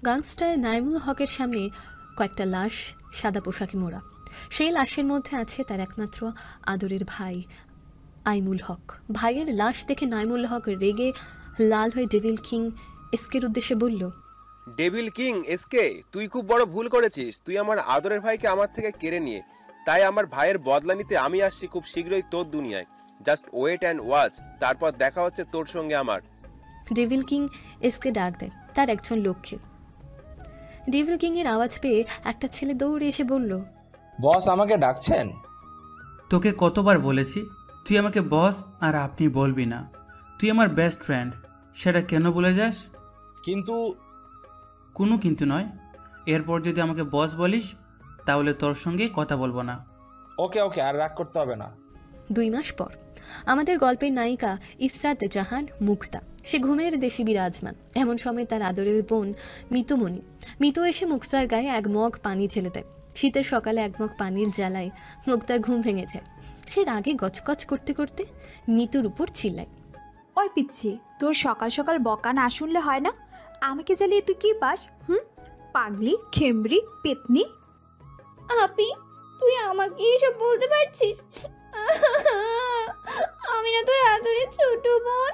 গাংস্টার নাইমুল হকের সামনে কয়েকটা লাশ, সাদা পোশাকে মোড়া। সেই লাশের মধ্যে আছে তার একমাত্র আদরের ভাই আইমুল হক। ভাইয়ের লাশ দেখে নাইমুল হক রেগে লাল হয়ে ডেভিল কিং এসকের উদ্দেশ্যে বলল, ডেভিল কিং এসকে, তুই খুব বড় ভুল করেছিস। তুই আমার আদরের ভাইকে আমার থেকে কেড়ে নিয়ে, তাই আমার ভাইয়ের বদলা নিতে আমি আসছি খুব শীঘ্রই তোর দুনিয়ায়। জাস্ট ওয়েট অ্যান্ড ওয়াচ, তারপর দেখা হচ্ছে তোর সঙ্গে আমার। ডেভিল কিং এসকে ডাক দেয় তার একজন লোককে। ডেভিল কিংয়ের আওয়াজ পেয়ে একটা ছেলে দৌড়ে এসে বলল, বস আমাকে ডাকছেন? তোকে কতবার বলেছি তুই আমাকে বস আর আপনি বলবি না। তুই আমার বেস্ট ফ্রেন্ড, সেটা কেন বলে যাস? কিন্তু কোনো কিন্তু নয়। এরপর যদি আমাকে বস বলিস তাহলে তোর সঙ্গে কথা বলবো না। ওকে ওকে, আর রাগ করতে হবে না। 2 মাস পর আমাদের গল্পের নায়িকা ইসরাত জাহান মুক্তা, সে ঘুমের দেশে বিরাজমান। এমন সময় তার আদরের বোন মিতুমণি এসে মুক্তার গায়ে এক মগ পানি ঢেলে দেয়। শীতের সকালে এক মগ পানির জ্বালায় মুক্তার ঘুম ভেঙে যায়। সে রাগে গচগচ করতে করতে মিতুর উপর চিল্লায়, ওই পিচ্ছি, তোর সকাল সকাল বকা না শুনলে হয় না? আমাকে জ্বালিয়ে তুই কি পাস? পাগলি, খেমরি, পেতনি। আপি, তুই আমাকে এসব বলতে পারছিস? আমি না তোর আদরের ছোট বোন।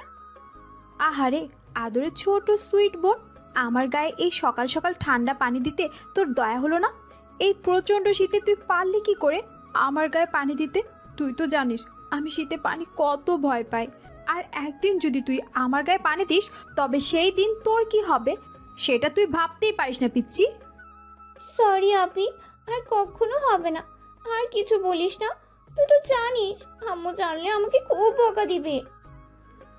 আহারে, আদরের ছোট সুইট বোন, আমার গায়ে এই সকাল সকাল ঠান্ডা পানি দিতে তোর দয়া হলো না? এই প্রচণ্ড শীতে তুই পারলি কি করে আমার গায়ে পানি দিতে? তুই তো জানিস আমি শীতে পানি কত ভয় পাই। আর একদিন যদি তুই আমার গায়ে পানি দিস তবে সেই দিন তোর কি হবে সেটা তুই ভাবতেই পারিস না পিচ্চি। সরি আপি, আর কখনো হবে না। আর কিছু বলিস না। তুই তো জানিস আম্মু জানলে আমাকে খুব বকা দিবে।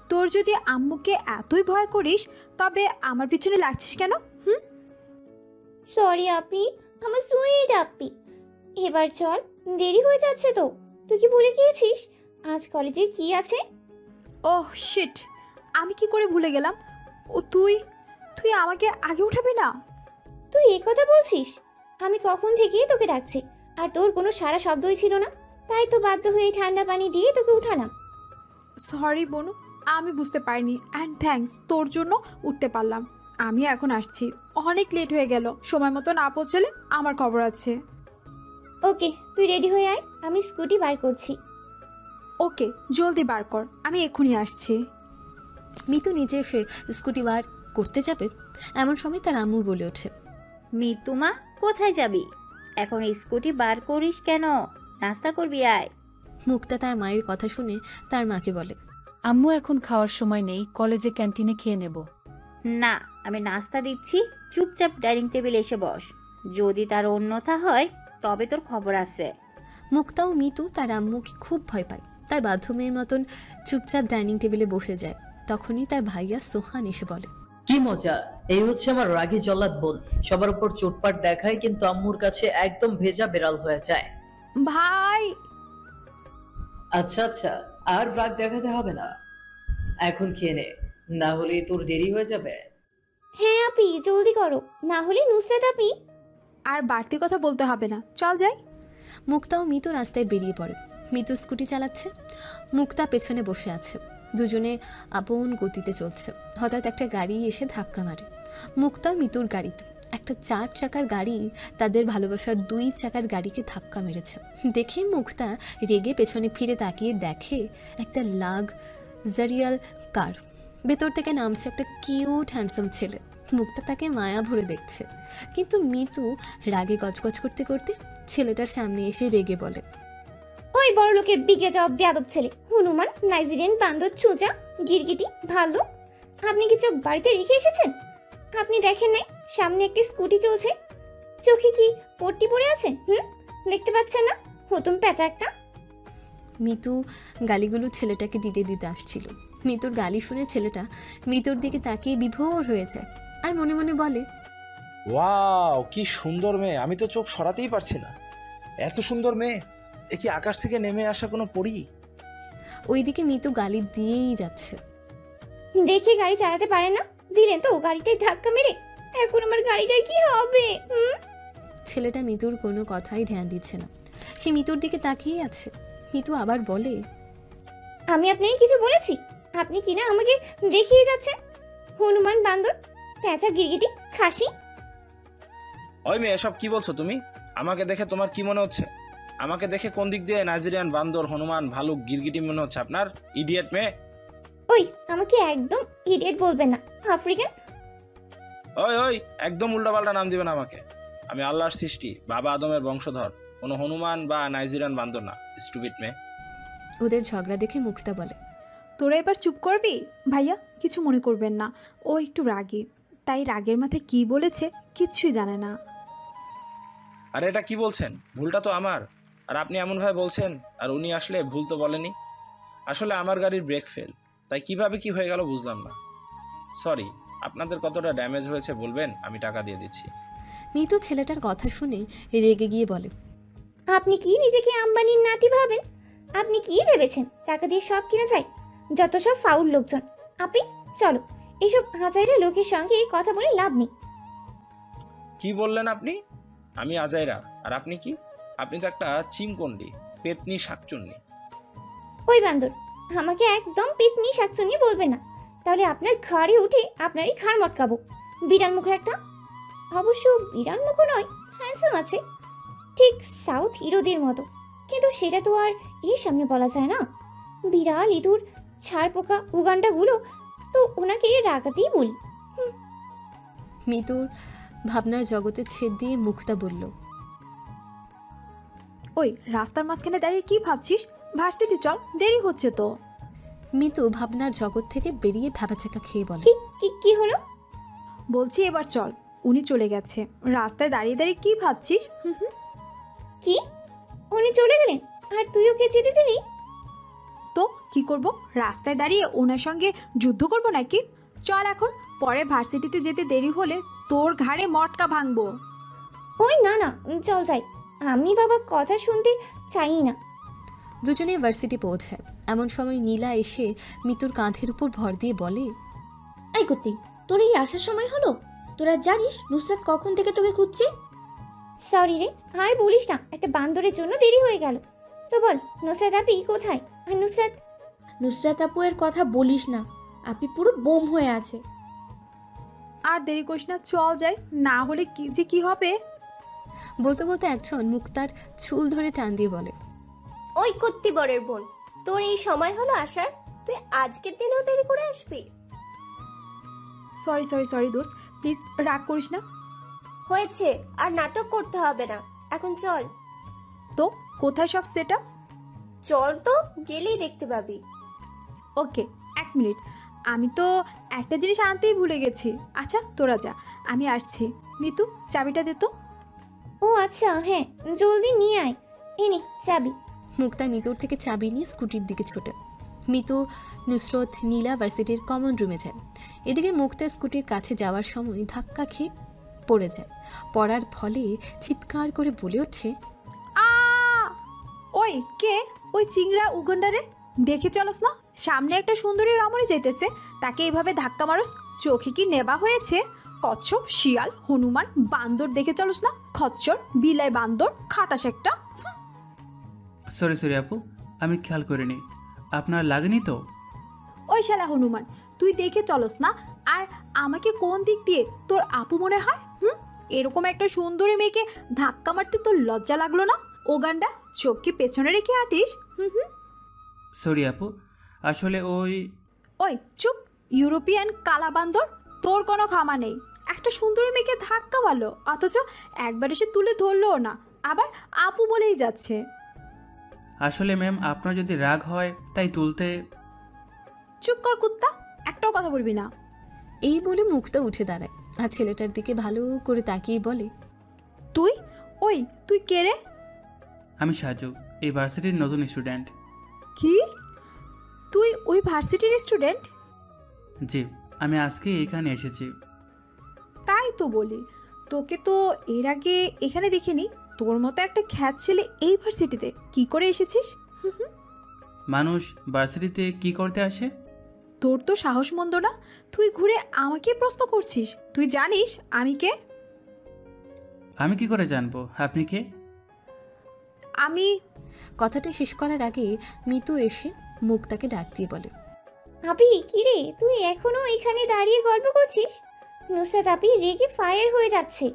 তোর যদি আম্মুকে এতই ভয় করিস তবে আমার পিছনে লাগছিস কেন? সরি আপি, আমার সুইট আপি। এবার চল, দেরি হয়ে যাচ্ছে তো। তুই কি ভুলে গিয়েছিস আজ কলেজে কি আছে? ওহ শিট, আমি কি করে ভুলে গেলাম। ও তুই তুই আমাকে আগে উঠাবি না? তুই এই কথা বলছিস? আমি কখন থেকে তোকে ডাকছি আর তোর কোনো সারা শব্দই ছিল না, তাই তো বাধ্য হয়ে ঠান্ডা পানি দিয়ে তোকে উঠালাম। সরি বনু, আমি বুঝতে পারিনি। অ্যান্ড থ্যাঙ্কস, তোর জন্য উঠতে পারলাম। আমি এখন আসছি, অনেক লেট হয়ে গেল। সময় মতো না পৌঁছালে আমার খবর আছে। ওকে, তুই রেডি হয়ে আয়, আমি স্কুটি বার করছি। ওকে, জলদি বার কর, আমি এক্ষুনি আসছি। মিতু নিজে এসে স্কুটি বার করতে যাবে এমন সময় তার আম্মু বলে ওঠে, মিতুমা, কোথায় যাবি? এখন স্কুটি বার করিস কেন? নাস্তা করবি আয়। মুক্তা তার মায়ের কথা শুনে তার মাকে বলে, আম্মু এখন খাওয়ার সময় নেই, কলেজে ক্যান্টিনে খেয়ে নেব। না, আমি নাস্তা দিচ্ছি, চুপচাপ ডাইনিং টেবিলে এসে বস। যদি তার অন্যথা হয় তবে তোর খবর আছে। মুক্তা ও মিতু তার আম্মুকে খুব ভয় পায়, তাই বাধ্যমের মতন চুপচাপ ডাইনিং টেবিলে বসে যায়। তখনই তার ভাইয়া সোহান এসে বলে, কি মজা, এই হচ্ছে আমার রাগী জল্লাদ বোন। সবার উপর চোটপাট দেখায় কিন্তু আম্মুর কাছে একদম ভেজা বেড়াল হয়ে যায়। ভাই, আচ্ছা আচ্ছা, আর রাগ দেখাতে হবে না, এখন খেয়ে নে, না হলে তোর দেরি হয়ে যাবে। হ্যাঁ আপি, জলদি করো, না হলে নুসরাত আপি। আর বাড়তি কথা বলতে হবে না, চল যাই। মুক্তা ও মিতু রাস্তায় বেরিয়ে পড়ে। মিতু স্কুটি চালাচ্ছে, মুক্তা পেছনে বসে আছে। দুজনে আপন গতিতে চলছে। হঠাৎ একটা গাড়ি এসে ধাক্কা মারে মুক্তা মিতুর গাড়িতে। একটা 4 চাকার গাড়ি তাদের ভালোবাসার 2 চাকার গাড়িকে ধাক্কা মেরেছে। দেখে মুক্তা রেগে পেছনে ফিরে তাকিয়ে দেখে একটা লাক্সারিয়াল কার। ভেতর থেকে নামছে একটা কিউট হ্যান্ডসাম ছেলে। মুক্তা তাকে মায়া ভরে দেখছে, কিন্তু মিতু রাগে গজগজ করতে করতে ছেলেটার সামনে এসে রেগে বলে, ওই বড় লোকের বিগড়ে যাওয়া বেয়াদব ছেলে, হনুমান, নাইজেরিয়ান বান্দর, ছুঁচা, গিরগিটি, ভাল্লুক, আপনি কি চোখ বাড়িতে রেখে এসেছেন? আপনি দেখেন নাই সামনে একটি স্কুটি চলছে? চোখে কি পট্টি পরে আছেন? দেখতে পাচ্ছেন না? হতুম পেঁচা একটা। মিতু গালিগুলো ছেলেটাকে দিতে দিতে আসছিল। মিতুর গালি শুনে ছেলেটা মিতুর দিকে তাকিয়ে বিভোর হয়ে যায় আর মনে মনে বলে, ওয়াও, কি সুন্দর মেয়ে, আমি তো চোখ সরাতেই পারছি না। এত সুন্দর মেয়ে, এ কি আকাশ থেকে নেমে আসা কোনো পরী? ওইদিকে মিতু গালি দিয়েই যাচ্ছে। দেখে গাড়ি চালাতে পারে না, দিলেন তো গাড়িটাই ধাক্কা মেরে। এখন আমার গাড়িটার কি হবে? ছেলেটা মিতুর কোনো কথাই ধ্যান দিচ্ছে না, সে মিতুর দিকে তাকিয়ে আছে। মিতু আবার বলে, আমি আপনাকে কিছু বলেছি? আপনি কি না আমাকে দেখিয়ে যাচ্ছেন? হনুমান, বান্দর, পেঁচা, গিরগিটি, খাসি। ওই মেয়ে, এসব কি বলছো তুমি? আমাকে দেখে তোমার কি মনে হচ্ছে? আমাকে দেখে কোন দিক দিয়ে নাইজেরিয়ান বান্দর, হনুমান, ভালুক, গিরগিটি মনে হচ্ছে আপনার? ইডিয়েট মেয়ে। ওই, আমাকে একদম ইডিয়েট বলবেন না। আফ্রিকান। ওই ওই, একদম উল্টাপাল্টা নাম দিবেন আমাকে। আমি আল্লাহর সৃষ্টি, বাবা আদমের বংশধর, কোনো হনুমান বা নাইজেরিয়ান বান্দর না। স্টুপিড মেয়ে। ওদের ঝগড়া দেখে মুক্তা বলে, তোরা এবার চুপ করবি? ভাইয়া কিছু মনে করবেন না, ও একটু রাগী, তাই রাগের মাথায় কি বলেছে কিচ্ছুই জানে না। আরে এটা কি বলছেন? ভুলটা তো আমার, আর আপনি এমনভাবে বলছেন। আর উনি আসলে ভুল তো বলেনি। আসলে আমার গাড়ির ব্রেক ফেল, তাই কিভাবে কি হয়ে গেল বুঝলাম না। সরি। আপনাদের কতটা ড্যামেজ হয়েছে বলবেন, আমি টাকা দিয়ে দিচ্ছি। মিতু ছেলেটার কথা শুনে রেগে গিয়ে বলে, আপনি কি নিজেকে আম্বানির নাতি ভাবেন? আপনি কি ভেবেছেন টাকা দিয়ে সব কিনা যায়? যত সব ফাউল লোকজন। আপনি চলো, এইসব হাজারে লোকের সঙ্গে কথা বলে লাভ নেই। কি বললেন আপনি? আমি আজাইরা, আর আপনি কি? আপনি তো একটা চিমকন্ডি, পেতনি, শাকচুন্নি। ওই বান্দর, আমাকে একদম পেতনি শাকচুন্নি বলবেন না, তাহলে আপনার ঘাড়ে উঠে আপনারই ঘাড় মটকাবো। বিড়াল মুখ একটা। অবশ্য বিড়াল মুখ নয়, হ্যান্ডসাম আছে, ঠিক সাউথ হিরোদের মতো, কিন্তু সেটা তো আর এর সামনে বলা যায় না। বিড়াল, ইঁদুর, ছাড় পোকা, উগান্ডাগুলো তো ওনাকে রাগাতেই বলি। মিতুর ভাবনার জগতে ছেদ দিয়ে মুক্তা বলল, ওই রাস্তার মাঝখানে দাঁড়িয়ে কি ভাবছিস? ভার্সিটি চল, দেরি হচ্ছে তো। মিতু ভাবনার জগৎ থেকে বেরিয়ে ভ্যাবাচাকা খেয়ে বলে, কি হলো? বলছি এবার চল, উনি চলে গেছে। রাস্তায় দাঁড়িয়ে দাঁড়িয়ে কি ভাবছিস? কি? উনি চলে গেলেন আর তুই ওকে যেতে দিলি? তো কি করব? রাস্তায় দাঁড়িয়ে ওনার সঙ্গে যুদ্ধ করব নাকি? চল এখন, পরে ভার্সিটিতে যেতে দেরি হলে তোর ঘাড়ে মটকা ভাঙবো। ওই না না, চল যাই। আমি বাবা কথা শুনতে চাই না। দুজনে ভার্সিটি পৌঁছায়। এমন সময় নীলা এসে মিতুর কাঁধের উপর ভর দিয়ে বলে, এই কুত্তি, তোর এই আসার সময় হলো? তোরা জানিস নুসরাত কখন থেকে তোকে খুঁজছে? সরি রে, আর বলিস না, একটা বান্দরের জন্য দেরি হয়ে গেল। তো বল, নুসরাত আপি কোথায়? আর নুসরাত আপু এর কথা বলিস না, আপি পুরো বোম হয়ে আছে। আর দেরি করিস না, চল যাই, না হলে কি যে কি হবে। বলতে বলতে একজন মুক্তার চুল ধরে টান দিয়ে বলে, ওই কত্তি বরের বোন, তোর এই সময় হলো আসার? তুই আজকের দিনেও দেরি করে আসবি? সরি সরি সরি দোস্ত, প্লিজ রাগ করিস না। হয়েছে, আর নাটক করতে হবে না, এখন চল। তো কোথায় সব সেট আপ? চল তো, গেলেই দেখতে পাবি। ওকে, 1 মিনিট, আমি তো একটা জিনিস আনতেই ভুলে গেছি। আচ্ছা তোরা যা, আমি আসছি। মিতু, চাবিটা দে তো। ও আচ্ছা, হ্যাঁ, জলদি নিয়ে আয়। এনে চাবি। মুক্তা মিতুর থেকে চাবি নিয়ে স্কুটির দিকে ছোটে। মিতু, নুসরত, নীলা ভার্সিটির কমন রুমে যায়। এদিকে মুক্তা স্কুটির কাছে যাওয়ার সময় ধাক্কা খেয়ে পড়ে যায়। পড়ার ফলে চিৎকার করে বলে ওঠে, ওই কে? ওই চিংড়া উগান্ডারে দেখে চলস না? সামনে একটা সুন্দরী রমণী যাইতেছে, তাকে এইভাবে ধাক্কা মারস? চোখে কি নেবা হয়েছে? কচ্ছপ, শিয়াল, হনুমান, বান্দর দেখে চলস না? খচ্চর, বিলাই বান্দর, খাটাস একটা। সরি সরি আপু, আমি খেয়াল করিনি। আপনার লাগেনি তো? ওই শালা হনুমান, তুই দেখে চলস না? আর আমাকে কোন দিক দিয়ে তোর আপু মনে হয়? এরকম একটা সুন্দরী মেয়েকে ধাক্কা মারতে তোর লজ্জা লাগলো না? ওগান্ডা, চোখ কি পেছনে রেখে হাঁটিস? সরি আপু, আসলে ওই চুপ, ইউরোপিয়ান কালা বান্দর, তোর কোনো ক্ষমা নেই। একটা সুন্দরী মেয়েকে ধাক্কা মারলো, অথচ একবার এসে তুলে ধরলো না, আবার আপু বলেই যাচ্ছে। আসলে ম্যাম, আপনার যদি রাগ হয় তাই তুলতে। চুপ কর কুত্তা, একটাও কথা বলবি না। এই বলে মুক্তা উঠে দাঁড়ায় আর ছেলেটার দিকে ভালো করে তাকিয়ে বলে, তুই কে রে? আমি সাজু, এই ভার্সিটির নতুন স্টুডেন্ট। কি? তুই ওই ভার্সিটির স্টুডেন্ট? জি, আমি আজকে এখানে এসেছি। তাই তো বলি, তোকে তো এর আগে এখানে দেখিনি। তোর মতো একটা খ্যাত ছেলে এই ভার্সিটিতে কি করে এসেছিস? মানুষ ভার্সিটিতে কি করতে আসে? তোর তো সাহস মন্দ না, তুই ঘুরে আমাকে প্রশ্ন করছিস। তুই জানিস আমি কে? আমি কি করে জানবো আপনি কে? কথাটা শেষ করার আগে মিতু এসে মুক্তাকে ডাক দিয়ে বলে, আপি কি রে, তুই এখনো এখানে দাঁড়িয়ে গল্প করছিস? নুসরাত আপি রেগে ফায়ার হয়ে যাচ্ছে।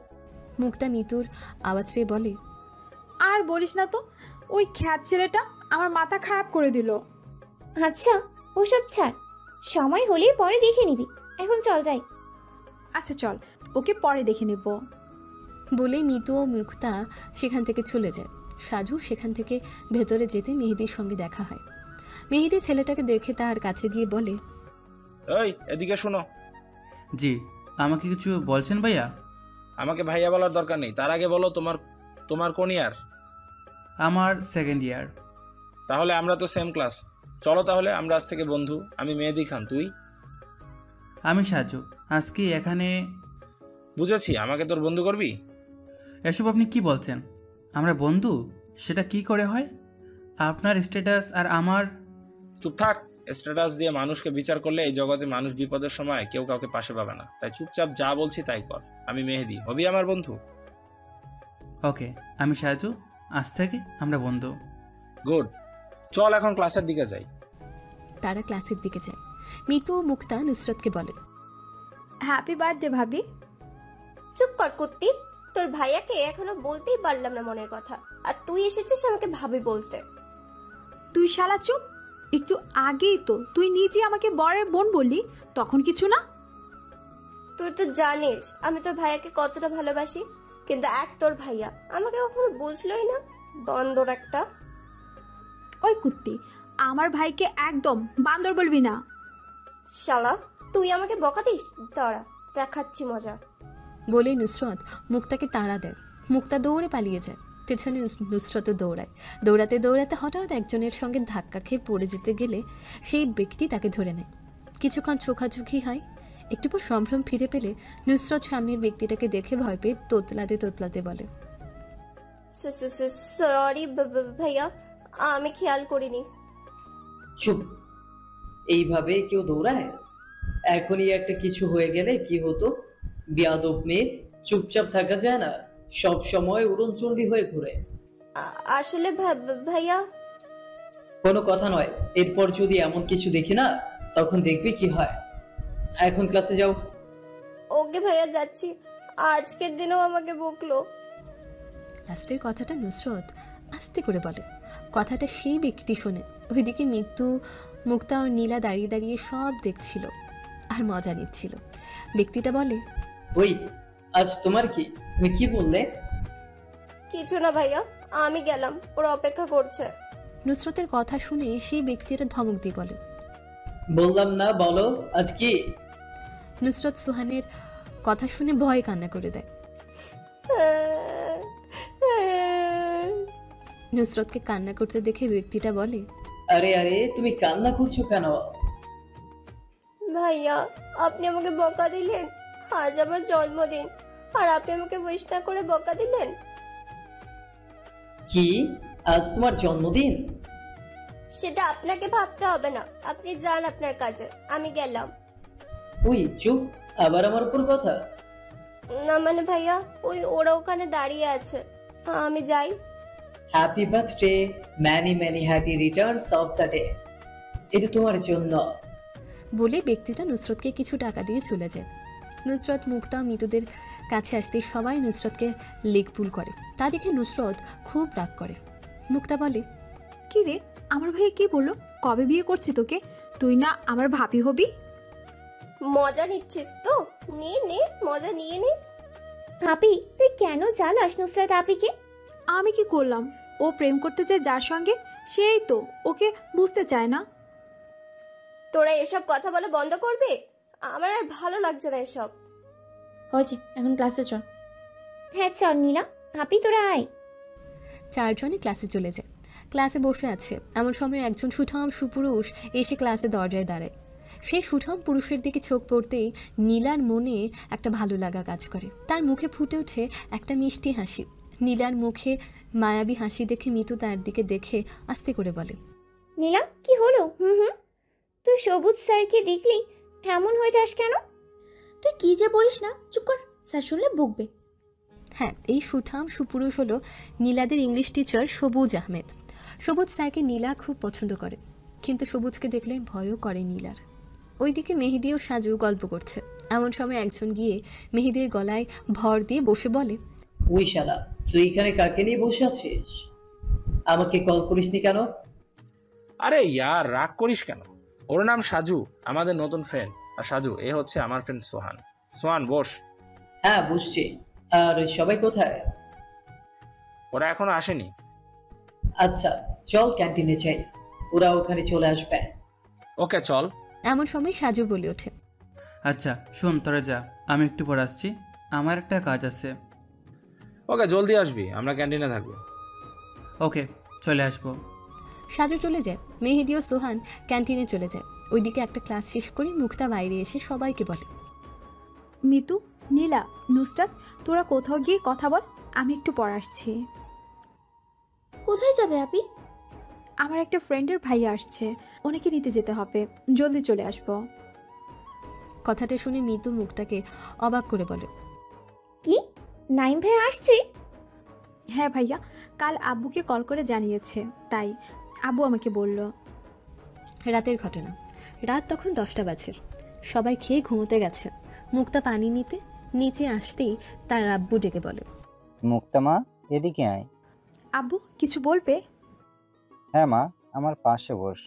মুক্তা মিতুর আওয়াজ পেয়ে বলে, আর বলিস না তো, ওই খ্যাত ছেলেটা আমার মাথা খারাপ করে দিল। আচ্ছা ওসব ছাড়, সময় হলে পরে দেখে নিবি, এখন চল যাই। আচ্ছা চল, ওকে পরে দেখে নেব। বলে মিতু ও মুক্তা সেখান থেকে চলে যায়। সাজু সেখান থেকে ভেতরে যেতে মেহেদির সঙ্গে দেখা হয়। মেহেদি ছেলেটাকে দেখে তার কাছে গিয়ে বলে, ওই এদিকে শোনো। জি, আমাকে কিছু বলছেন ভাইয়া? আমাকে ভাইয়া বলার দরকার নেই, তার আগে বলো তোমার কোন ইয়ার? আমার সেকেন্ড ইয়ার। তাহলে আমরা তো সেম ক্লাস। চলো তাহলে আমরা আজ থেকে বন্ধু। আমি মেহেদি খান, তুই? আমি সাজু। আজকে এখানে। বুঝেছি, আমাকে তোর বন্ধু করবি? এসব আপনি কি বলছেন? আমরা বন্ধু? সেটা কি করে হয়? আপনার স্ট্যাটাস আর আমার। চুপ থাক। স্ট্যাটাস দিয়ে মানুষকে বিচার করলে এই জগতে মানুষ বিপদের সময় কেউ কাউকে পাশে পাবে না। তাই চুপচাপ যা বলছি তাই কর। আমি মেহেদি, হবি আমার বন্ধু? ওকে, আমি সাজু। আজ থেকে আমরা বন্ধু। গুড, চল এখন ক্লাসের দিকে যাই। তারা ক্লাসের দিকে যায়। মিতু ও মুক্তা নুসরতকে বলে, হ্যাপি বার্থডে ভাবি। চুপ কর কুত্তি, তোর ভাইয়াকে এখনো বলতেই পারলাম না মনের কথা, আর তুই এসেছিস আমাকে ভাবি বলতে। তুই শালা চুপ। একটু আগেই তো তুই নিজে আমাকে বরের বোন বললি, তখন কিছু না? তুই তো জানিস আমি তোর ভাইয়াকে কতটা ভালোবাসি, কিন্তু তোর ভাইয়া আমাকে কখনো বুঝলোই না, বান্দর একটা। ওই কুত্তি, আমার ভাইকে একদম বান্দর বলবি না। শালা তুই আমাকে বকা দিস, দাঁড়া দেখাচ্ছি মজা। বলে নুসরত মুক্তাকে তাড়া দেয়। মুক্তা দৌড়ে পালিয়ে যায়। পেছনে নুসরতও দৌড়ায়। দৌড়াতে দৌড়াতে হঠাৎ একজনের সঙ্গে ধাক্কা খেয়ে পড়ে যেতে গেলে সেই ব্যক্তি তাকে ধরে নেয়। কিছুক্ষণ চোখাচোখি হয়। একটু পর সম্ভ্রম ফিরে পেলে নুসরত সামনের ব্যক্তিটাকে দেখে ভয় পেয়ে তোতলাতে তোতলাতে বলে, সরি ভাইয়া, আমি খেয়াল করিনি। চুপ। এইভাবে কেউ দৌড়ায়? এখনই একটা কিছু হয়ে গেলে কি হতো? বেয়াদব মেয়ে, চুপচাপ থাকা যায় না? সব সময় উড়নচণ্ডী হয়ে ঘুরে। আসলে ভাইয়া। কোনো কথা নয়, এরপর যদি এমন কিছু দেখি না, তখন দেখবি কি হয়। এখন ক্লাসে যাও। ওকে ভাইয়া, যাচ্ছি। আজকের দিনেও আমাকে বকলো। লাস্টের কথাটা নুসরত আস্তে করে বলে। কথাটা সেই ব্যক্তি শোনে। ওইদিকে মৃত্যু, মুক্তা ও নীলা দাঁড়িয়ে দাঁড়িয়ে সব দেখছিল আর মজা নিচ্ছিল। ব্যক্তিটা বলে, ওই আজ তোমার কি? তুমি কি বললে? কিছু না ভাইয়া, আমি গেলাম, ওরা অপেক্ষা করছে। নুসরতের কথা শুনে সেই ব্যক্তিটা ধমক দিয়ে বলে, বললাম না, বলো আজ কি? নুসরত সুহানের কথা শুনে ভয়ে কান্না করে দেয়। নুসরতকে কান্না করতে দেখে ব্যক্তিটা বলে, আরে আরে, তুমি কান্না করছো কেন? ভাইয়া আপনি আমাকে বকা দিলেন, আজ আমার জন্মদিন, আর আপনি আমাকে উইশ না করে বকা দিলেন। কি, আজ তোমার জন্মদিন? সেটা আপনাকে ভাবতে হবে না, আপনি যান আপনার কাজে, আমি গেলাম। ওই চুপ, আবার আমার উপর কথা? না মানে ভাইয়া, ওরা ওখানে দাঁড়িয়ে আছে, আমি যাই। Happy birthday, many many happy returns of the day. এটা তোমার জন্য। বলে ব্যক্তিটা নুসরতকে কিছু টাকা দিয়ে চলে যায়। নুসরত, মুক্তা, মিতুদের কাছে আসতে সবাই নুসরতকে লেগপুল করে। তা দেখে নুসরত খুব রাগ করে। মুক্তা বলে, কি রে, আমার ভাই কি বললো? কবে বিয়ে করছে তোকে? তুই না আমার ভাবি হবি? মজা নিচ্ছিস তো? নে মজা নিয়ে নে। আপি তুই কেন জ্বালাস নুসরাত আপিকে? আমি কি করলাম? ও প্রেম করতে চায় যার সঙ্গে, সেই তো ওকে বুঝতে চায় না। তোরা এসব কথা বলা বন্ধ করবে? আমার আর ভালো লাগছে না এসব। হয়েছে, এখন ক্লাসে চল। হ্যাঁ চল নীলা, আপি তোরা আয়। চারজনে ক্লাসে চলে যায়। ক্লাসে বসে আছে এমন সময় একজন সুঠাম সুপুরুষ এসে ক্লাসে দরজায় দাঁড়ায়। সেই সুঠাম পুরুষের দিকে চোখ পড়তেই নীলার মনে একটা ভালো লাগা কাজ করে। তার মুখে ফুটে ওঠে একটা মিষ্টি হাসি। নীলার মুখে মায়াবী হাসি দেখে মিতু তার দিকে দেখে আস্তে করে বলে, নীলা কি হলো? তুই সবুজ স্যারকে দেখলি এমন হয়ে যাস কেন? তুই কি যে বলিস না, চুপ কর, স্যার শুনলে বকবে। হ্যাঁ, এই সুঠাম সুপুরুষ হলো নীলাদের ইংলিশ টিচার সবুজ আহমেদ। সবুজ স্যারকে নীলা খুব পছন্দ করে, কিন্তু সবুজকে দেখলে ভয়ও করে নীলার। ওইদিকে মেহেদি ও সাজু গল্প করছে। এমন সময় একজন গিয়ে মেহেদির গলায় ভর দিয়ে বসে বলে, ওই শালা, তুই এখানে কাকে নিয়ে বসে আছিস? আমাকে কল করিসনি কেন? আরে ইয়ার, রাগ করিস কেন? ওর নাম সাজু, আমাদের নতুন ফ্রেন্ড। আর সাজু, এ হচ্ছে আমার ফ্রেন্ড সোহান। সোহান, বস। হ্যাঁ বুঝছি। আর সবাই কোথায়? ওরা এখনো আসেনি। আচ্ছা চল ক্যান্টিনে যাই, ওরা ওখানে চলে আসবে। ওকে চল। এমন সময় সাজু বলে ওঠে, আচ্ছা শোন, তোরা যা, আমি একটু পর আসছি, আমার একটা কাজ আছে। ওকে, জলদি আসবি, আমরা ক্যান্টিনে থাকবো। ওকে, চলে আসবো। সাজু চলে যায়। মেহেদি ও সোহান ক্যান্টিনে চলে যায়। ওইদিকে একটা ক্লাস শেষ করে মুক্তা বাইরে এসে সবাইকে বলে, মিতু, নীলা, নুসরাত, তোরা কোথাও গিয়ে কথা বল, আমি একটু পর আসছি। কোথায় যাবে আপি? আমার একটা ফ্রেন্ডের ভাইয়া আসছে, ওনাকে নিতে যেতে হবে, জলদি চলে আসবো। কথাটা শুনে মিতু মুক্তাকে অবাক করে বলে, কি, নাইম ভাই আসছে? হ্যাঁ ভাইয়া, কাল আব্বুকে কল করে জানিয়েছে, তাই আব্বু আমাকে বলল। রাতের ঘটনা। রাত তখন 10টা বাজে। সবাই খেয়ে ঘুমোতে গেছে। মুক্তা পানি নিতে নিচে আসতেই তার আব্বু ডেকে বলে, মুক্তা মা, এদিকে আয়। আব্বু কিছু বলবে? হ্যাঁ মা, আমার পাশে বস।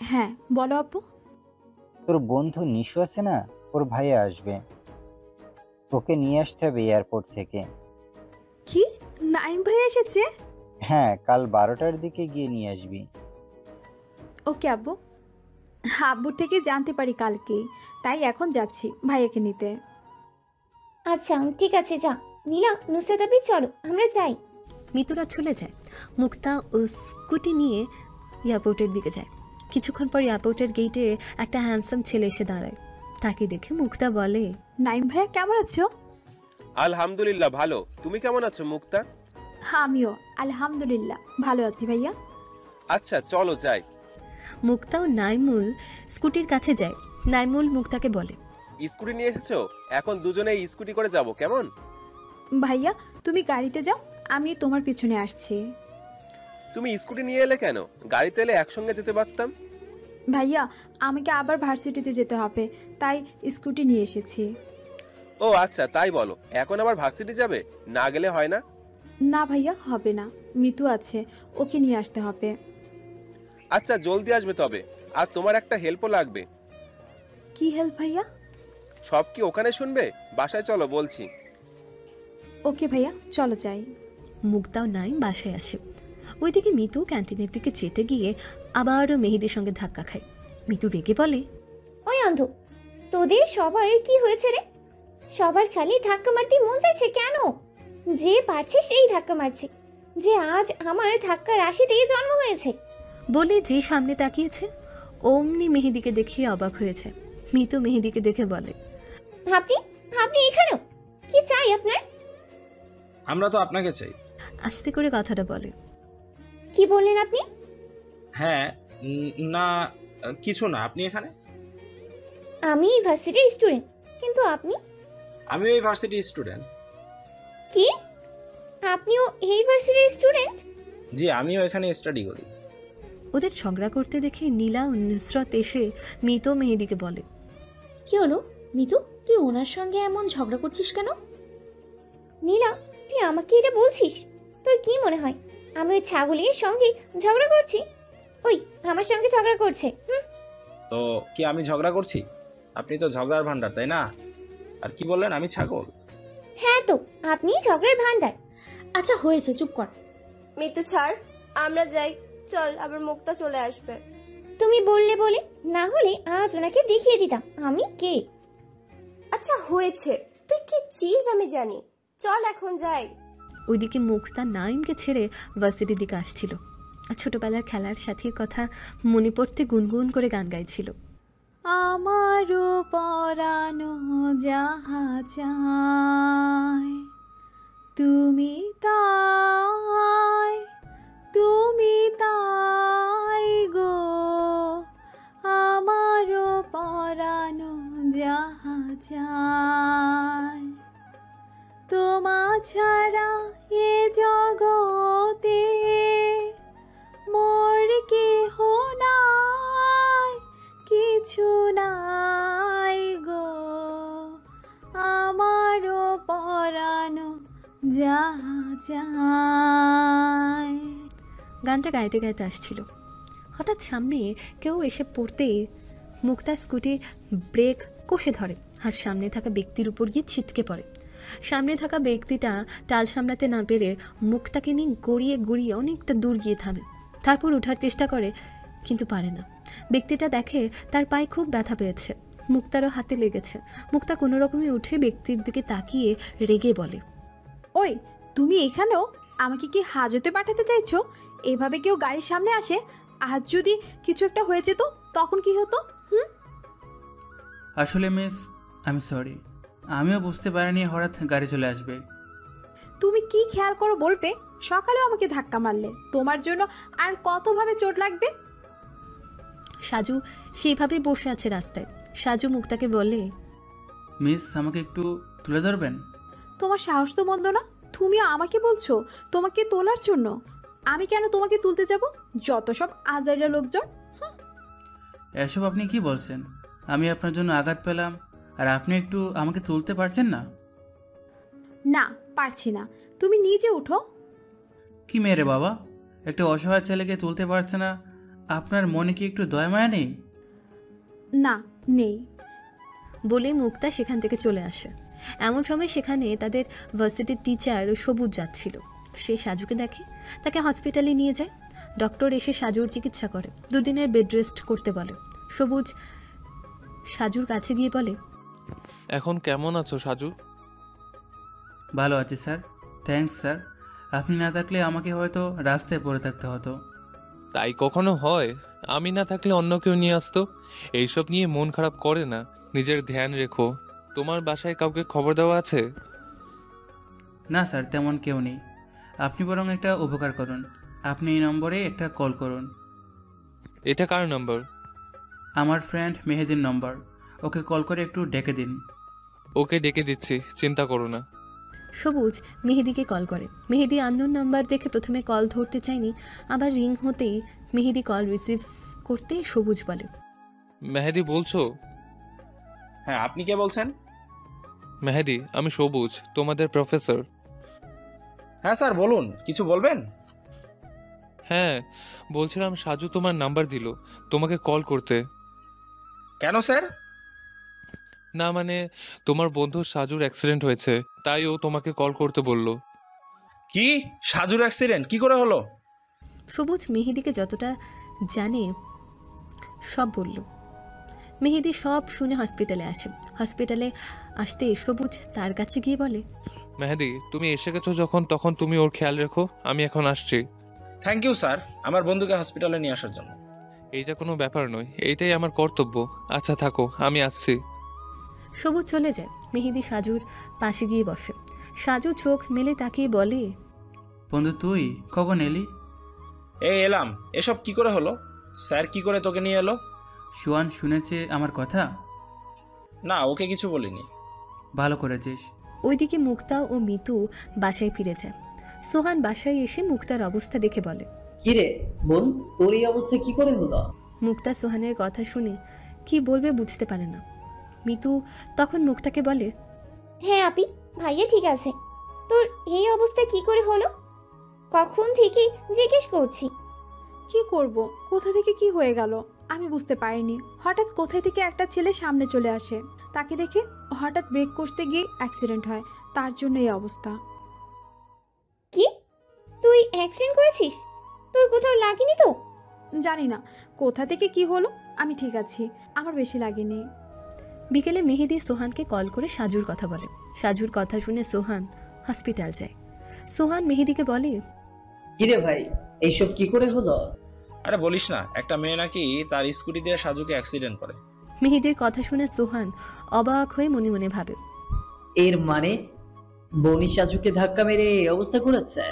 হ্যাঁ বলো আব্বু। তোর বন্ধু নিশু আছে না, ওর ভাইয়া আসবে, ওকে নিয়ে আসতে হবে এয়ারপোর্ট থেকে। কি, নাইম ভাই এসেছে? হ্যাঁ, কাল 12টার দিকে গিয়ে নিয়ে আসবি। ওকে আব্বু। আব্বুর থেকে জানতে পারি কালকে, তাই এখন যাচ্ছি ভাইয়াকে নিতে। আচ্ছা ঠিক আছে, যা। নীলা, নুসরাত আপি, চলো আমরা যাই। মিতুরা চলে যায়। মুক্তা ও স্কুটি নিয়ে এয়ারপোর্টের দিকে যায়। কিছুক্ষণ পর এয়ারপোর্টের গেটে একটা হ্যান্ডসাম ছেলে এসে দাঁড়ায়। তাকে দেখে মুক্তা বলে, নাইম ভাইয়া কেমন আছো? আলহামদুলিল্লাহ ভালো, তুমি কেমন আছো মুক্তা? আমিও আলহামদুলিল্লাহ ভালো আছি ভাইয়া। আচ্ছা চলো যাই। মুক্তা ও নাইমুল স্কুটির কাছে যায়। নাইমুল মুক্তাকে বলে, স্কুটি নিয়ে এসেছো? এখন দুজনে স্কুটি করে যাব কেমন? ভাইয়া তুমি গাড়িতে যাও, আমি তোমার পিছনে আসছি। তুমি স্কুটি নিয়ে এলে কেন? গাড়িতে এলে একসঙ্গে যেতে পারতাম। ভাইয়া আমাকে আবার ভার্সিটিতে যেতে হবে, তাই স্কুটি নিয়ে এসেছি। ও আচ্ছা, তাই বলো। এখন আবার ভার্সিটি যাবে? না গেলে হয় না? না ভাইয়া, হবে না, মিতু আছে, ওকে নিয়ে আসতে হবে। আচ্ছা জলদি আসবে তবে। আর তোমার একটা হেল্পও লাগবে। কি হেল্প ভাইয়া? সব কি ওখানে শুনবে? বাসায় চলো বলছি। ওকে ভাইয়া, চলো যাই। মুক্তা ও নাইম বাসায় আসে। ওইদিকে মিতু ক্যান্টিনের দিকে যেতে গিয়ে আবারও মেহেদির সঙ্গে ধাক্কা খায়। মিতু রেগে বলে, ওই অন্ধ, তোদের সবার কি হয়েছে রে? সবার খালি ধাক্কা মারতে মন চাইছে কেন? যে পারছে সেই ধাক্কা মারছে, যে আজ আমার ধাক্কা রাশিতে জন্ম হয়েছে। বলে যে সামনে তাকিয়েছে অমনি মেহেদিকে দেখিয়ে অবাক হয়েছে। মিতু মেহেদিকে দেখে বলে, আপনি আপনি এখানেও? কি চাই আপনার? আমরা তো আপনাকে চাই। আস্তে করে কথাটা বলে। কি বললেন আপনি? হ্যাঁ, না কিছু না, আপনি এখানে? আমি ভার্সিটির স্টুডেন্ট, কিন্তু আপনি? আমিও এই ভার্সিটির স্টুডেন্ট। কি, আপনিও এই ভার্সিটির স্টুডেন্ট? জি, আমিও এখানে স্টাডি করি। ওদের ঝগড়া করতে দেখে নীলা ও নুসরত এসে মিতু মেহেদিকে বলে, কি হলো মিতু, তুই ওনার সঙ্গে এমন ঝগড়া করছিস কেন? নীলা, তুই আমাকে এটা বলছিস? তোর কি মনে হয় আমি ওই ছাগলের সঙ্গে ঝগড়া করছি? ওই আমার সঙ্গে ঝগড়া করছে। তো কি আমি ঝগড়া করছি? আপনি তো ঝগড়ার ভান্ডার, তাই না? আর কি বললেন, আমি ছাগল? হ্যাঁ তো, আপনি ঝগড়ার ভান্ডার। আচ্ছা হয়েছে, চুপ কর। মিতু ছাড়, আমরা যাই, চল, আবার মুক্তা চলে আসবে। তুমি বললে বলে, না হলে আজ ওনাকে দেখিয়ে দিতাম আমি কে। আচ্ছা হয়েছে, তুই কি চিজ আমি জানি, চল এখন যাই। ওইদিকে মুক্তা নাইমকে ছেড়ে ভার্সিটির দিকে আসছিল আর ছোটবেলার খেলার সাথীর কথা মনে পড়তে গুনগুন করে গান গাইছিল। আমারও পরানো যাহা চায় তুমি তাই, তুমি তাই গো, আমারও পরানো যাহা চায়, তোমা ছাড়া এ জগতে মোর কেহ নাই, কি কিছু নাই গো, আমারও পরানো যা যায়। গানটা গাইতে গাইতে আসছিল। হঠাৎ সামনে কেউ এসে পড়তেই মুক্তা স্কুটি ব্রেক কষে ধরে আর সামনে থাকা ব্যক্তির উপর গিয়ে ছিটকে পড়ে। সামনে থাকা ব্যক্তিটা টাল সামলাতে না পেরে মুক্তাকে নিয়ে গড়িয়ে গড়িয়ে অনেকটা দূর গিয়ে থামে। তারপর ওঠার চেষ্টা করে, কিন্তু পারে না। ব্যক্তিটা দেখে তার পায়ে খুব ব্যথা পেয়েছে, মুক্তারও হাতে লেগেছে। মুক্তা কোনো রকমে উঠে ব্যক্তির দিকে তাকিয়ে রেগে বলে, ওই তুমি এখানেও? আমাকে কি হাজতে পাঠাতে চাইছো? এভাবে কেউ গাড়ির সামনে আসে? আজ যদি কিছু একটা হয়ে যেত তখন কি হতো? আসলে মিস, আমি সরি, আমিও বুঝতে পারিনি হঠাৎ গাড়ি চলে আসবে। তুমি কি খেয়াল করো বলবে? সকালেও আমাকে ধাক্কা মারলে, তোমার জন্য আর কতভাবে চোট লাগবে। সাজু সেইভাবে বসে আছে রাস্তায়। সাজু মুক্তাকে বলে, মিস আমাকে একটু তুলে ধরবেন? তোমার সাহস তো মন্দ না, তুমি আমাকে বলছো তোমাকে তোলার জন্য? আমি কেন তোমাকে তুলতে যাব? যত সব আজাইরা লোকজন। এসব আপনি কি বলছেন? আমি আপনার জন্য আঘাত পেলাম আর আপনি একটু আমাকে তুলতে পারছেন না? না, পারছি না। তুমি নিজে উঠো। কি মেরে বাবা, একটা অসহায় ছেলেকে তুলতে পারছে না, আপনার মনে কি একটু দয়া মায়া নেই? না, নেই। বলে মুক্তা সেখান থেকে চলে আসে। এমন সময় সেখানে তাদের ভার্সিটির টিচার সবুজ যাচ্ছিল। সে সাজুকে দেখে, তাকে হসপিটালে নিয়ে যায়। ডক্টর এসে সাজুর চিকিৎসা করে, 2 দিনের বেড রেস্ট করতে বলে। সবুজ সাজুর কাছে গিয়ে বলে, এখন কেমন আছো সাজু? ভালো আছি স্যার, থ্যাঙ্কস স্যার। আপনি না থাকলে আমাকে হয়তো রাস্তায় পড়ে থাকতে হতো। তাই কখনো হয়? আমি না থাকলে অন্য কেউ নিয়ে আসতো। এইসব নিয়ে মন খারাপ করে না, নিজের ধ্যান রেখো। তোমার বাসায় কাউকে খবর দেওয়া আছে? না স্যার, তেমন কেউ নেই। আপনি বরং একটা উপকার করুন, আপনি এই নম্বরে একটা কল করুন। এটা কার নম্বর? আমার ফ্রেন্ড মেহেদির নম্বর, ওকে কল করে একটু ডেকে দিন। ওকে ডেকে দিচ্ছি, চিন্তা করো না। সবুজ মেহেদিকে কল করে। মেহেদি আননোন নাম্বার দেখে প্রথমে কল ধরতে চায়নি, আবার রিং হতেই মেহেদি কল রিসিভ করতে সবুজ বলে, মেহেদি বলছো? হ্যাঁ, আপনি কে বলছেন? মেহেদি, আমি সবুজ, তোমাদের প্রফেসর। হ্যাঁ স্যার, বলুন, কিছু বলবেন? হ্যাঁ, বলছিলাম সাজু তোমার নাম্বার দিল তোমাকে কল করতে। কেন স্যার? না মানে, তোমার বন্ধু সাজুর অ্যাক্সিডেন্ট হয়েছে, তাই ও তোমাকে কল করতে বলল। কি? সাজুর অ্যাক্সিডেন্ট কি করে হলো? সবুজ মেহেদিকে যতটা জানে সব বলল। মেহেদি সব শুনে হসপিটালে আসে। হসপিটালে আসতে সবুজ তার কাছে গিয়ে বলে, মেহেদি, তুমি এসে গেছো যখন, তখন তুমি ওর খেয়াল রেখো, আমি এখন আসছি। থ্যাংক ইউ স্যার, আমার বন্ধুকে হসপিটালে নিয়ে আসার জন্য। এইটা কোনো ব্যাপার নয়, এইটাই আমার কর্তব্য। আচ্ছা থাকো, আমি আসছি। সবুজ চলে যায়। মেহেদি সাজুর পাশে গিয়ে বসে। সাজু চোখ মেলে তাকিয়ে বলে, বন্ধু তুই কখন এলি? এই এলাম। এসব কি করে হলো? স্যার কি করে তোকে নিয়ে এলো? সুয়ান শুনেছে আমার কথা? না, ওকে কিছু বলিনি। ভালো করেছিস। ওইদিকে মুক্তা ও মিতু বাসায় ফিরে যায়। সোহান বাসায় এসে মুক্তার অবস্থা দেখে বলে, কিরে বোন, তোর এই অবস্থা কি করে হলো? মুক্তা সোহানের কথা শুনে কি বলবে বুঝতে পারে না। মিতু তখন মুক্তাকে বলে, হ্যাঁ আপি, ভাইয়া ঠিক আছে। তোর এই অবস্থা কি করে হলো? কখন থেকে জিজ্ঞেস করছি। কি করব, কোথা থেকে কি হয়ে গেল আমি বুঝতে পারিনি। হঠাৎ কোথায় থেকে একটা ছেলে সামনে চলে আসে, তাকে দেখে হঠাৎ ব্রেক কষতে গিয়ে অ্যাক্সিডেন্ট হয়, তার জন্য এই অবস্থা। কি? তুই অ্যাক্সিডেন্ট করেছিস? তোর কোথাও লাগেনি তো? জানি না কোথা থেকে কি হলো, আমি ঠিক আছি, আমার বেশি লাগেনি। বিকেলে মেহেদি সোহানকে কল করে সাজুর কথা বলে। সাজুর কথা শুনে সোহান হসপিটাল যায়। সোহান মেহেদিকে বলে, কিরে ভাই, এইসব কি করে হলো? আরে বলিস না, একটা মেয়ে নাকি তার স্কুটি দিয়ে সাজুকে অ্যাক্সিডেন্ট করে। মেহেদির কথা শুনে সোহান অবাক হয়ে মনে মনে ভাবে, এর মানে বনি সাজুকে ধাক্কা মেরে এই অবস্থা করেছে,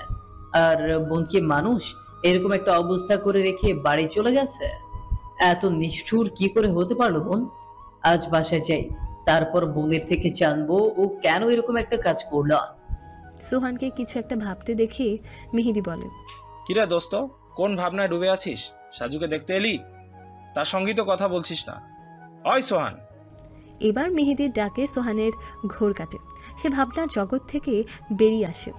আর বোনকে মানুষ এরকম একটা অবস্থা করে রেখে বাড়ি চলে গেছে? এত নিষ্ঠুর কি করে হতে পারলো বোন? আজ বাসায় যাই, তারপর বোনের থেকে জানবো ও কেন এরকম একটা কাজ করলো। সোহানকে কিছু একটা ভাবতে দেখে মেহেদি বলে, কিরে দোস্ত, কোন ভাবনায় ডুবে আছিস? সাজুকে দেখতে এলি? তার সঙ্গেই তো কথা বলছিস না। ওই সোহান। এবার মেহেদির ডাকে সোহানের ঘোর কাটে। সে ভাবনার জগৎ থেকে বেরিয়ে আসে।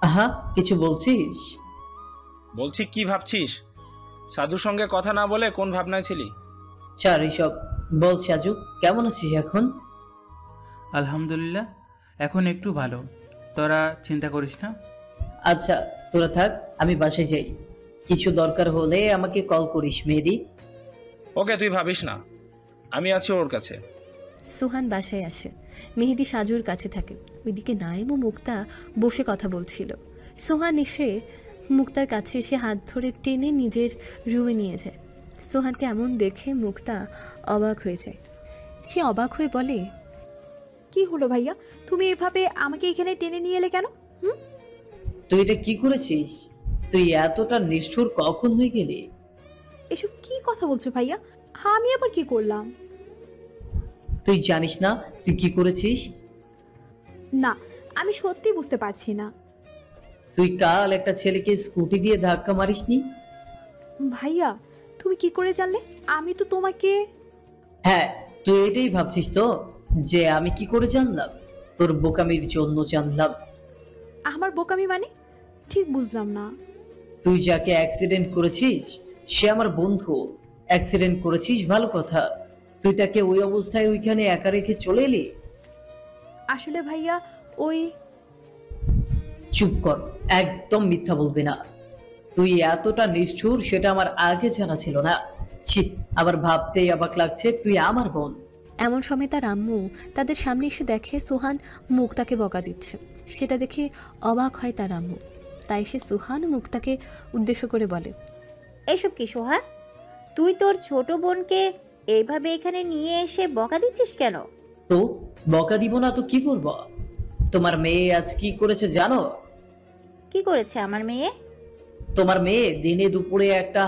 আহা, কিছু বলছিস? বলছি, কি ভাবছিস? সাজুর সঙ্গে কথা না বলে কোন ভাবনায় ছিলি? ছাড় এসব। বল সাজু, কেমন আছিস এখন? আলহামদুলিল্লাহ, এখন একটু ভালো। তোরা চিন্তা করিস না। আচ্ছা, তোরা থাক, আমি বাসায় যাই। কিছু দরকার হলে আমাকে কল করিস মেহেদি। ওকে, তুই ভাবিস না, আমি আছি ওর কাছে। সোহান বাসায় আসে। মেহেদি সাজুর কাছে থাকে। ওইদিকে নাইম ও মুক্তা বসে কথা বলছিল। সোহান এসে মুক্তার কাছে এসে হাত ধরে টেনে নিজের রুমে নিয়ে যায়। সোহানকে এমন দেখে মুক্তা অবাক হয়ে যায়। সে অবাক হয়ে বলে, কি হলো ভাইয়া, তুমি এভাবে আমাকে এখানে টেনে নিয়ে এলে কেন? তুই এটা কি করেছিস? তুই এতটা নিষ্ঠুর কখন হয়ে গেলি? এসব কি কথা বলছো ভাইয়া? আমি আবার কি করলাম? তুই জানিস না তুই কি করেছিস? না, আমি সত্যি বুঝতে পারছি না। তুই কাল একটা ছেলেকে স্কুটি দিয়ে ধাক্কা মারিসনি? ভাইয়া, তুমি কি করে জানলে? আমি তো তোমাকে... হ্যাঁ, তুই এটাই ভাবছিস তো যে আমি কি করে জানলাম? তোর বোকামির জন্য জানলাম। আমার বোকামি মানে? ঠিক বুঝলাম না। তুই যাকে অ্যাক্সিডেন্ট করেছিস সে আমার বন্ধু। অ্যাক্সিডেন্ট করেছিস ভালো কথা, তুই তাকে ওই অবস্থায় ওইখানে একা রেখে চলে এলি? আসলে ভাইয়া, ওই... চুপ কর, একদম মিথ্যা বলবি না। তুই এতটা নিষ্ঠুর সেটা আমার আগে জানা ছিল না। ছি, আবার ভাবতেই অবাক লাগছে তুই আমার বোন। এমন সময় তার আম্মু তাদের সামনে এসে দেখে সোহান মুক্তাকে বকা দিচ্ছে। সেটা দেখে অবাক হয় তার আম্মু। তাই সে সোহান ও মুক্তাকে উদ্দেশ্য করে বলে, এসব কি সোহান? তুই তোর ছোট বোনকে এইভাবে এখানে নিয়ে এসে বকা দিচ্ছিস কেন? তো বকা দিব না তো কি করব? তোমার মেয়ে আজ কি করেছে জানো? কি করেছে আমার মেয়ে? তোমার মেয়ে দিনে দুপুরে একটা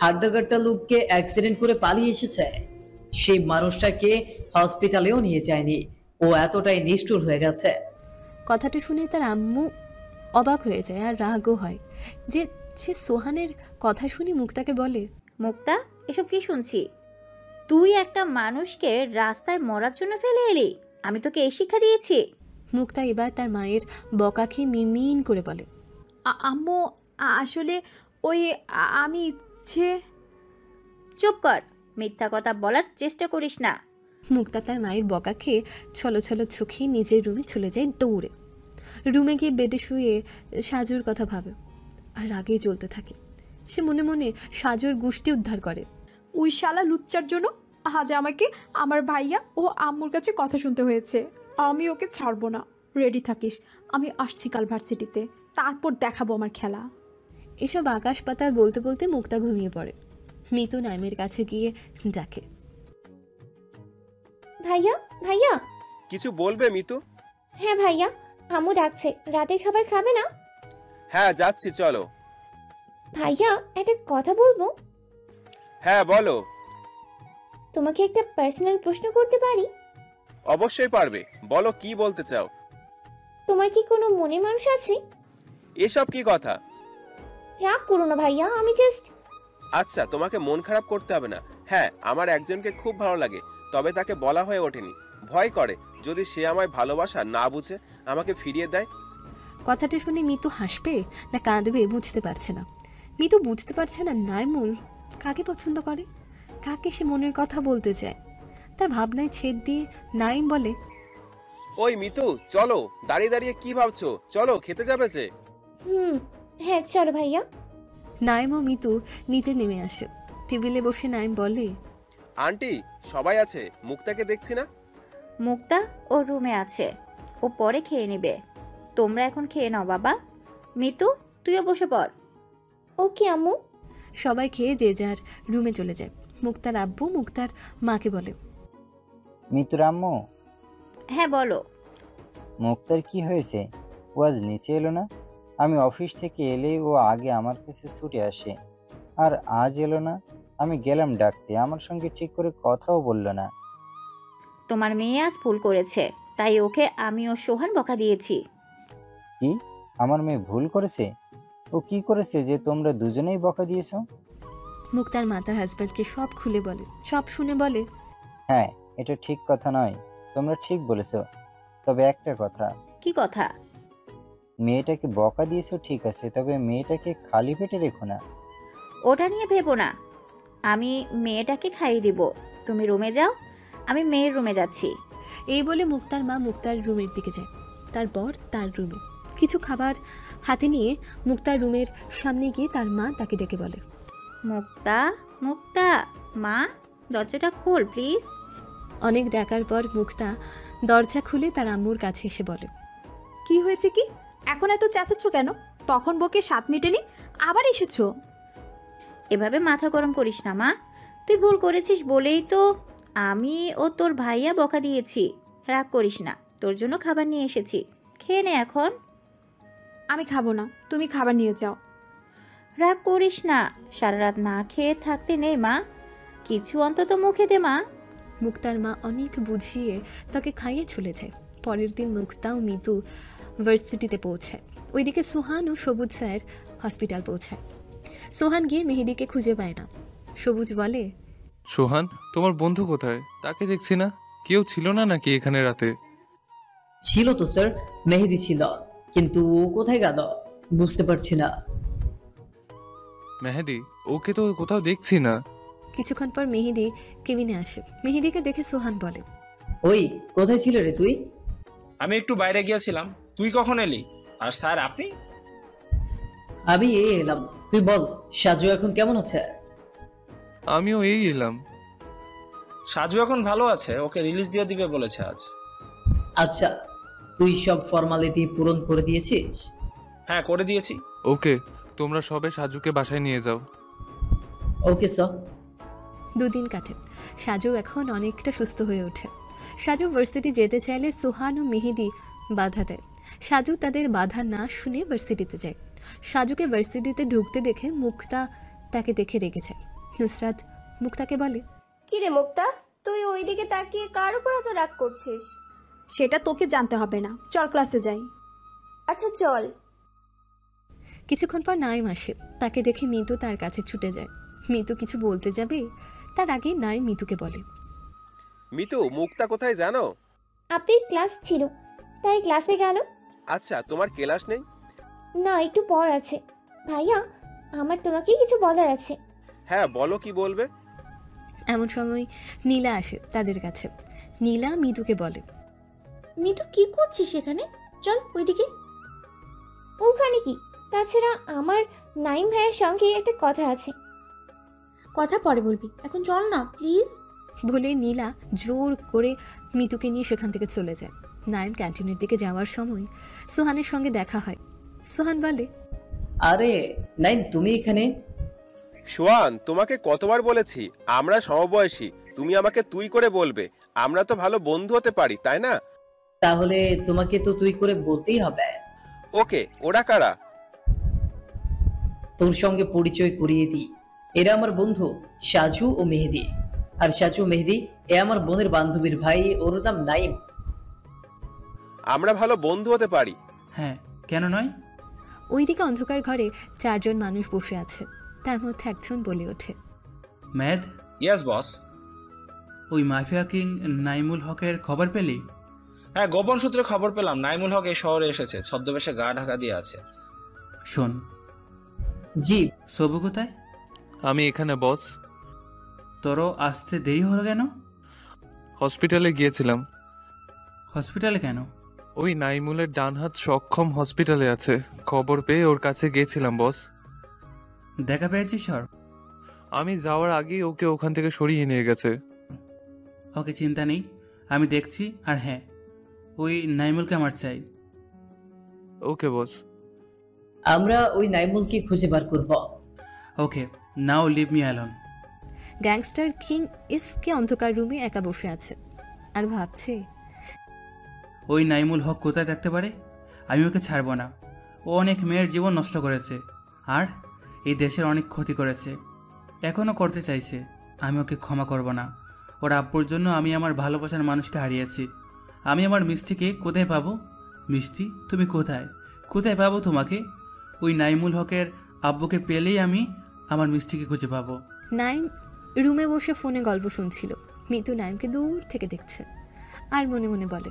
হাড্ডাগাড্ডা লোককে অ্যাক্সিডেন্ট করে পালিয়ে এসেছে। সেই মানুষটাকে হসপিটালেও নিয়ে যায়নি। ও এতটাই নিষ্ঠুর হয়ে গেছে। কথাটা শুনে তার আম্মু অবাক হয়ে যায় আর রাগও হয় যে সে সোহানের কথা শুনে মুক্তাকে বলে, মুক্তা, এসব কি শুনছি? তুই একটা মানুষকে রাস্তায় মরার জন্য ফেলে এলি? আমি তোকে এই শিক্ষা দিয়েছি? মুক্তা এবার তার মায়ের বকা খেয়ে মিনমিন করে বলে, আম্মু, আসলে ওই আমি ইচ্ছে... চুপ কর, মিথ্যা কথা বলার চেষ্টা করিস না। মুক্তা তার মায়ের বকা খেয়ে ছলো ছলো চোখে নিজের রুমে চলে যায় দৌড়ে। রুমে গিয়ে বেডে শুয়ে সাজুর কথা ভাবে আর রাগেই চলতে থাকে। সে মনে মনে সাজুর গুষ্টি উদ্ধার করে। ওই শালা লুচ্চার জন্য আজ আমাকে আমার ভাইয়া ও আম্মুর কাছে কথা শুনতে হয়েছে। আমি ওকে ছাড়বো না। রেডি থাকিস, আমি আসছি কাল ভার্সিটিতে, তারপর দেখাবো আমার খেলা। এসব আকাশ পাতাল বলতে বলতে মুক্তা ঘুমিয়ে পড়ে। মিতু নাইমের কাছে গিয়ে ডাকে, ভাইয়া ভাইয়া। কিছু বলবে মিতু? হ্যাঁ ভাইয়া, আম্মু ডাকছে, রাতের খাবার খাবে না? হ্যাঁ যাচ্ছি, চলো। ভাইয়া, একটা কথা বলবো? হ্যাঁ বলো। তোমাকে একটা পার্সোনাল প্রশ্ন করতে পারি? অবশ্যই পারবে, বলো কি বলতে চাও। তোমার কি কোনো মনের মানুষ আছে? এসব কি কথা? রাগ করো না ভাইয়া, আমি জাস্ট... আচ্ছা, তোমাকে মন খারাপ করতে হবে না। হ্যাঁ, আমার একজনকে খুব ভালো লাগে, তবে তাকে বলা হয়ে ওঠেনি। ভয় করে যদি সে আমায় ভালোবাসা না বুঝে আমাকে ফিরিয়ে দেয়। কথাটা শুনে মিতু হাসবে না কাঁদবে বুঝতে পারছে না। মিতু বুঝতে পারছে না নাইমুল কাকে পছন্দ করে, কাকে সে মনের কথা বলতে চায়। তার ভাবনায় ছেদ দিয়ে নাইম বলে, ওই মিতু, চলো। দাঁড়িয়ে দাঁড়িয়ে কি ভাবছো? চলো, খেতে যাবে যে। হ্যাঁ চলো ভাইয়া। নাইম ও মিতু নিচে নেমে আসে। টেবিলে বসে নাইম বলে, আন্টি সবাই আছে, মুক্তাকে দেখছি না। মুক্তা ও রুমে আছে, ও পরে খেয়ে নেবে। তোমরা এখন খেয়ে নাও বাবা। মিতু, তুইও বসে পড়। ওকে আম্মু। সবাই খেয়ে যে যার রুমে চলে যায়। মুক্তার আব্বু মুক্তার মাকে বলে, মিতুর আম্মু। হ্যাঁ বলো। মুক্তার কি হয়েছে? ও আজ নিচে এলো না? আমি অফিস থেকে এলে ও আগে আমার কাছে ছুটে আসে, আর আজ এলো না। আমি গেলাম ডাকতে, আমার সঙ্গে ঠিক করে কথাও বলল না। তোমার মেয়ে আজ ভুল করেছে, তাই ওকে আমি ও সোহান বকা দিয়েছি। কি? আমার মেয়ে ভুল করেছে? ও কি করেছে যে তোমরা দুজনেই বকা দিয়েছো? মুক্তার মা তার হাজব্যান্ডকে সব খুলে বলে। সব শুনে বলে, হ্যাঁ, এটা ঠিক কথা নয়, তোমরা ঠিক বলেছো। তবে একটা কথা, কি কথা? মেয়েটাকে বকা দিয়েছো ঠিক আছে, তবে মেয়েটাকে খালি পেটে রেখো না। ওটা নিয়ে ভেবো না, আমি মেয়েটাকে খাইয়ে দিব। তুমি রুমে যাও, আমি মেয়ের রুমে যাচ্ছি। এই বলে মুক্তার মা মুক্তার রুমের দিকে যায়, তারপর তার রুমে কিছু খাবার হাতে নিয়ে মুক্তার রুমের সামনে গিয়ে তার মা তাকে ডেকে বলে, মুক্তা, মুক্তা, মা দরজাটা খোল প্লিজ। অনেক ডাকার পর মুক্তা দরজা খুলে তার আম্মুর কাছে এসে বলে, কি হয়েছে কি? এখন এত চেঁচাচ্ছ কেন? তখন বকে 7 মিনিটে আবার এসেছো। এভাবে মাথা গরম করিস না মা, তুই ভুল করেছিস বলেই তো আমি ও তোর ভাইয়া বকা দিয়েছি। রাগ করিস না, তোর জন্য খাবার নিয়ে এসেছি, খেয়ে নে এখন। আমি খাবো না, তুমি খাবার নিয়ে যাও। রাগ করিস না, সারা রাত না খেয়ে থাকতে নেই মা, কিছু অন্তত মুখে দে মা। মুক্তার মা অনেক বুঝিয়ে তাকে খাইয়ে চলে যায়। পরের দিন মুক্তা ও মিতু ভার্সিটিতে পৌঁছায়। ওইদিকে সোহান ও সবুজ স্যার হসপিটাল পৌঁছায়। সোহান গিয়ে মেহেদিকে খুঁজে পায় না। সবুজ বলে, সোহান, তোমার বন্ধু কোথায়? তাকে দেখছি না। কেউ ছিল না নাকি এখানে রাতে? ছিল তো স্যার, মেহেদি ছিল, কিন্তু ও কোথায় গেল বুঝতে পারছি না। মেহেদি? ওকে তো কোথাও দেখছি না। কিছুক্ষণ পর মেহেদি কেবিনে আসে। মেহেদিকে দেখে সোহান বলে, ওই কোথায় ছিল রে তুই? আমি একটু বাইরে গিয়েছিলাম। তুই কখন এলি? আর স্যার আপনি? আমি এই এলাম। তুই বল, সাজু এখন কেমন আছে? আমিও এই এলাম। সাজু এখন ভালো আছে, ওকে রিলিজ দিয়ে দিবে বলেছে আজ। আচ্ছা, তুই সব ফর্মালিটি পূরণ করে দিয়েছিস? হ্যাঁ, করে দিয়েছি। ওকে, তোমরা সবে সাজুকে বাসায় নিয়ে যাও। Okay sir. 2 দিন কাটে। সাজু এখন অনেকটা সুস্থ হয়ে ওঠে। সাজু ভার্সিটি যেতে চাইলে সোহান ও মেহেদি বাধা দেয়। সাজু তাদের বাধা না শুনে ভার্সিটিতে যায়। সাজুকে ভার্সিটিতে ঢুকতে দেখে মুক্তা তাকে দেখে রেগে যায়। নুসরাত মুক্তাকে বলে, কি রে মুক্তা, তুই ওইদিকে তাকিয়ে কার উপর এত রাগ করছিস? সেটা তোকে জানতে হবে না, চল ক্লাসে যাই। আচ্ছা চল। কিছুক্ষণ পর নাইম আসে। তাকে দেখে মিতু তার কাছে ছুটে যায়। মিতু কিছু বলতে যাবে, তার আগে নাইম মিতুকে বলে, মিতু, মুক্তা কোথায় জানো? আপনার ক্লাস ছিল, তাই ক্লাসে গেল। আচ্ছা, তোমার ক্লাস নেই? না, একটু পর আছে। ভাইয়া, আমার তোমাকে কিছু বলার আছে। হ্যাঁ বলো, কি বলবে? এমন সময় নীলা আসে তাদের কাছে। নীলা মিতুকে বলে, মিতু কি করছিস এখানে? চল ওইদিকে। ওখানে কি? তাছাড়া আমার নাইম ভাইয়ের সঙ্গে একটা কথা আছে। কথা পরে বলবি, এখন চল না প্লিজ। বলে নীলা জোর করে মিতুকে নিয়ে সেখান থেকে চলে যায়। নাইম ক্যান্টিনের দিকে যাওয়ার সময় সোহানের সঙ্গে দেখা হয়। সোহান বলে, আরে নাইম, তুমি এখানে? সোহান, তোমাকে কতবার বলেছি আমরা সমবয়সী, তুমি আমাকে তুই করে বলবে। আমরা তো ভালো বন্ধু হতে পারি, তাই না? তাহলে তোমাকে তো তুই করে বলতেই হবে। ওকে, ওরা কারা? তোর সঙ্গে পরিচয় করিয়ে দিই। এরা আমার বন্ধু সাজু ও মেহেদি। আর সাজু মেহেদি এ আমার বোনের বান্ধবীর ভাই, ওর নাম নাইম। আমরা ভালো বন্ধু হতে পারি। হ্যাঁ, কেন নয়? ওইদিকে অন্ধকার ঘরে 4 জন মানুষ বসে আছে। তার মধ্যে একজন বলে ওঠে, ম্যাদ, ইয়েস বস। ওই মাফিয়া কিং নাইমুল হকের খবর পেলি? হ্যাঁ, গোপন সূত্রে খবর পেলাম নাইমুল হক এই শহরে এসেছে, ছদ্মবেশে গা ঢাকা দিয়ে আছে। শোন। জি। সবু কোথায়? আমি এখানে বস। তোরও আসতে দেরি হলো কেন? হসপিটালে গিয়েছিলাম। হসপিটালে কেন? ওই নাইমুলের ডান হাত সক্ষম হসপিটালে আছে, খবর পেয়ে ওর কাছে গিয়েছিলাম বস। দেখা পেয়েছিস সর? আমি যাওয়ার আগেই ওকে ওখান থেকে সরিয়ে নিয়ে গেছে। ওকে, চিন্তা নেই, আমি দেখছি। আর হ্যাঁ, ওই নাইমুলকে আমার চাই। ওকে বস। আমরা ওই নাইমুলকে খুঁজে বার করব। Okay, now leave me alone. Gangster king SK অন্ধকার রুমে একা বসে আছে আর ভাবছে, ওই নাইমুল হক কোথায় থাকতে পারে? আমি ওকে ছাড়বো না। ও অনেক মেয়ের জীবন নষ্ট করেছে আর এই দেশের অনেক ক্ষতি করেছে, এখনও করতে চাইছে। আমি ওকে ক্ষমা করব না। ওর আব্বুর জন্য আমি আমার ভালোবাসার মানুষকে হারিয়েছি। আমি আমার মিষ্টিকে কোথায় পাবো? মিষ্টি, তুমি কোথায়? কোথায় পাবো তোমাকে? ওই নাইমুল হকের আব্বুকে পেলেই আমি আমার মিষ্টিকে খুঁজে পাবো। নাইম রুমে বসে ফোনে গল্প শুনছিল। মিতু নাইমকে দূর থেকে দেখছে আর মনে মনে বলে,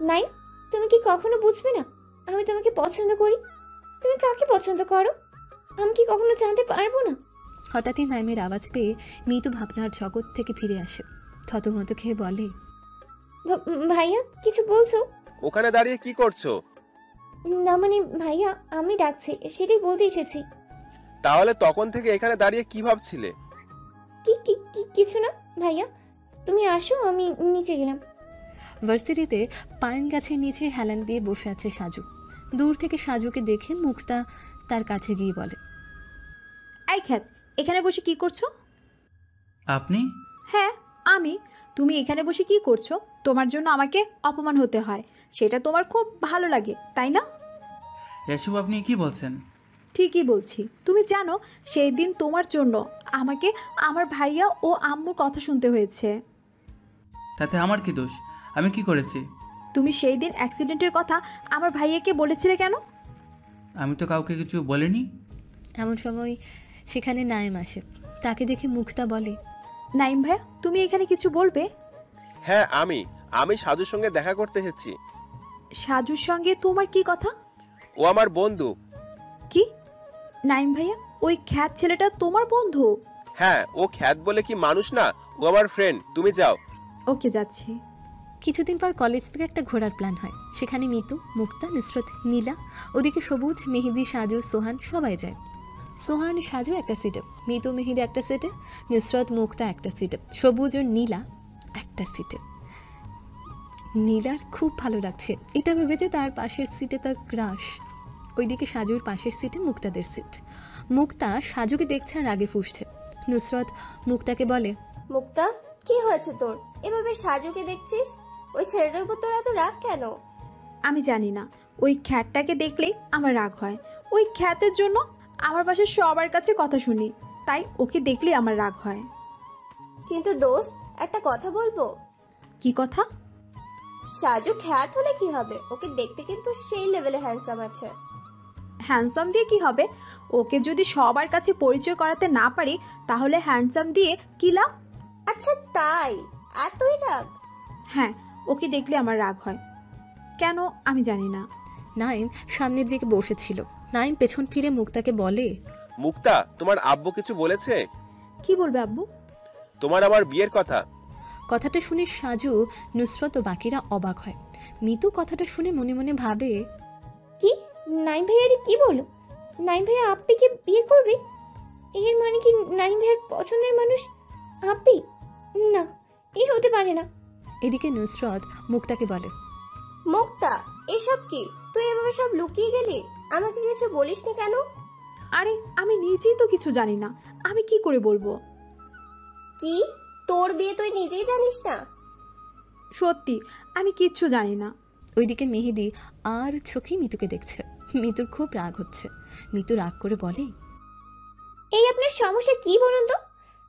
নাই, তুমি কি কখনো বুঝবে না আমি তোমাকে পছন্দ করি? তুমি কাকে পছন্দ করো আমি কি কখনো জানতে পারবো না? হঠাৎই নাইমের আওয়াজ পেয়ে মিতু ভাবনার জগৎ থেকে ফিরে আসে। থতমত খেয়ে বলে, ভাইয়া কিছু বলছো? ওখানে দাঁড়িয়ে কি করছো? না মানে ভাইয়া আমি ডাকছি, সেটাই বলতে এসেছি। তাহলে তখন থেকে এখানে দাঁড়িয়ে কি ভাবছিলে? কিছু না ভাইয়া, তুমি আসো, আমি নিচে গেলাম। ভার্সিটিতে পাইন গাছের নিচে হেলান দিয়ে বসে আছে সাজু। দূর থেকে সাজুকে দেখে মুক্তা তার কাছে গিয়ে বলে, এই খ্যাত, এখানে বসে কি করছো? আপনি? হ্যাঁ আমি। তুমি এখানে বসে কি করছো? তোমার জন্য আমাকে অপমান হতে হয়, সেটা তোমার খুব ভালো লাগে তাই না? এসব আপনি কি বলছেন? ঠিকই বলছি। তুমি জানো সেই দিন তোমার জন্য আমাকে আমার ভাইয়া ও আম্মুর কথা শুনতে হয়েছে। তাতে আমার কি দোষ? আমি কি করেছি? তুমি সেই দিন অ্যাক্সিডেন্টের কথা আমার ভাইয়াকে বলেছিলে কেন? আমি তো কাউকে কিছু বলিনি। এমন সময় সেখানে নাইম আসে। তাকে দেখে মুক্তা বলে, নাইম ভাইয়া তুমি এখানে কিছু বলবে? হ্যাঁ আমি সাজুর সঙ্গে দেখা করতে এসেছি। সাজুর সঙ্গে তোমার কি কথা? ও আমার বন্ধু। কি? নাইম ভাইয়া ওই খ্যাত ছেলেটা তোমার বন্ধু? হ্যাঁ, ও খ্যাত বলে কি মানুষ না, ও আমার ফ্রেন্ড। তুমি যাও। ওকে যাচ্ছি। কিছুদিন পর কলেজ থেকে একটা ঘোরার প্ল্যান হয়। সেখানে মিতু, মুক্তা, নুসরত, নীলা, ওদিকে সবুজ, মেহেদি, সাজু, সোহান সবাই যায়। সোহান সাজু একটা সিটে, মিতু মেহেদি একটা সিটে, নুসরত মুক্তা একটা সিটে, সবুজ ও নীলা একটা সিটে। নীলার খুব ভালো লাগছে এটা ভেবে যে তার পাশের সিটে তার ক্রাশ। ওইদিকে সাজুর পাশের সিটে মুক্তাদের সিট। মুক্তা সাজুকে দেখছে আর রাগে ফুঁসছে। নুসরত মুক্তাকে বলে, মুক্তা কি হয়েছে তোর? এভাবে সাজুকে দেখছিস? ওই ছেলেটার উপর তোর এত রাগ কেন? আমি জানি না, ওই খ্যাতটাকে দেখলেই আমার রাগ হয়। ওই খ্যাতের জন্য আমার পাশে সবার কাছে কথা শুনি, তাই ওকে দেখলেই আমার রাগ হয়। কিন্তু দোস্ত একটা কথা বলবো। কি কথা? সাজু খ্যাত হলে কি হবে? ওকে দেখতে কিন্তু সেই লেভেলে হ্যান্ডসাম আছে। হ্যান্ডসাম দিয়ে কি হবে? ওকে যদি সবার কাছে পরিচয় করাতে না পারি তাহলে হ্যান্ডসাম দিয়ে কি লাভ? আচ্ছা তাই এতই রাগ? হ্যাঁ, ওকে দেখলে আমার রাগ হয়। কেন আমি জানি না। নাইম সামনের দিকে বসেছিল। নাইম পেছন ফিরে মুক্তাকে বলে, মুক্তা, তোমার আব্বু কিছু বলেছে? কি বলবে আব্বু? তোমার আমার বিয়ের কথা। কথাটা শুনে সাজু, নুসরত ও বাকিরা অবাক হয়। মিতু কথাটা শুনে মনে মনে ভাবে, কি নাইম ভাইয়া কি বলো? নাইম ভাইয়া আপ্পিকে বিয়ে করবে? এর মানে কি নাইম ভাইয়ার পছন্দের মানুষ আপ্পি? না, এই হতে পারে না। এদিকে নুসরত মুক্তাকে বলে, মুক্তা এসব কি? তুই এভাবে সব লুকিয়ে গেলি, আমাকে কিছু বলিসনি কেন? আরে আমি নিজেই তো কিছু জানি না, আমি কি করে বলবো? কি তোর বিয়ে তুই নিজেই জানিস না? সত্যি আমি কিচ্ছু জানি না। ওইদিকে মেহেদি আর চোখে মিতুকে দেখছে। মিতুর খুব রাগ হচ্ছে। মিতু রাগ করে বলে, এই আপনার সমস্যা কি বলুন তো?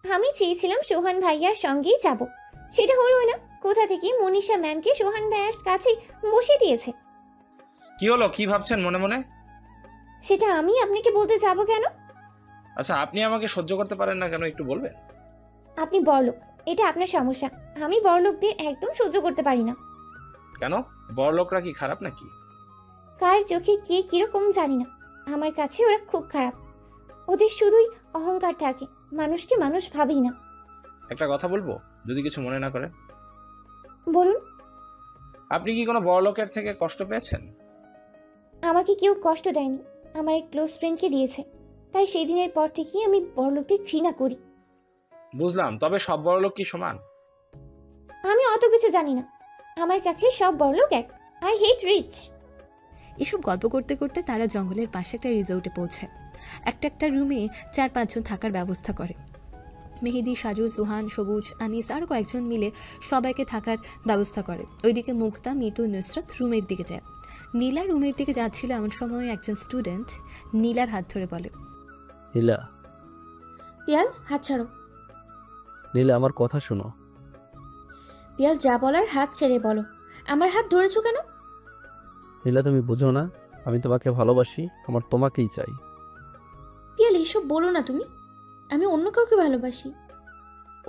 আমি চেয়েছিলাম সোহান ভাইয়ার সঙ্গেই যাব, সেটা হলো না। কোথা থেকে মনীষা ম্যামকে সোহান ভাইয়ার কাছে বসিয়ে দিয়েছে। কি হলো? কি ভাবছেন মনে মনে? সেটা আমি আপনাকে বলতে যাব কেন? আচ্ছা, আপনি আমাকে সহ্য করতে পারেন না কেন একটু বলবেন? আপনি বড়লোক, এটা আপনার সমস্যা। আমি বড়লোকদের একদম সহ্য করতে পারি না। কেন? বড়লোকরা কি খারাপ নাকি? কার চোখে কে কিরকম জানি না, আমার কাছে ওরা খুব খারাপ। ওদের শুধুই অহংকার থাকে, মানুষকে মানুষ ভাবেই না। একটা কথা বলবো, যদি কিছু মনে না করেন? বলুন। আপনি কি কোনো বড়লোকের থেকে কষ্ট পেয়েছেন? আমাকে কেউ কষ্ট দেয়নি, আমার এক ক্লোজ ফ্রেন্ডকে দিয়েছে। তাই সেই দিনের পর থেকেই আমি বড়লোকদের ঘৃণা করি। বুঝলাম, তবে সব বড়লোক কি সমান? আমি অত কিছু জানি না, আমার কাছে সব বড়লোক এক। I hate rich. এসব গল্প করতে করতে তারা জঙ্গলের পাশে একটা রিসোর্টে পৌঁছায়। একটা রুমে 4-5 জন থাকার ব্যবস্থা করে। মেহেদি, সাজু, সোহান, সবুজ, আনিস আর কয়েকজন মিলে সবাইকে থাকার ব্যবস্থা করে। ওইদিকে মুক্তা, মিতু, নুসরত রুমের দিকে যায়। নীলা রুমের দিকে যাচ্ছিল এমন সময় একজন স্টুডেন্ট নীলার হাত ধরে বলে, নীলা। পিয়াল হাত ছাড়ো। নীলা আমার কথা শোনো। পিয়াল যা বলার হাত ছেড়ে বলো। আমার হাত ধরেছো কেন? নীলা তুমি বুঝো না, আমি তোমাকে ভালোবাসি, আমার তোমাকেই চাই। পিয়াল এসব বলো না তুমি, আমি অন্য কাউকে ভালোবাসি।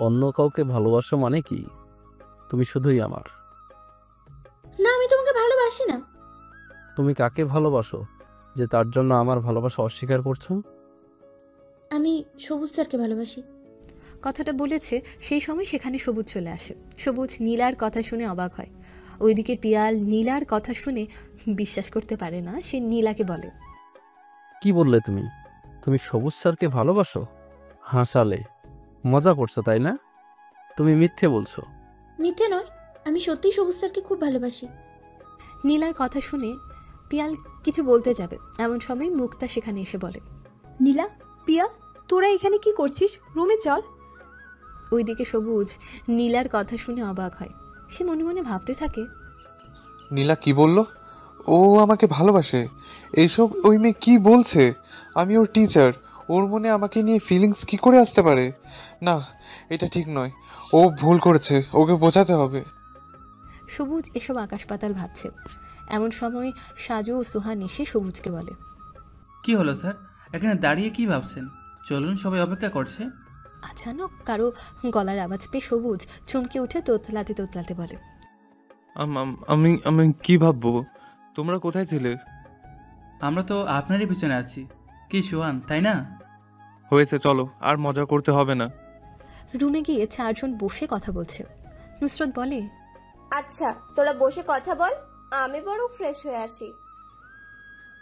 অন্য কাউকে ভালোবাসো মানে কি? তুমি শুধুই আমার। না, আমি তোমাকে ভালোবাসি না। তুমি কাকে ভালোবাসো যে তার জন্য আমার ভালোবাসা অস্বীকার করছো? আমি সবুজ স্যারকে ভালোবাসি। কথাটা বলেছে সেই সময় সেখানে সবুজ চলে আসে। সবুজ নীলার কথা শুনে অবাক হয়। ওইদিকে পিয়াল নীলার কথা শুনে বিশ্বাস করতে পারে না। সে নীলাকে বলে, কি বললে তুমি? তুমি সবুজ স্যারকে ভালোবাসো? হাসালে, মজা করছো তাই না? তুমি মিথ্যে বলছো। মিথ্যে নয়, আমি সত্যিই সবুজ স্যারকে খুব ভালোবাসি। নীলার কথা শুনে পিয়াল কিছু বলতে যাবে, এমন সময় মুক্তা সেখানে এসে বলে, নীলা, পিয়া, তোরা এখানে কি করছিস? রুমে চল। ওইদিকে সবুজ নীলার কথা শুনে অবাক হয়। সে মনে মনে ভাবতে থাকে, নীলা কি বলল? ও আমাকে ভালোবাসে? এইসব ওই মেয়ে কি বলছে? আমি ওর টিচার, ওর মনে আমাকে নিয়ে ফিলিংস কি করে আসতে পারে? না, এটা ঠিক নয়। ও ভুল করেছে, ওকে বোঝাতে হবে। সবুজ এসব আকাশ পাতাল ভাবছে। এমন সময় সাজু ও সোহান এসে সবুজকে বলে, কি হলো স্যার, এখানে দাঁড়িয়ে কি ভাবছেন? চলুন, সবাই অপেক্ষা করছে। আচানক কারো গলার আওয়াজ পেয়ে সবুজ চমকে উঠে তোতলাতে তোতলাতে বলে, আমি আমি কি ভাববো? তোমরা কোথায় ছিলে? আমরা তো আপনারই পিছনে আছি। কি সোহান, তাই না? হয়েছে, চলো, আর মজা করতে হবে না। রুমে গিয়ে চারজন বসে কথা বলছে। নুসরত বলে, আচ্ছা তোরা বসে কথা বল, আমি বরং ফ্রেশ হয়ে আসি।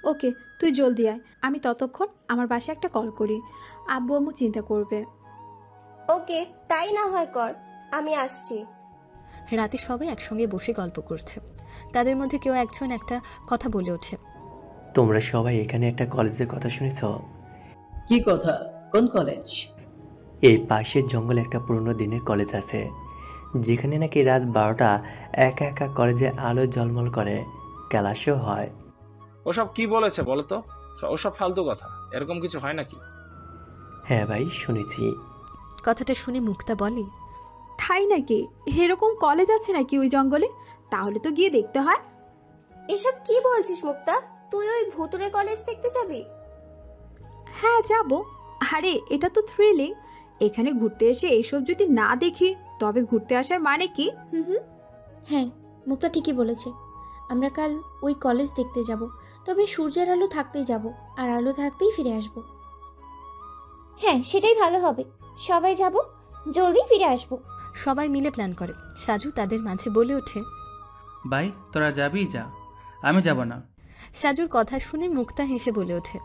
ওকে, তুই জলদি আয়। আমি ততক্ষণ আমার বাসায় একটা কল করি। আব্বু আম্মু চিন্তা করবে। ওকে, তাই না হয় কর, আমি আসছি। রাতে সবাই একসঙ্গে বসে গল্প করছে। তাদের মধ্যে কেউ একজন একটা কথা বলে ওঠে, তোমরা সবাই এখানে একটা কলেজের কথা শুনেছ? কি কথা? কোন কলেজ? এই পাশের জঙ্গলে একটা পুরনো দিনের কলেজ আছে, যেখানে নাকি রাত 12টা একা একা কলেজে আলো ঝলমল করে, ক্লাসও হয়। ওসব কি বলেছে বলো তো? ওসব ফালতু কথা, এরকম কিছু হয় নাকি? হ্যাঁ ভাই, শুনেছি। কথাটা শুনে মুক্তা বলে, তাই নাকি? এরকম কলেজ আছে নাকি ওই জঙ্গলে? তাহলে তো গিয়ে দেখতে হয়। এসব কি বলছিস মুক্তা? তুই ওই ভুতুরে কলেজ দেখতে যাবি? হ্যাঁ যাব। আরে এটা তো থ্রিলিং। এখানে ঘুরতে এসে এইসব যদি না দেখি তবে ঘুরতে আসার মানে কি? হ্যাঁ, মুক্তা ঠিকই বলেছে। আমরা কাল ওই কলেজ দেখতে যাব, তবে সূর্যের আলো থাকতেই যাব, আর আলো থাকতেই ফিরে আসব। হ্যাঁ, সেটাই ভালো হবে। সবাই যাব, জলদি ফিরে আসবো। সবাই মিলে প্ল্যান করে। সাজু তাদের মাঝে বলে ওঠে, ভাই তোরা যাবি যা, আমি যাব না। সাজুর কথা শুনে মুক্তা হেসে বলে ওঠে,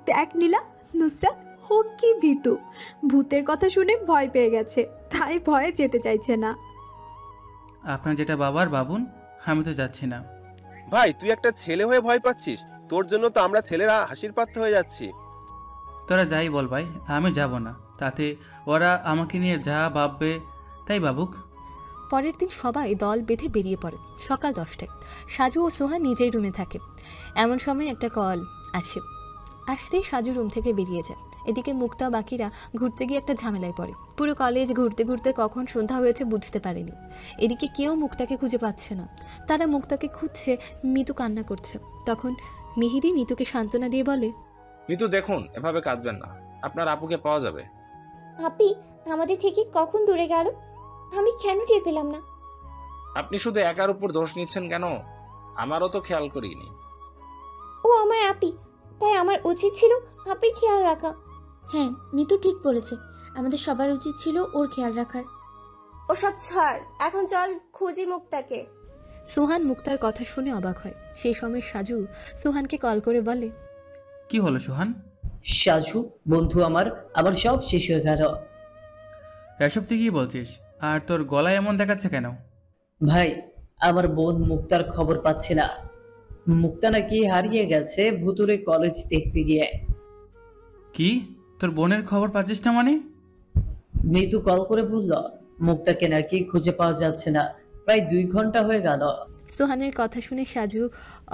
দেখ নীলা, নুসরাত ও কি ভীতু। ভূতের কথা শুনে ভয় পেয়ে গেছে, তাই ভয়ে যেতে চাইছে না। আপনার যেটা বাবার বাবুন, আমি তো যাচ্ছি না। ভাই তুই একটা ছেলে হয়ে ভয় পাচ্ছিস? তোর জন্য তো আমরা ছেলেরা হাসির পাত্র হয়ে যাচ্ছি। তোরা যাই বল ভাই, আমি যাব না। তাতে ওরা আমাকে নিয়ে যা ভাববে তাই ভাবুক। পরের দিন সবাই দল বেঁধে বেরিয়ে পড়ে। সকাল 10টায় সাজু ও সোহা নিজের রুমে থাকে। এমন সময় একটা কল আসে। আসতেই সাজু রুম থেকে বেরিয়ে যায়। এদিকে মুক্তা বাকিরা ঘুরতে গিয়ে একটা ঝামেলায় পড়ে। পুরো কলেজ ঘুরতে ঘুরতে কখন সন্ধ্যা হয়েছে বুঝতে পারেনি। এদিকে কেউ মুক্তাকে খুঁজে পাচ্ছে না। তারা মুক্তাকে খুঁজছে, মিতু কান্না করছে। তখন মিহিদি মিতুকে সান্ত্বনা দিয়ে বলে, মিতু দেখুন, এভাবে কাঁদবেন না, আপনার আপুকে পাওয়া যাবে। আপনি আমাদের থেকে কখন দূরে গেল? আমি কেন টের পেলাম না? আপনি শুধু একার উপর দোষ নিচ্ছেন কেন? আমারও তো খেয়াল করিনি। ও আমার আপি, তাই আমার উচিত ছিল আপির খেয়াল রাখা। হ্যাঁ, মিতু ঠিক বলেছে, আমাদের সবার উচিত ছিল ওর খেয়াল রাখার। ওসব ছাড়, এখন চল খুঁজি মুক্তাকে। সোহান মুক্তার কথা শুনে অবাক হয়। সেই সময় সাজু সোহানকে কল করে বলে, কি হলো সোহান? সাজু বন্ধু আমার সব শেষ হয়ে গেল। এসব তুই কি বলছিস? আর তোর গলায় এমন দেখাচ্ছে কেন? ভাই, আমার বোন মুক্তার খবর পাচ্ছে না। মুক্তা নাকি হারিয়ে গেছে ভুতুরে কলেজ দেখতে গিয়ে। কি? তোর বোনের খবর পাচ্ছিস না মানে? মৃদু কল করে বলল মুক্তাকে নাকি খুঁজে পাওয়া যাচ্ছে না, প্রায় 2 ঘন্টা হয়ে গেল। সোহানের কথা শুনে সাজু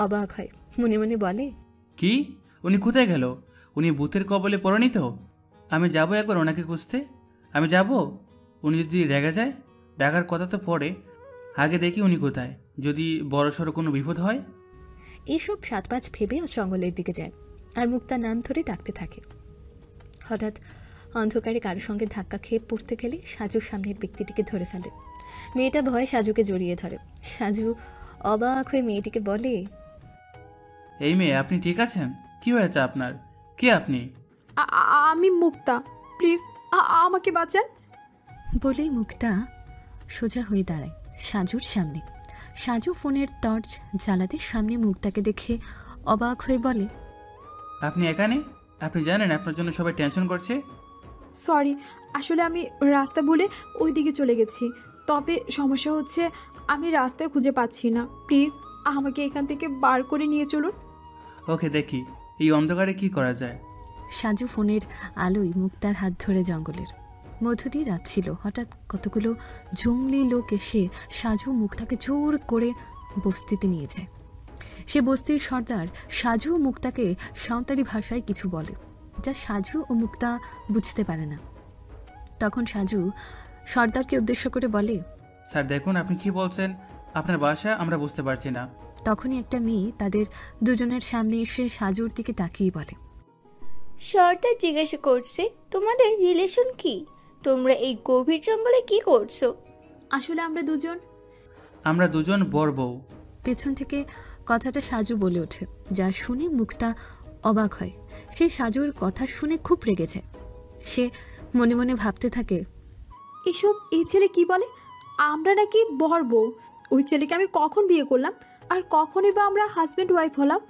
অবাক হয়। মনে মনে বলে, কি? উনি কোথায় গেল? উনি ভূতের কবলে পড়েনি তো? আমি যাব একবার ওনাকে খুঁজতে। আমি যাব। উনি যদি রেগে যায়, ডাকার কথা তো পড়ে, আগে দেখি উনি কোথায়, যদি বড়সড় কোনো বিপদ হয়। এইসব 7-5 ভেবে জঙ্গলের দিকে যায় আর মুক্তার নাম ধরে ডাকতে থাকে। হঠাৎ অন্ধকারে কারোর সঙ্গে ধাক্কা খেয়ে পড়তে গেলে সাজুর সামনের ব্যক্তিটিকে ধরে ফেলে। মেয়েটা ভয়ে সাজুকে জড়িয়ে ধরে। সাজু অবাক হয়ে মেয়েটিকে বলে, এই মেয়ে, আপনি ঠিক আছেন? কি হয়েছে আপনার? কে আপনি? আমি মুক্তা, প্লিজ আমাকে বাঁচান। বলেই মুক্তা সোজা হয়ে দাঁড়ায় সাজুর সামনে। সাজু ফোনের টর্চ জ্বালাতে সামনে মুক্তাকে দেখে অবাক হয়ে বলে, আপনি এখানে? আপনি জানেন আপনার জন্য সবাই টেনশন করছে? সরি, আসলে আমি রাস্তা ভুলে ওই দিকে চলে গেছি। তবে সমস্যা হচ্ছে আমি রাস্তায় খুঁজে পাচ্ছি না। প্লিজ আমাকে এখান থেকে বার করে নিয়ে চলুন। ওকে, দেখি এই অন্ধকারে কি করা যায়। সাজু ফোনের আলোয় মুক্তার হাত ধরে জঙ্গলের মধ্য দিয়ে যাচ্ছিল। হঠাৎ কতগুলো জঙ্গলি লোক এসে সাজু মুক্তাকে জোর করে বস্তিতে নিয়ে যায়। সে বস্তির সর্দার সাজু ও মুক্তাকে সাঁওতালি ভাষায় কিছু বলে, যা সাজু ও মুক্তা বুঝতে পারে না। তখন সাজু সর্দারকে উদ্দেশ্য করে বলে, স্যার দেখুন, আপনি কি বলছেন? আপনার ভাষা আমরা বুঝতে পারছি না। তখনই একটা মেয়ে তাদের দুজনের সামনে এসে সাজুর দিকে তাকিয়ে বলে, সর্দার জিজ্ঞাসা করছে তোমাদের রিলেশন কি? তোমরা এই গভীর জঙ্গলে কি করছো? আসলে আমরা দুজন বর বউ। পেছন থেকে কথাটা সাজু বলে ওঠে, যা শুনে মুক্তা অবাক হয়। সে সাজুর কথা শুনে খুব রেগে যায়। সে মনে মনে ভাবতে থাকে, এসব এই ছেলে কি বলে? আমরা নাকি বর বউ? ওই ছেলেকে আমি কখন বিয়ে করলাম? আর কখনই বা আমরা হাজব্যান্ড ওয়াইফ হলাম?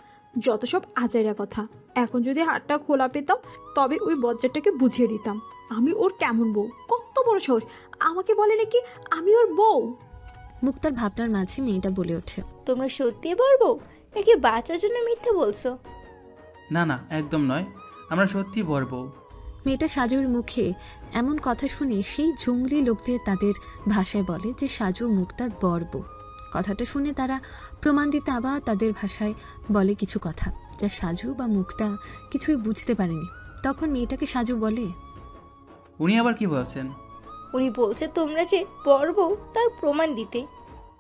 যত সব আজাইরা কথা। এখন যদি হাতটা খোলা পেতাম তবে ওই বজ্জারটাকে বুঝিয়ে দিতাম আমি ওর কেমন বউ। কত বড় সাহস, আমাকে বলে নাকি আমি ওর বউ। মুক্তার ভাবনার মাঝে মেয়েটা বলে ওঠে, তোমরা সত্যি বর বউ নাকি বাঁচার জন্য মিথ্যে বলছো? না না, একদম নয়, আমরা সত্যি বর বউ। মেয়েটা সাজুর মুখে এমন কথা শুনে সেই জঙ্গলি লোকদের তাদের ভাষায় বলে যে সাজু মুক্তার বর বউ। কথাটা শুনে তারা প্রমাণ দিতে আবার তাদের ভাষায় বলে কিছু কথা, যা সাজু বা মুক্তা কিছুই বুঝতে পারেনি। তখন মেয়েটাকে সাজু বলে, উনি আবার কি বলছেন? উনি বলছে তোমরা যে বর বউ তার প্রমাণ দিতে।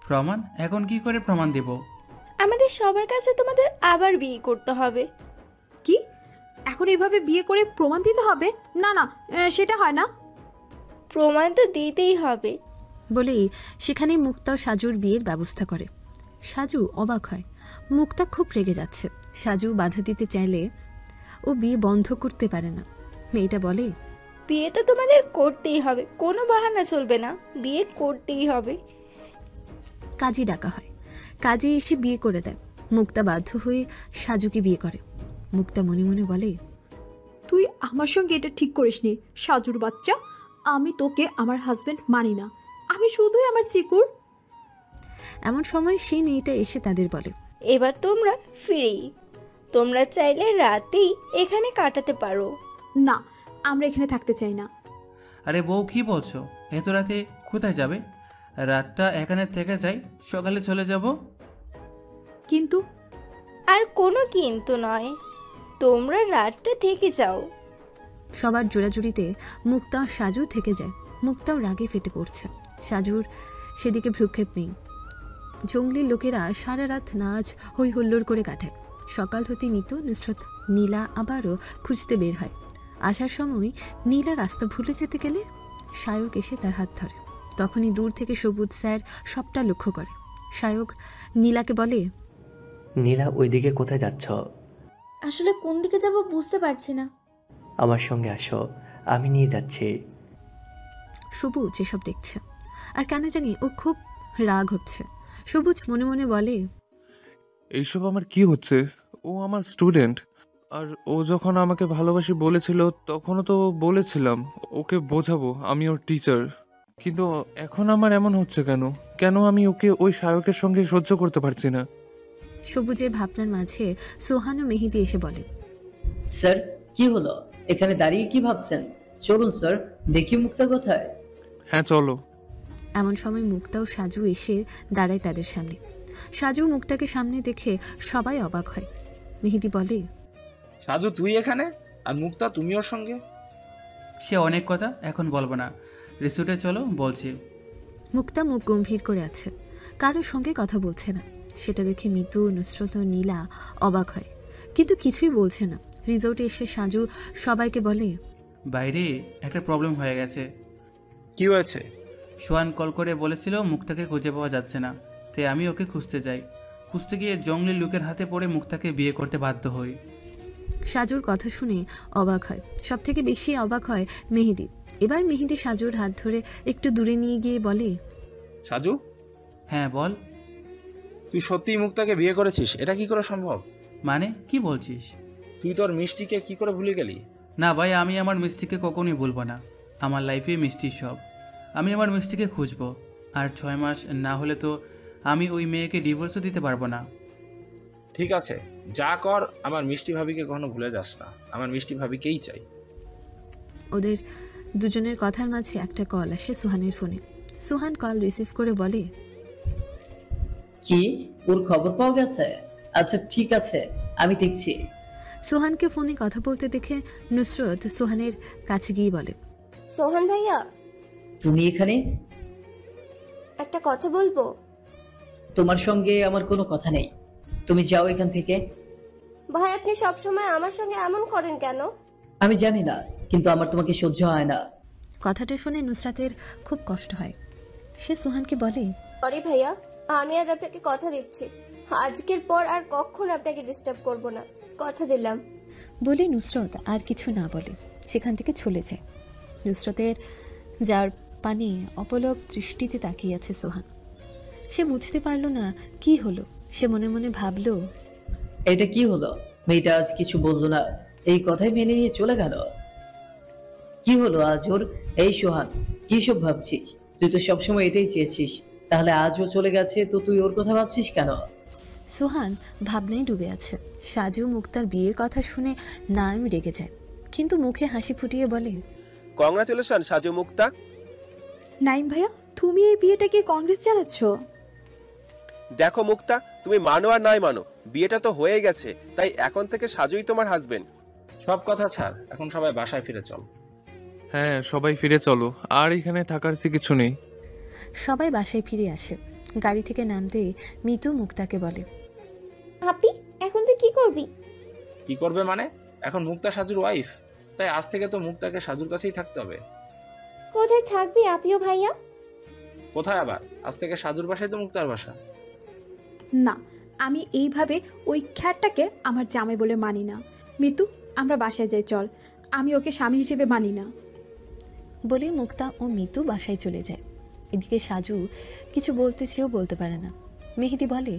প্রমাণ? এখন কি করে প্রমাণ দেব? আমাদের সবার কাছে তোমাদের আবার বিয়ে করতে হবে। কি? এখন এভাবে বিয়ে করে প্রমাণ দিতে হবে? না না, সেটা হয় না। প্রমাণ তো দিতেই হবে। বলেই সেখানে মুক্তা ও সাজুর বিয়ের ব্যবস্থা করে। সাজু অবাক হয়, মুক্তা খুব রেগে যাচ্ছে। সাজু বাধা দিতে চাইলে ও বিয়ে বন্ধ করতে পারে না। মেয়েটা বলে, বিয়ে তো তোমাদের করতেই হবে, কোনো বাহানা চলবে না, বিয়ে করতেই হবে। কাজী ডাকা হয়। কাজী এসে বিয়ে করে দেয়। মুক্তা বাধ্য হয়ে সাজুকে বিয়ে করে। মুক্তা মনে মনে বলে, তুই আমার সঙ্গে এটা ঠিক করিসনি সাজুর বাচ্চা। আমি তোকে আমার হাজবেন্ড মানি না, আমি শুধুই আমার চিকুর। এমন সময় সেই মেয়েটা এসে তাদের বলে, এবার তোমরা ফিরেই, তোমরা চাইলে রাতেই এখানে কাটাতে পারো। না, আমরা এখানে থাকতে চাই না। আরে বউ, কি বলছো? এত রাতে কোথায় যাবে? রাতটা এখানে থেকে যাই, সকালে চলে যাব। কিন্তু আর কোনো কিন্তু নয়, তোমরা রাতটা থেকে যাও। সবার জোড়াজুড়িতে মুক্তা ও সাজু থেকে যায়। মুক্তাও রাগে ফেটে পড়ছে। সাজুর সেদিকে ভ্রুক্ষেপ নেই। জঙ্গলি লোকেরা সারা রাত নাচ হই হুল্লোড় করে কাটায়। সকাল হতে মিতু, নুসরত, নীলা আবারও খুঁজতে বের হয়। আসার সময় নীলা রাস্তা ভুলে যেতে গেলে সায়ক এসে তার হাত ধরে। তখনই দূর থেকে সবুজ স্যার সবটা লক্ষ্য করে। সায়ক নীলাকে বলে, নীলা ওইদিকে কোথায় যাচ্ছ? আসলে কোন দিকে যাব বুঝতে পারছি না। আমার সঙ্গে আসো, আমি নিয়ে যাচ্ছি। সবুজ এসব দেখছে আর কেন জানি ওর খুব রাগ হচ্ছে। সবুজ মনে মনে বলে, এইসব আমার কি হচ্ছে? ও আমার স্টুডেন্ট, আর ও যখন আমাকে ভালোবাসি বলেছিল তখনও তো বলেছিলাম ওকে বোঝাবো আমি ওর টিচার, কিন্তু এখন আমার এমন হচ্ছে কেন? কেন আমি ওকে ওই সায়কের সঙ্গে সহ্য করতে পারছি না? সবুজের ভাবনার মাঝে সোহান ও মেহেদি এসে বলে, স্যার কি হলো? এখানে দাঁড়িয়ে কি ভাবছেন? চলুন স্যার, দেখি মুক্তা কোথায়। হ্যাঁ চলো। এমন সময় মুক্তা ও সাজু এসে দাঁড়ায় তাদের সামনে। সাজু মুক্তাকে সামনে দেখে সবাই অবাক হয়। মেহেদি বলে, সাজু তুই এখানে, আর মুক্তা তুমি ওর সঙ্গে? সে অনেক কথা, এখন বলবো না, রিসোর্টে চলো বলছি। মুক্তা মুখ গম্ভীর করে আছে, কারোর সঙ্গে কথা বলছে না। সেটা দেখে মিতু, নুসরত ও নীলা অবাক হয়, কিন্তু কিছুই বলছে না। রিসোর্টে এসে সাজু সবাইকে বলে, বাইরে একটা প্রবলেম হয়ে গেছে। কি হয়েছে? সোহান কল করে বলেছিল মুক্তাকে খুঁজে পাওয়া যাচ্ছে না, তাই আমি ওকে খুঁজতে যাই। খুঁজতে গিয়ে জঙ্গলি লোকের হাতে পড়ে মুক্তাকে বিয়ে করতে বাধ্য হই। সাজুর কথা শুনে অবাক হয়। সব থেকে বেশি অবাক হয় মেহেদি। এবার মেহেদি সাজুর হাত ধরে একটু দূরে নিয়ে গিয়ে বলে, সাজু, হ্যাঁ বল। তুই সত্যিই মুক্তাকে বিয়ে করেছিস? এটা কি করে সম্ভব? মানে কি বলছিস? তুই তোর মিষ্টিকে কি করে ভুলে গেলি? না ভাই, আমি আমার মিষ্টিকে কখনোই ভুলবো না। আমার লাইফে মিষ্টি সব। আমি আমার মিষ্টিকে খুঁজবো। আর 6 মাস না হলে তো আমি ওই মেয়েকে ডিভোর্সও দিতে পারবো না। ঠিক আছে, যা কর, আমার মিষ্টি ভাবিকে কখনো ভুলে যাস না। আমার মিষ্টি ভাবিকেই চাই। ওদের দুজনের কথার মাঝে একটা কল আসে সোহানের ফোনে। সোহান কল রিসিভ করে বলে, কি ওর খবর পাওয়া গেছে? আচ্ছা ঠিক আছে, আমি দেখছি। সোহানকে ফোনে কথা বলতে দেখে নুসরত সোহানের কাছে গিয়ে বলে, সোহান ভাইয়া, তুমি এখানে? একটা কথা বলবো। তোমার সঙ্গে আমার কোনো কথা নেই, তুমি যাও এখান থেকে। ভাই আপনি সবসময় আমার সঙ্গে এমন করেন কেন? আমি জানি না, কিন্তু আমার তোমাকে সহ্য হয় না। কথাটা শুনে নুসরাতের খুব কষ্ট হয়। সে সোহানকে বলে, সরি ভাইয়া, আমি আজ আপনাকে কথা দিচ্ছি, আজকের পর আর কখনো আপনাকে ডিস্টার্ব করব না, কথা দিলাম। বলে নুসরত আর কিছু না বলে সেখান থেকে চলে যায়। নুসরতের যার পানে অপলক দৃষ্টিতে তাকিয়ে আছে সোহান। সে বুঝতে পারল না কি হলো। সে মনে মনে ভাবল, এটা কি হলো? মেয়েটা আজ কিছু বললো না, এই কথাই মেনে নিয়ে চলে গেল। কি হলো আজ ওর? এই সোহান, কি সব ভাবছিস? তুই তো সবসময় এটাই চেয়েছিস, তাহলে আজও চলে গেছে তো তুই ওর কথা ভাবছিস কেন? সোহান ভাবনায় ডুবে আছে। সাজু মুক্তার বিয়ের কথা শুনে নাম রেগে যায়, কিন্তু মুখে হাসি ফুটিয়ে বলে, কংগ্রাচুলেশন সাজু মুক্তা। নাইম ভাইয়া, তুমি এই বিয়েটাকে কংগ্রেস জানাচ্ছ? দেখো মুক্তা, তুমি মানো আর নাই মানো, বিয়েটা তো হয়ে গেছে, তাই এখন থেকে সাজুই তোমার হাজবেন্ড। সব কথা ছাড়, এখন সবাই বাসায় ফিরে চল। হ্যাঁ, সবাই ফিরে চলো, আর এখানে থাকার কিছু নেই। সবাই বাসায় ফিরে আসে। গাড়ি থেকে নামতে মিতু মুক্তাকে বলে, আপি এখন তুই কি করবি? কি করবে মানে? এখন মুক্তা সাজুর ওয়াইফ, তাই আজ থেকে তো মুক্তাকে সাজুর কাছেই থাকতে হবে। কোথায় থাকবি আপিও ভাইয়া? কোথায় আবার? আজ থেকে সাজুর বাসায় তো মুক্তার বাসা। না, আমি এইভাবে ওই খ্যাটটাকে আমার জামাই বলে মানি না। মিতু, আমরা বাসায় যাই চল, আমি ওকে স্বামী হিসেবে মানি না। বলে মুক্তা ও মিতু বাসায় চলে যায়। এদিকে সাজু কিছু বলতে চেয়েও বলতে পারে না। মেহেদি বলে,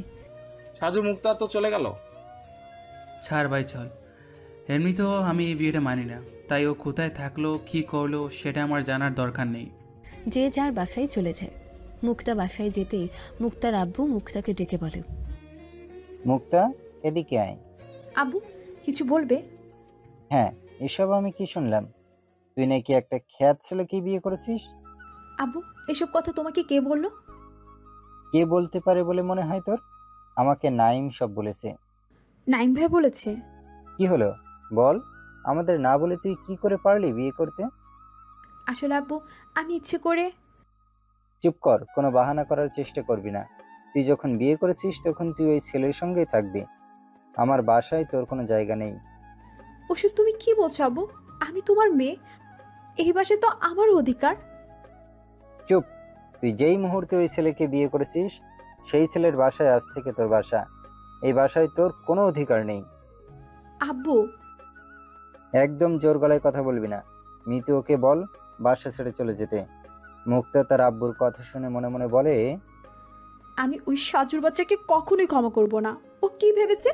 সাজু মুক্তা তো চলে গেল। ছাড় ভাই চল, এমনি তো আমি এই বিয়েটা মানি না, তাই ও কোথায় থাকলো কি করলো সেটা আমার জানার দরকার নেই। যে যার বাসায় চলে যায়। মুক্তা বাসায় যেতেই মুক্তার আব্বু মুক্তাকে ডেকে বলে, মুক্তা, এদিকে আয়। আব্বু, কিছু বলবে? হ্যাঁ, এসব আমি কি শুনলাম? তুই নাকি একটা খ্যাত ছেলেকে বিয়ে করেছিস? আব্বু, এসব কথা তোমাকে কে বললো? কে বলতে পারে বলে মনে হয় তোর? আমাকে নাইম সব বলেছে। নাইম ভাই বলেছে? কি হলো বল, আমাদের না বলে তুই কি করে পারলি বিয়ে করতে? আসলে আব্বু, আমি ইচ্ছে করে। চুপ কর, কোনো বাহানা করার চেষ্টা করবি না। তুই যখন বিয়ে করেছিস তখন তুই ওই ছেলের সঙ্গেই থাকবি। আমার বাসায় তোর কোনো জায়গা নেই। ওসব তুমি কি বলছো আব্বু? আমি তোমার মেয়ে, এই বাসায় তো আমারও অধিকার। চুপ, তুই যেই মুহূর্তে ওই ছেলেকে বিয়ে করেছিস সেই ছেলের বাসায় আজ থেকে তোর বাসা। এই বাসায় তোর কোনো অধিকার নেই। আব্বু, একদম জোর গলায় কথা বলবি না। মিতু ওকে বল বাসা ছেড়ে চলে যেতে। মুক্তা তার আব্বুর কথা শুনে মনে মনে বলে, আমি ওই সাজুর বাচ্চাকে কখনোই ক্ষমা করব না। ও কি ভেবেছে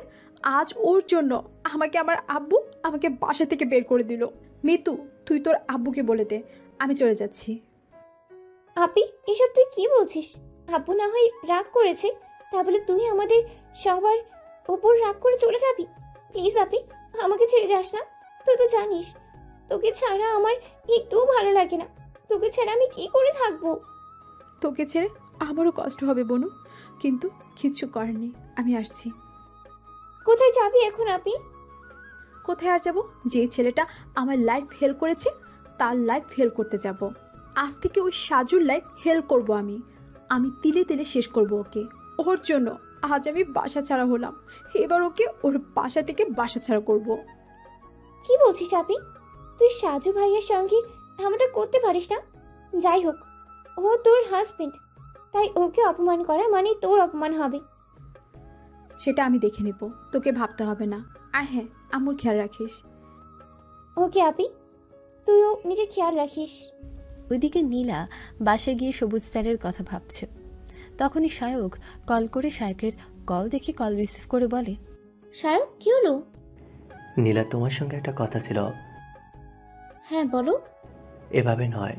আজ ওর জন্য আমার আব্বু আমাকে বাসা থেকে বের করে দিল। মিতু, তুই তোর আব্বুকে বলে দে আমি চলে যাচ্ছি। আপি, এসব তুই কি বলছিস? আব্বু না হয় রাগ করেছে, তা বলে তুই আমাদের সবার ওপর রাগ করে চলে যাবি? প্লিজ আপি, আমাকে ছেড়ে যাস না। তুই তো জানিস তোকে ছাড়া আমার একটুও ভালো লাগে না। তোকে ছাড়া আমি কি করে থাকবো? তোকে ছেড়ে আমারও কষ্ট হবে বনু, কিন্তু কিচ্ছু করার নেই, আমি আসছি। কোথায় যাবি এখন আপি? কোথায় আর যাব? যে ছেলেটা আমার লাইফ হেল্প করেছে তার লাইফ হেল্প করতে যাব। আজ থেকে ওই সাজুর লাইফ হেল্প করব আমি তিলে তিলে শেষ করব ওকে। ওর জন্য আজ আমি বাসা ছাড়া হলাম, এবার ওকে ওর বাসা থেকে বাসা ছাড়া করব। কি বলছিস আপি? তুই সাজু ভাইয়ের সঙ্গে এমনটা করতে পারিস না। যাই হোক, ও তোর হাজবেন্ড, তাই ওকে অপমান করা মানে তোর অপমান হবে। সেটা আমি দেখে নেব, তোকে ভাবতে হবে না। আর হ্যাঁ, আম্মুর খেয়াল রাখিস। ওকে আপি, তুইও নিজের খেয়াল রাখিস। ওইদিকে নীলা বাসায় গিয়ে সবুজ স্যারের কথা ভাবছে। তখনই সায়ক কল করে সায়কের কল দেখে কল রিসিভ করে বলে, সায়ক কি হলো? নীলা, তোমার সঙ্গে একটা কথা ছিল। হ্যাঁ বলো। এভাবে নয়,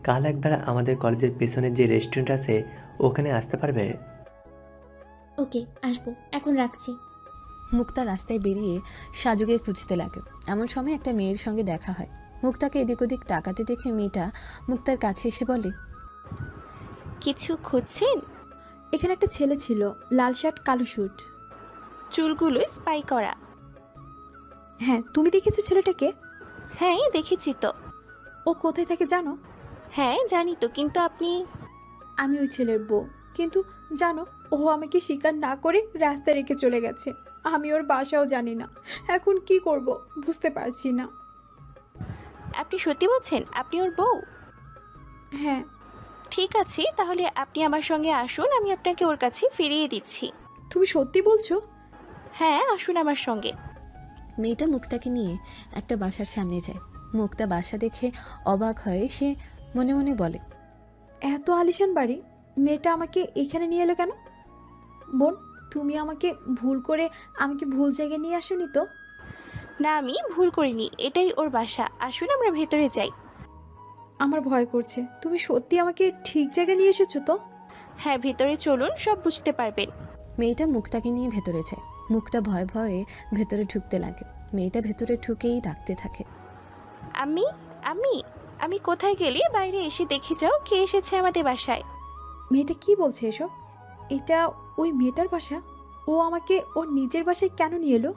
কাল একবার আমাদের কলেজের পেছনে যে রেস্টুরেন্ট আছে ওখানে আসতে পারবে? ওকে, আসবো, এখন রাখছি। মুক্তা রাস্তায় বেরিয়ে সাজুকে খুঁজতে লাগে। এমন সময় একটা মেয়ের সঙ্গে দেখা হয়। মুক্তাকে এদিক ওদিক তাকাতে দেখে মেয়েটা মুক্তার কাছে এসে বলে, কিছু খুঁজছেন? এখানে একটা ছেলে ছিল, লাল শার্ট কালো স্যুট, চুলগুলো স্পাই করা। হ্যাঁ, তুমি দেখেছো ছেলেটাকে? হ্যাঁ দেখেছি তো। ও কোথায় থাকে জানো? হ্যাঁ জানি তো, কিন্তু আপনি? আমি ওই ছেলের বউ। কিন্তু জানো, ও আমাকে স্বীকার না করে রাস্তায় রেখে চলে গেছে। আমি ওর বাসাও জানি না। এখন কি করব বুঝতে পারছি না। আপনি সত্যি বলছেন আপনি ওর বউ? হ্যাঁ। ঠিক আছে, তাহলে আপনি আমার সঙ্গে আসুন, আমি আপনাকে ওর কাছে ফিরিয়ে দিচ্ছি। তুমি সত্যি বলছো? হ্যাঁ, আসুন আমার সঙ্গে। মেয়েটা মুক্তাকে নিয়ে একটা বাসার সামনে যায়। মুক্তা বাসা দেখে অবাক হয়ে সে মনে মনে বলে, এত আলিশান বাড়ি, মেয়েটা আমাকে এখানে নিয়ে এলো কেন? বোন, তুমি আমাকে ভুল জায়গায় নিয়ে আসোনি তো? না, আমি ভুল করিনি, এটাই ওর বাসা। আসুন আমরা ভেতরে যাই। আমার ভয় করছে। তুমি সত্যি আমাকে ঠিক জায়গায় নিয়ে এসেছো তো? হ্যাঁ, ভেতরে চলুন, সব বুঝতে পারবেন। মেয়েটা মুক্তাকে নিয়ে ভেতরে যায়। মুক্তা ভয়ে ভয়ে ভেতরে ঢুকতে লাগে। মেয়েটা ভেতরে ঢুকেই ডাকতে থাকে, আমি আমি আমি কোথায় গেলে বাইরে এসে দেখে যাও কে এসেছে আমাদের বাসায়। মেয়েটা কি বলছে এসব? এটা ওই মেয়েটার বাসা? ও আমাকে ওর নিজের বাসায় কেন নিয়ে এলো?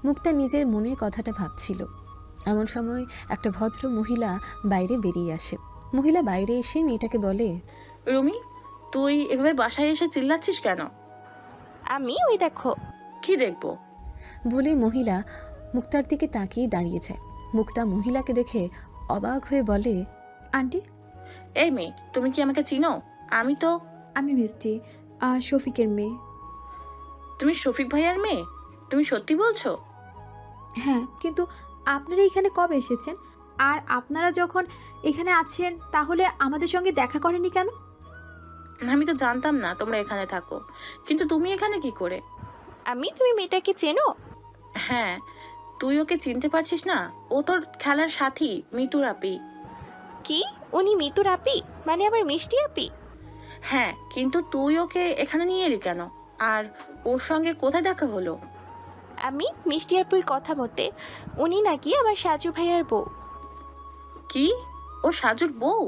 মুক্তা নিজের মনের কথাটা ভাবছিল। এমন সময় একটা ভদ্র মহিলা বাইরে বেরিয়ে আসে। মহিলা বাইরে এসে মেয়েটাকে বলে, রুমি, তুই এভাবে বাসায় এসে চিল্লাচ্ছিস কেন? আমি ওই দেখো। কি দেখবো? বলে মহিলা মুক্তার দিকে তাকিয়ে দাঁড়িয়ে যায়। মুক্তা মহিলাকে দেখে অবাক হয়ে বলে, আন্টি। এই মেয়ে, তুমি কি আমাকে চিনো? আমি মিষ্টি, শফিকের মেয়ে। তুমি শফিক ভাইয়ার মেয়ে? তুমি সত্যি বলছো? হ্যাঁ, কিন্তু আপনারা এখানে কবে এসেছেন? আর আপনারা যখন এখানে আছেন তাহলে আমাদের সঙ্গে দেখা করেনি কেন? আমি তো জানতাম না তোমরা এখানে থাকো, কিন্তু তুমি এখানে কি করে? তুমি মেয়েটাকে চেনো? হ্যাঁ, তুই ওকে চিনতে পারছিস না? ও তোর খেলার সাথী, মিতুর আপি। কি? উনি মিতুর আপি? মানে আমার মিষ্টি আপি? হ্যাঁ, কিন্তু তুই ওকে এখানে নিয়ে এলি কেন? আর ওর সঙ্গে কোথায় দেখা হলো? আমি মিষ্টি আপুর কথা মতে উনি নাকি আমার সাজু ভাইয়ার বউ। কি? ও সাজুর বউ?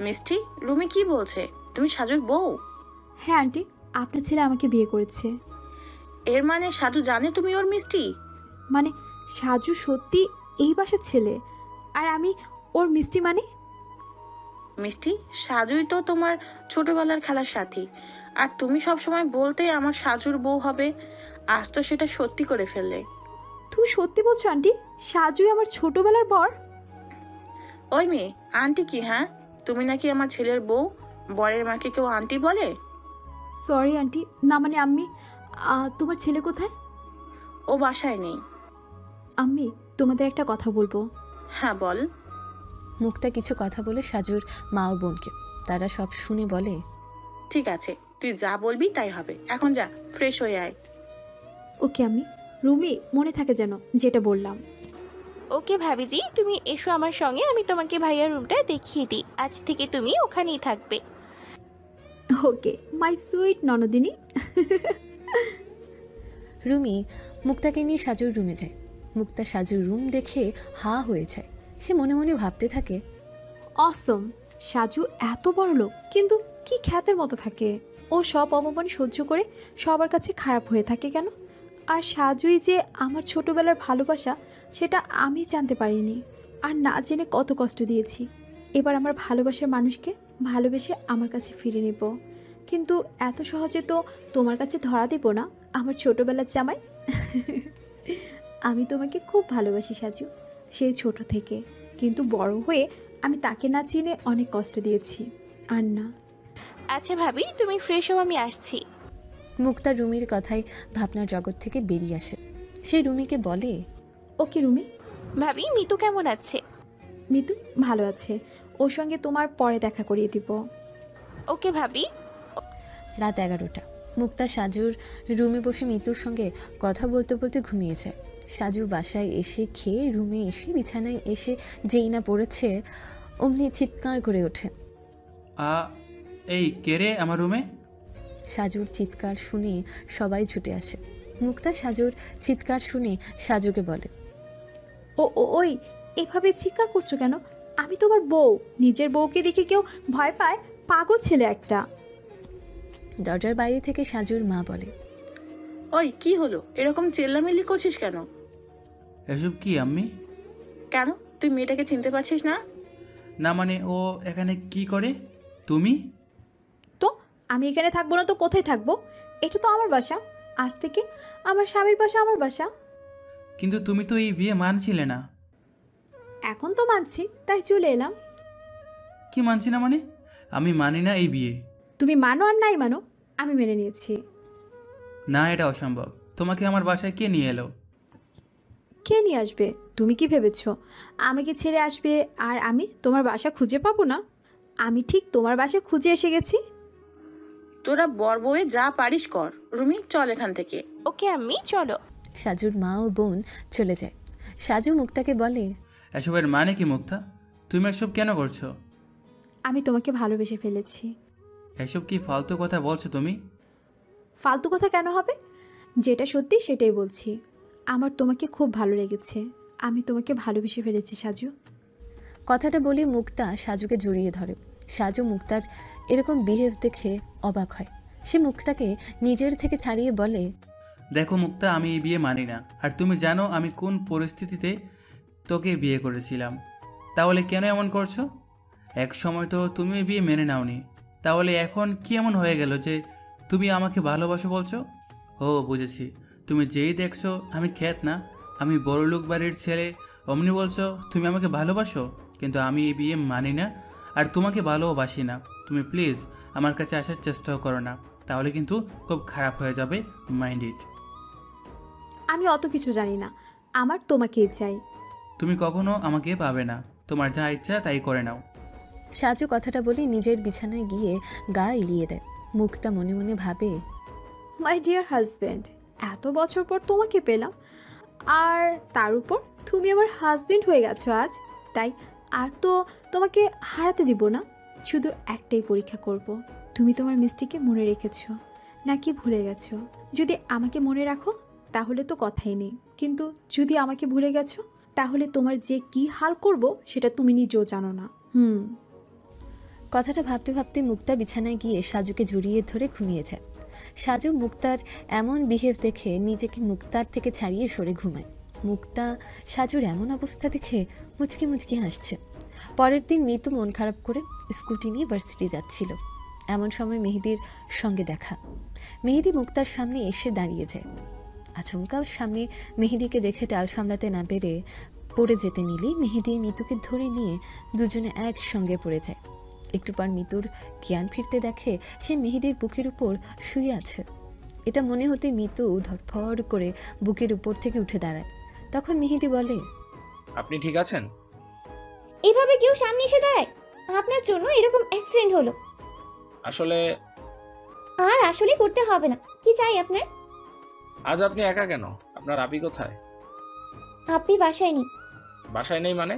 মিষ্টি, রুমি কি বলছে? তুমি সাজুর বউ? হ্যাঁ আন্টি, আপনার ছেলে আমাকে বিয়ে করেছে। এর মানে সাজু জানে তুমি ওর মিষ্টি? মানে সাজু সত্যি এই বাসার ছেলে আর আমি ওর মিষ্টি? মানে মিষ্টি, সাজুই তো তোমার ছোটবেলার খেলার সাথী, আর তুমি সব সময় বলতে আমার সাজুর বউ হবে। আজ তো সেটা সত্যি করে ফেললে। তুমি সত্যি বলছো আন্টি? সাজুই আমার ছোটবেলার বর? ওই মেয়ে, আন্টি কি? হ্যাঁ, তুমি নাকি আমার ছেলের বউ? বরের মাকে কেউ আন্টি বলে? সরি আন্টি, না মানে আম্মি, তোমার ছেলে কোথায়? ও বাসায় নেই। আম্মি, তোমাদের একটা কথা বলবো। হ্যাঁ বল। মুক্তা কিছু কথা বলে সাজুর মা ও বোনকে। তারা সব শুনে বলে, ঠিক আছে, তুই যা বলবি তাই হবে। এখন যা, ফ্রেশ হয়ে আয়। ওকে আম্মি। রুমি, মনে থাকে যেন যেটা বললাম। ওকে ভাবিজি, তুমি এসো আমার সঙ্গে, আমি তোমাকে ভাইয়ার রুমটা দেখিয়ে দিই। আজ থেকে তুমি ওখানেই থাকবে। ওকে মাই সুইট ননদিনী। রুমি মুক্তাকে নিয়ে সাজুর রুমে যায়। মুক্তা সাজুর রুম দেখে হা হয়ে যায়। সে মনে মনে ভাবতে থাকে, অসম, সাজু এত বড় লোক কিন্তু কি খ্যাতের মতো থাকে। ও সব অপমান সহ্য করে সবার কাছে খারাপ হয়ে থাকে কেন? আর সাজুই যে আমার ছোটবেলার ভালোবাসা সেটা আমি জানতে পারিনি, আর না জেনে কত কষ্ট দিয়েছি। এবার আমার ভালোবাসার মানুষকে ভালোবেসে আমার কাছে ফিরে নেব, কিন্তু এত সহজে তো তোমার কাছে ধরা দেব না আমার ছোটবেলার জামাই। আমি তোমাকে খুব ভালোবাসি সাজু, সেই ছোট থেকে, কিন্তু বড় হয়ে আমি তাকে না চিনে অনেক কষ্ট দিয়েছি। আর না। আচ্ছা ভাবি, তুমি ফ্রেশ হও, আমি আসছি। মুক্তা রুমির কথায় ভাবনার জগৎ থেকে বেরিয়ে আসে। সে রুমিকে বলে, ওকে রুমি। ভাবি, মিতু কেমন আছে? মিতু ভালো আছে, ওর সঙ্গে তোমার পরে দেখা করিয়ে দিব। ওকে ভাবি। রাত 11টা। মুক্তা সাজুর রুমে বসে মিতুর সঙ্গে কথা বলতে বলতে ঘুমিয়ে যায়। সাজু বাসায় এসে খেয়ে রুমে এসে বিছানায় এসে যেই না পড়েছে অমনি চিৎকার করে ওঠে। এই কে রে আমার রুমে? সাজুর চিৎকার শুনে সবাই ছুটে আসে। মুক্তা সাজুর চিৎকার শুনে সাজুকে বলে, ওই এভাবে চিৎকার করছো কেন? আমি তোমার বউ। নিজের বউকে দেখে কেউ ভয় পায়? পাগল ছেলে একটা। দরজার বাইরে থেকে সাজুর মা বলে, ওই কি হলো, এরকম চেল্লামিল্লি করছিস কেন? এসব কি আম্মি? কেন, তুই মেয়েটাকে চিনতে পারছিস না? না মানে ও এখানে কি করে? তুমি? তো আমি এখানে থাকবো না তো কোথায় থাকবো? এটা তো আমার বাসা। আজ থেকে আমার স্বামীর বাসা আমার বাসা। কিন্তু তুমি তো এই বিয়ে মানছিলে না। এখন তো মানছি, তাই চলে এলাম। কি মানছি না মানে? আমি মানি না এই বিয়ে। তুমি মানো আর নাই মানো, আমি মেনে নিয়েছি। না, এটা অসম্ভব। তোমাকে আমার বাসায় কে নিয়ে এলো? কে নিয়ে আসবে? তুমি কি ভেবেছো আমাকে ছেড়ে আসবে আর আমি তোমার বাসা খুঁজে পাবো না? আমি ঠিক তোমার বাসা খুঁজে এসে গেছি। তোরা বর বউয়ে যা পারিস কর। রুমি, চল এখান থেকে। ওকে আম্মি, চলো। সাজুর মা ও বোন চলে যায়। সাজু মুক্তাকে বলে, এসবের মানে কি মুক্তা? তুমি এসব কেন করছো? আমি তোমাকে ভালোবেসে ফেলেছি। এসব কি ফালতু কথা বলছো তুমি? ফালতু কথা কেন হবে? যেটা সত্যি সেটাই বলছি। আমার তোমাকে খুব ভালো লেগেছে। আমি তোমাকে ভালোবেসে ফেলেছি সাজু। কথাটা বলে মুক্তা সাজুকে জড়িয়ে ধরে। সাজু মুক্তার এরকম বিহেভ দেখে অবাক হয়। সে মুক্তাকে নিজের থেকে ছাড়িয়ে বলে, দেখো মুক্তা, আমি এই বিয়ে মানি না। আর তুমি জানো আমি কোন পরিস্থিতিতে তোকে বিয়ে করেছিলাম। তাহলে কেন এমন করছো? এক সময় তো তুমি এই বিয়ে মেনে নাওনি, তাহলে এখন কি এমন হয়ে গেল যে তুমি আমাকে ভালোবাসো বলছো? ও বুঝেছি, তুমি যেই দেখছো আমি খ্যাত না, আমি বড়লোক বাড়ির ছেলে, অমনি বলছো তুমি আমাকে ভালোবাসো। কিন্তু আমি এই বিয়ে মানি না আর তোমাকে ভালোবাসি না। তুমি প্লিজ আমার কাছে আসার চেষ্টাও করো না, তাহলে কিন্তু খুব খারাপ হয়ে যাবে। Mind it. আমি অত কিছু জানি না, আমার তোমাকেই চাই। তুমি কখনো আমাকে পাবে না, তোমার যা ইচ্ছা তাই করে নাও। সাজু কথাটা বলে নিজের বিছানায় গিয়ে গা এলিয়ে দেয়। মুক্তা মনে মনে ভাবে, মাই ডিয়ার হাজব্যান্ড, এত বছর পর তোমাকে পেলাম, আর তার উপর তুমি আমার হাজব্যান্ড হয়ে গেছো আজ। তাই আর তো তোমাকে হারাতে দিব না। শুধু একটাই পরীক্ষা করব, তুমি তোমার মিষ্টিকে মনে রেখেছো নাকি ভুলে গেছো। যদি আমাকে মনে রাখো তাহলে তো কথাই নেই, কিন্তু যদি আমাকে ভুলে গেছো তাহলে তোমার যে কি হাল করব সেটা তুমি নিজেও জানো না। কথাটা ভাবতে ভাবতে মুক্তা বিছানায় গিয়ে সাজুকে জড়িয়ে ধরে ঘুমিয়ে যায়। সাজু মুক্তার এমন বিহেভ দেখে নিজেকে মুক্তার থেকে ছাড়িয়ে সরে ঘুমায়। মুক্তা সাজুর এমন অবস্থা দেখে মুচকি মুচকি হাসছে। পরের দিন মিতু মন খারাপ করে স্কুটি নিয়ে ভার্সিটি যাচ্ছিল। এমন সময় মেহেদির সঙ্গে দেখা। মেহেদি মুক্তার সামনে এসে দাঁড়িয়ে যায়। আচমকা সামনে মেহেদিকে দেখে টাল সামলাতে না পেরে পড়ে যেতে নিলেই মেহেদি মিতুকে ধরে নিয়ে দুজনে একসঙ্গে পড়ে যায়। একটু পর মিতুর জ্ঞান ফিরতে দেখে সে মেহেদির বুকের উপর শুয়ে আছে। এটা মনে হতে মিতু ধরফড় করে বুকের উপর থেকে উঠে দাঁড়ায়। তখন মেহেদি বলে, আপনি ঠিক আছেন? এভাবে কেউ সামনে এসে দাঁড়ায়? আপনার জন্য এরকম অ্যাক্সিডেন্ট হলো। আসলে আর আসলে করতে হবে না। কি চাই আপনার? আজ আপনি একা কেন? আপনার আপি কোথায়? আপনি বাসায় নেই। বাসায় নেই মানে?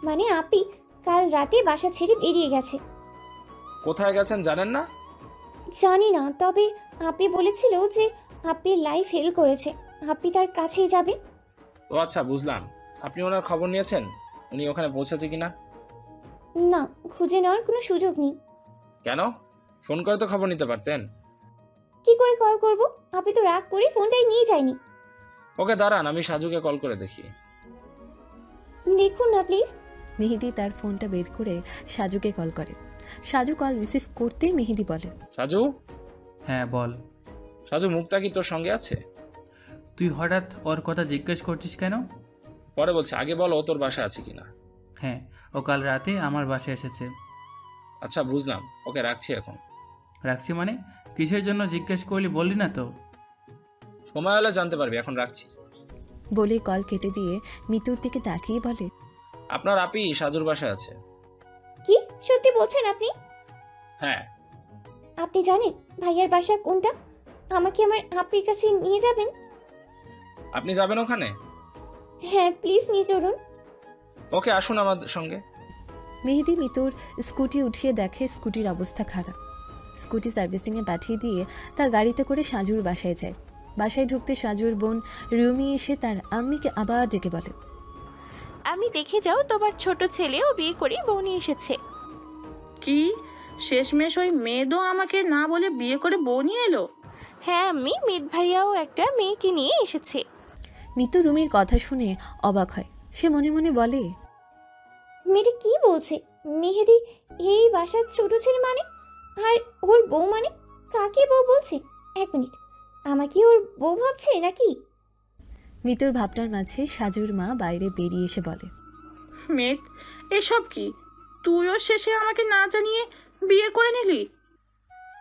মানে আপনি কাল রাতে বাসা ছেড়ে বেরিয়ে গেছে। কোথায় গেছেন জানেন না? জানি না, তবে আপনি বলেছিল যে আপনি লাইফ হেল করেছে, আপনি তার কাছেই যাবে। ও আচ্ছা, বুঝলাম। আপনি ওনার খবর নিয়েছেন উনি ওখানে পৌঁছেছে কিনা? না, খুঁজে নেওয়ার কোনো সুযোগ নেই। কেন? ফোন করে তো খবর নিতে পারতেন। কি করে কল করব? আপনি তো রাগ করে ফোনটাই নিয়ে যায়নি। ওকে দাঁড়ান, আমি সাজুকে কল করে দেখি। দেখুন না প্লিজ। মেহেদি তার ফোনটা বের করে সাজুকে কল করে। সাজু কল রিসিভ করতেই মেহেদি বলে, সাজু। হ্যাঁ বল। সাজু, মুক্তা কি তোর সঙ্গে আছে? তুই হঠাৎ ওর কথা জিজ্ঞেস করছিস কেন? পরে বলছি, আগে বলো তোর বাসা আছে কিনা। হ্যাঁ, ও কাল রাতে আমার বাসায় এসেছে। আচ্ছা বুঝলাম, ওকে রাখছি এখন। রাখছি মানে? কিসের জন্য জিজ্ঞেস করলি বললি না তো? সময় হলে জানতে পারবি, এখন রাখছি। বলে কল কেটে দিয়ে মিতুর দিকে তাকিয়ে বলে, আপনার আপি সাজুর বাসায় আছে। কি সত্যি বলছেন আপনি? হ্যাঁ। আপনি জানেন ভাইয়ার বাসা কোনটা? আমাকে আমার আপির কাছে নিয়ে যাবেন? আপনি যাবেন ওখানে? হ্যাঁ প্লিজ নিয়ে চলুন। ওকে, আসুন আমাদের সঙ্গে। মেহেদি মিতুর স্কুটি উঠিয়ে দেখে স্কুটির অবস্থা খারাপ। স্কুটি সার্ভিসিংয়ে পাঠিয়ে দিয়ে তার গাড়িতে করে সাজুর বাসায় যায়। বাসায় ঢুকতে সাজুর বোন রুমি এসে তার আম্মিকে আবার ডেকে বলে, আমি দেখে যাও, তোমার ছোট ছেলেও বিয়ে করে বউ নিয়ে এসেছে। কি শেষমেশ ওই মেয়েদও আমাকে না বলে বিয়ে করে বউ নিয়ে এলো? হ্যাঁ আম্মি, মিত ভাইয়াও একটা মেয়েকে নিয়ে এসেছে। মিতু রুমির কথা শুনে অবাক হয়। সে মনে মনে বলে, মেয়েটা কি বলছে? মেহেদি এই বাসার ছোট ছেলে মানে? আর ওর বউ মানে? কাকে বউ বলছে? এক মিনিট, আমাকে ওর বউ ভাবছে নাকি? মিতুর ভাবনার মাঝে সাজুর মা বাইরে বেরিয়ে এসে বলে, মেঘ, এসব কি? তুইও শেষে আমাকে না জানিয়ে বিয়ে করে নিলি?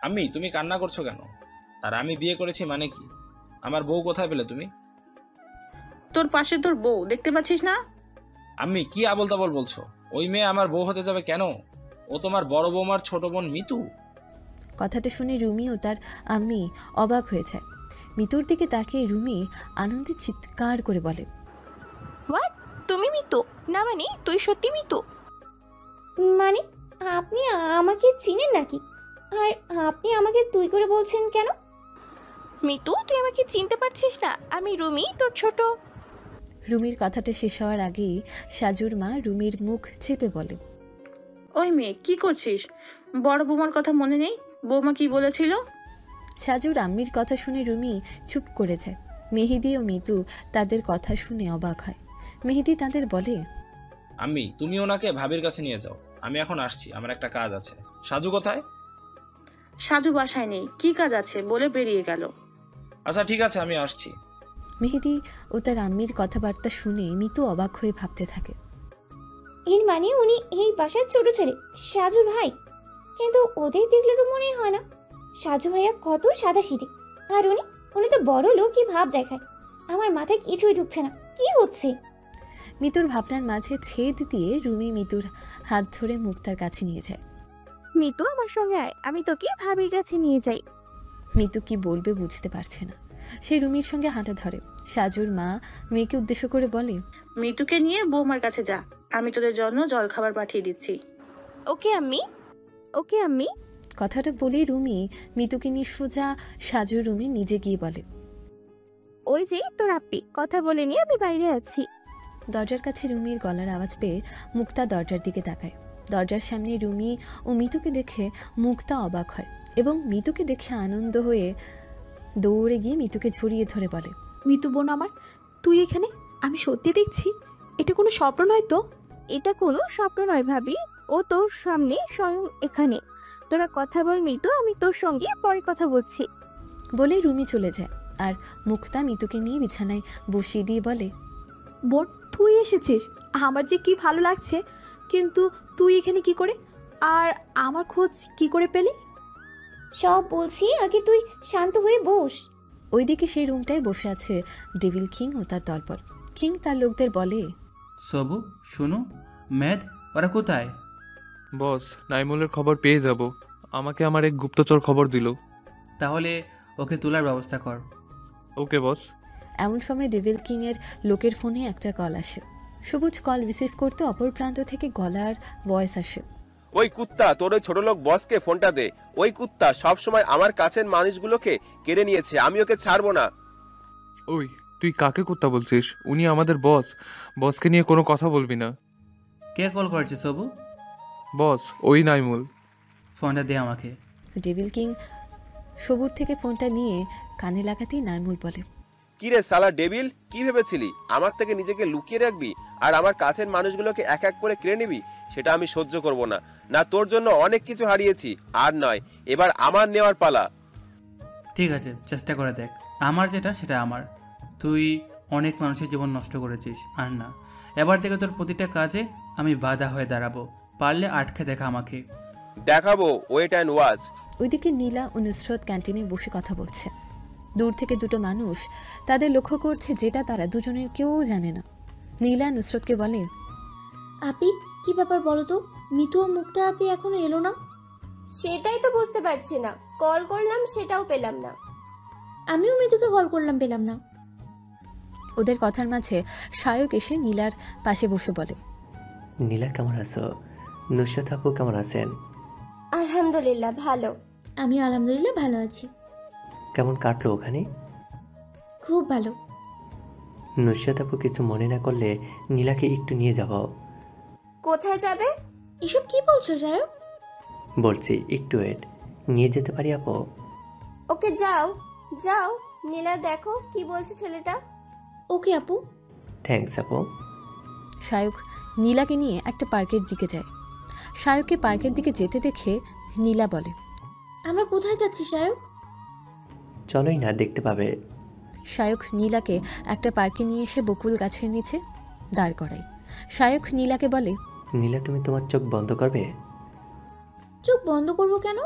আম্মি, তুমি কান্না করছো কেন? আর আমি বিয়ে করেছি মানে কি? আমার বউ কোথায় পেলে তুমি? তোর পাশে তোর বউ দেখতে পাচ্ছিস না? আম্মি, কি আবল তাবল বলছো? ওই মেয়ে আমার বউ হতে যাবে কেন? ও তোমার বড় বৌমার ছোট বোন মিতু। কথাটা শুনে রুমি ও তার আম্মি অবাক হয়ে যায়। মিতুর দিকে তাকিয়ে রুমি আনন্দে চিৎকার করে বলে, হোয়াট? তুমি মিতু? না মানে তুই সত্যি মিতু? মানে আপনি আমাকে চিনেন নাকি? আর আপনি আমাকে তুই করে বলছেন কেন? মিতু, তুই আমাকে চিনতে পারছিস না? আমি রুমি, তোর ছোট। রুমির কথাটা শেষ হওয়ার আগেই সাজুর মা রুমির মুখ চেপে বলে, ওই মেয়ে কি করছিস? বড় বৌমার কথা মনে নেই? বৌমা কি বলেছিল? সাজুর আম্মির কথা শুনে রুমি চুপ করে যায়। মেহেদি ও মিতু তাদের কথা শুনে অবাক হয়। মেহেদি তাদের বলে, আম্মি, তুমি ওনাকে ভাবির কাছে নিয়ে যাও, আমি এখন আসছি, আমার একটা কাজ আছে। সাজু কোথায়? সাজু বাসায় নেই, কি কাজ আছে বলে বেরিয়ে গেল। আচ্ছা ঠিক আছে, আমি আসছি। মেহেদি ও তার আম্মির কথাবার্তা শুনে মিতু অবাক হয়ে ভাবতে থাকে, এর মানে উনি এই বাসার ছোট ছেলে, সাজুর ভাই। কিন্তু ওদের দেখলে তো মনেই হয় না। সাজু ভাইয়া কত সাদাসিধে, আর উনি তো বড় লোকই ভাব দেখায়। আমার মাথায় কিছুই ঢুকছে না, কি হচ্ছে? মিতুর ভাবনার মাঝে ছেদ দিয়ে রুমি মিতুর হাত ধরে মুক্তার কাছে নিয়ে যায়। মিতু, আমার সঙ্গে আয়, আমি তোকে ভাবির কাছে নিয়ে যাই। মিতু কি বলবে বুঝতে পারছে না। সে রুমির সঙ্গে হাঁটা ধরে। সাজুর মা মেয়েকে উদ্দেশ্য করে বলে, মিতুকে নিয়ে বৌমার কাছে যা, আমি তোদের জন্য জল খাবার পাঠিয়ে দিচ্ছি। ওকে আম্মি, ওকে আম্মি। কথাটা বলেই রুমি মিতুকে নিয়ে সোজা সাজুর রুমে নিজে গিয়ে বলে, ওই যে তোর আপি, কথা বলে নিয়ে আমি বাইরে আছি। দরজার কাছে রুমির গলার আওয়াজ পেয়ে মুক্তা দরজার দিকে তাকায়। দরজার সামনে রুমি ও মিতুকে দেখে মুক্তা অবাক হয় এবং মিতুকে দেখে আনন্দ হয়ে দৌড়ে গিয়ে মিতুকে ঝরিয়ে ধরে বলে, মিতু বোন আমার, তুই এখানে? আমি সত্যি দেখছি, এটা কোনো স্বপ্ন নয় তো? এটা কোনো স্বপ্ন নয় ভাবি, ও তোর সামনে স্বয়ং এখানে। তোরা কথা বল মিতু, আমি তোর সঙ্গে পরে কথা বলছি। বলে রুমি চলে যায় আর মুক্তা মিতুকে নিয়ে বিছানায় বসিয়ে দিয়ে বলে, বোন তুই এসেছিস, আমার যে কি ভালো লাগছে। কিন্তু তুই এখানে কি করে, আর আমার খোঁজ কি করে পেলি? সব বলছি, আগে তুই শান্ত হয়ে বস। ওইদিকে সেই রুমটায় বসে আছে ডেভিল কিং ও তার দলবল। কিং তার লোকদের বলে, সবু, শুনো, মেদ, ওরা কোথায়? বস, নাইমুলের খবর পেয়ে যাব। আমাকে আমার এক গুপ্তচর খবর দিল। তাহলে ওকে তোলার ব্যবস্থা কর। ওকে বস। এমন সময় ডেভিল কিং এর লোকের ফোনে একটা কল আসে। সবুজ কল রিসিভ করতে অপর প্রান্ত থেকে গলার ভয়েস আসে, ওই কুত্তা, তোর ওই ছোট লোক বসকে ফোনটা দে। ওই কুত্তা সব সময় আমার কাছের মানুষগুলোকে কেড়ে নিয়েছে, আমি ওকে ছাড়বো না। ওই তুই কাকে কুত্তা বলছিস? উনি আমাদের বস। বসকে নিয়ে কোনো কথা বলবি না। কে কল করেছে সবু? বস, ওই নাইমুল। ফোনটা দে আমাকে। ডেভিল কিং সবুর থেকে ফোনটা নিয়ে কানে লাগাতেই নাইমুল বলে, কিরে সালা ডেভিল, কি ভেবেছিলি আমার থেকে নিজেকে লুকিয়ে রাখবি আর আমার কাছের মানুষগুলোকে এক এক করে কেড়ে নিবি? সেটা আমি সহ্য করব না। না, তোর জন্য অনেক কিছু হারিয়েছি, আর নয়, এবার আমার নেওয়ার পালা। ঠিক আছে, চেষ্টা করে দেখ। আমার যেটা সেটা আমার। তুই অনেক মানুষের জীবন নষ্ট করেছিস। আর না, এবার থেকে তোর প্রতিটা কাজে আমি বাধা হয়ে দাঁড়াবো। পারলে আটকে দেখা আমাকে। দেখাবো, ওয়েট অ্যান্ড ওয়াচ। ওইদিকে নীলা ও নুসরত ক্যান্টিনে বসে কথা বলছে। দূর থেকে দুটো মানুষ তাদের লক্ষ্য করছে, যেটা তারা দুজনের কেউ জানে না। নীলা নুসরতকে বলে, আপি কি ব্যাপার বলো তো, মিতু ও মুক্তা আপি এখনো এলো না? সেটাই তো বুঝতে পারছি না, কল করলাম সেটাও পেলাম না। আমিও মিতুকে কল করলাম, পেলাম না। ওদের কথার মাঝে সায়ক এসে নীলার পাশে বসে বলে, নীলা কেমন আছো? নুসরাত আপু কেমন আছেন? আলহামদুলিল্লাহ ভালো। আমিও আলহামদুলিল্লাহ ভালো আছি। কেমন কাটলো ওখানে? খুব ভালো। নুসরাত আপু কিছু মনে না করলে নীলাকে একটু নিয়ে যাব। কোথায় যাবে? এসব কি বলছো সায়ক? বলছি একটু ওয়েট, নিয়ে যেতে পারি আপু? ওকে যাও যাও, নীলা দেখো কি বলছে ছেলেটা। ওকে আপু। থ্যাঙ্কস আপু। সায়ক নীলাকে নিয়ে একটা পার্কের দিকে যায়। সায়ককে পার্কের দিকে যেতে দেখে নীলা বলে, আমরা কোথায় যাচ্ছি সায়ক? চলোই না, দেখতে পাবে। সায়ক নীলাকে একটা পার্কে নিয়ে এসে বকুল গাছের নিচে দাঁড় করায়। সায়ক নীলাকে বলে, নীলা তুমি তোমার চোখ বন্ধ করবে? চোখ বন্ধ করবো কেন?